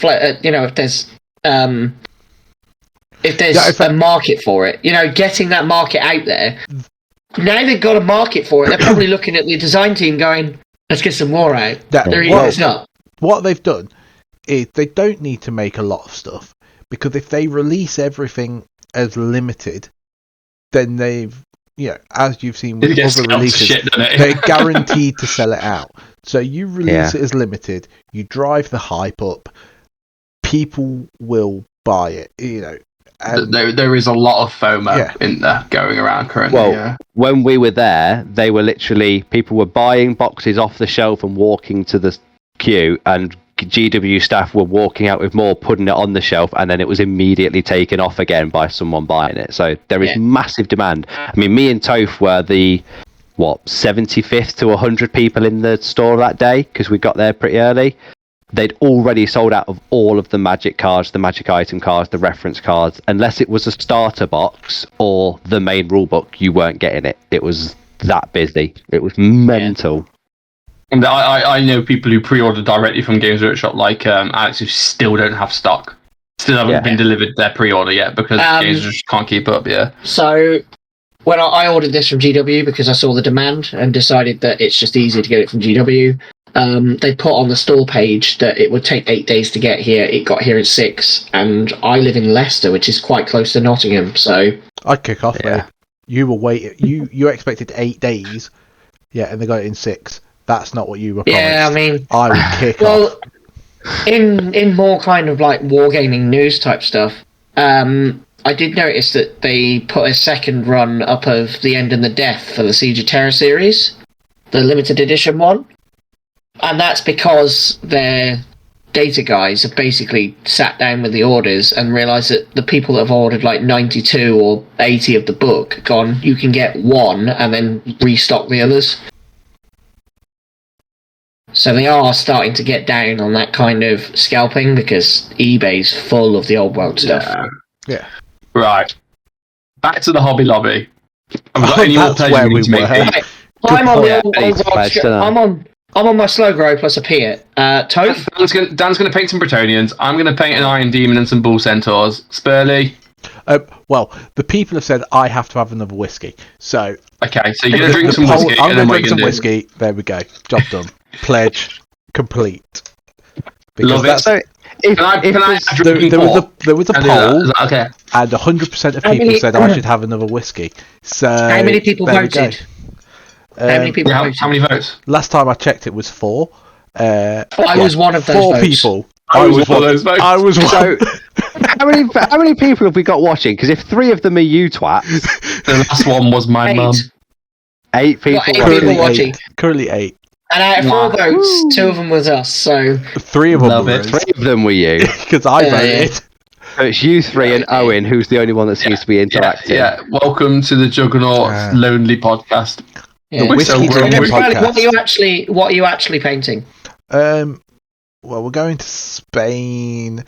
a market for it. Getting that market out there. Now they've got a market for it. They're probably looking at the design team going, let's get some more out. What they've done is they don't need to make a lot of stuff, because if they release everything as limited, then they've, as you've seen with other releases, they're guaranteed to sell it out. So you release it as limited, you drive the hype up, people will buy it. There is a lot of FOMO in there going around currently. Well, when we were there, they were literally, people were buying boxes off the shelf and walking to the queue and GW staff were walking out with more, putting it on the shelf, and then it was immediately taken off again by someone buying it. So there is massive demand. I mean, me and Toph were the 75th to 100 people in the store that day because we got there pretty early. They'd already sold out of all of the magic cards, the magic item cards, the reference cards. Unless it was a starter box or the main rulebook, you weren't getting it. It was that busy. It was mental. And I know people who pre-order directly from Games Workshop, like Alex, who still don't have stock. Still haven't been delivered their pre-order yet because Games Workshop can't keep up, So, when I ordered this from GW because I saw the demand and decided that it's just easier to get it from GW, they put on the store page that it would take 8 days to get here. It got here in 6, and I live in Leicester, which is quite close to Nottingham, so... I'd kick off, mate. You were waiting. You expected 8 days, and they got it in 6. That's not what you were promised. Yeah, I mean... I would kick off. In more kind of like wargaming news type stuff, I did notice that they put a second run up of The End and the Death for the Siege of Terror series, the limited edition one. And that's because their data guys have basically sat down with the orders and realised that the people that have ordered like 92 or 80 of the book gone, you can get one and then restock the others. So they are starting to get down on that kind of scalping because eBay's full of the old world stuff. Yeah. Right. Back to the Hobby Lobby. Have we got any more That's where we were. Right. I'm on the old world. I'm on my slow grow plus a Piat. Toph? Dan's going to paint some Bretonians. I'm going to paint an Iron Demon and some Bull Centaurs. Spurley? Well, the people have said I have to have another whiskey. So... Okay, so you're going to drink some whiskey. I'm going to drink some whiskey. There we go. Job done. Pledge complete. Love it. So, there was a poll, okay, and 100% of people said I should have another whiskey. So how many people voted? How many people voted? How many votes? Last time I checked, it was 4. I was one of those 4 votes. people. I was one of those votes. I was one. So, how many people have we got watching? Because if 3 of them are you twats, the last one was my mum. 8 people. Got 8 people watching. Currently 8. And out of 4 votes, 2 of them was us. So 3 of them were us. 3 of them were you. Because I voted. So it's you 3 and Owen, who's the only one that seems to be interacting. Yeah. Welcome to the Juggernaut Lonely Podcast. The Whiskey Drinking Podcast. What are you actually painting? Well, we're going to Spain.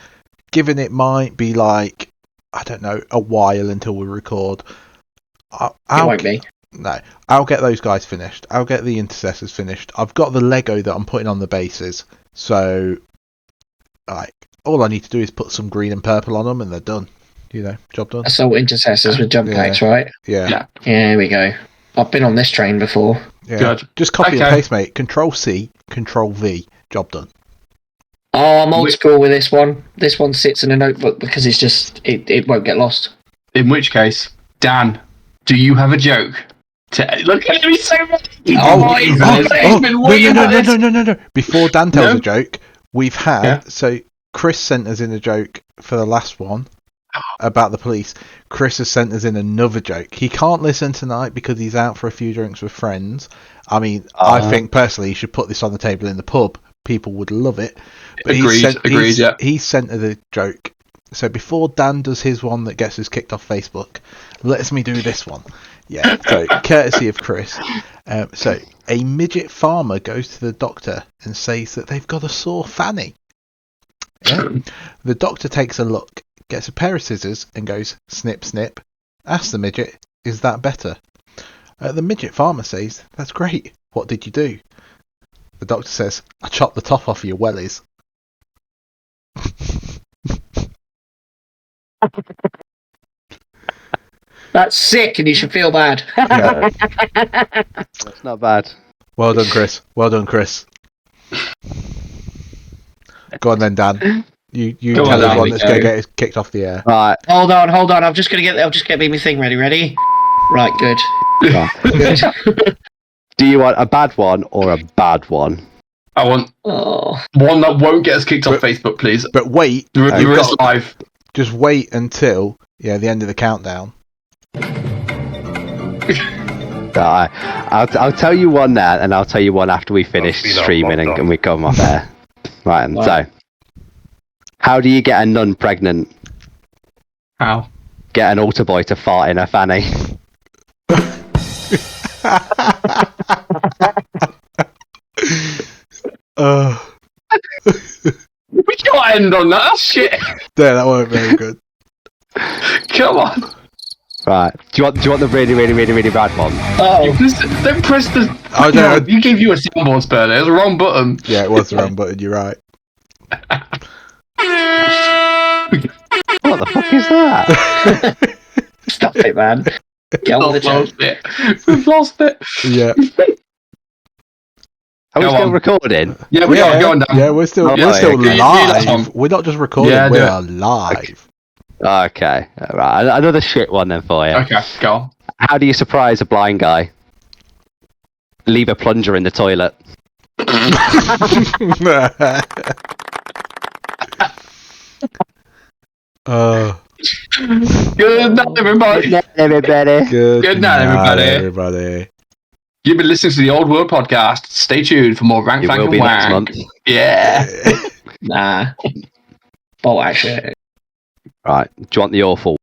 Given it might be like, I don't know, a while until we record. It won't be. No, I'll get those guys finished. I'll get the intercessors finished. I've got the Lego that I'm putting on the bases. So, like, all I need to do is put some green and purple on them and they're done. Job done. Assault intercessors with jump packs, right? Yeah. Here we go. I've been on this train before. Yeah. Good. Just copy and paste, mate. Control C, Control V. Job done. Oh, I'm old school with this one. This one sits in a notebook because it's just it won't get lost. In which case, Dan, do you have a joke? Look at me so much. No. Before Dan tells a joke, we've had so Chris sent us in a joke for the last one about the police. Chris has sent us in another joke. He can't listen tonight because he's out for a few drinks with friends. I mean, I think personally he should put this on the table in the pub. People would love it. But Agreed. He sent us a joke. So before Dan does his one that gets us kicked off Facebook, lets me do this one. Yeah, so courtesy of Chris. So a midget farmer goes to the doctor and says that they've got a sore fanny. Yeah. The doctor takes a look, gets a pair of scissors and goes, snip, snip. Asks the midget, is that better? The midget farmer says, that's great. What did you do? The doctor says, I chopped the top off your wellies. That's sick, and you should feel bad. Yeah. That's not bad. Well done, Chris. Go on then, Dan. You tell us one that's going to get us kicked off the air. Right. Hold on. I'm just gonna get my thing ready. Ready? Right. Good. Good. Do you want a bad one or a bad one? I want one that won't get us kicked off Facebook, please. But wait. You're live. Just wait until the end of the countdown. I'll tell you one now, and I'll tell you one after we finish streaming and we come off there. Right, and so how do you get a nun pregnant? How? Get an altar boy to fart in her fanny. We can't end on that. That's shit. Yeah, that weren't very good. Come on. Right. Do you want the really bad one? Oh, don't press the. Oh, no. You gave you a soundboard spur there. It was the wrong button. Yeah, it was the wrong button. You're right. What the fuck is that? Stop it, man. Get on with the joke. We've lost it. Yeah. Are we Go still on. recording? Yeah, we are going down. Yeah, we're still Oh, yeah, live. okay. We're not just recording. Yeah, we do it. are live. Okay. Right. Another shit one then for you. Okay, go on. How do you surprise a blind guy? Leave a plunger in the toilet. Good night, everybody. Everybody. Good night, everybody. everybody. You've been listening to the Old World Podcast. Stay tuned for more Rank It Flank will and be next Wank. month. Yeah. Nah. Oh, actually. Right. Do you want the awful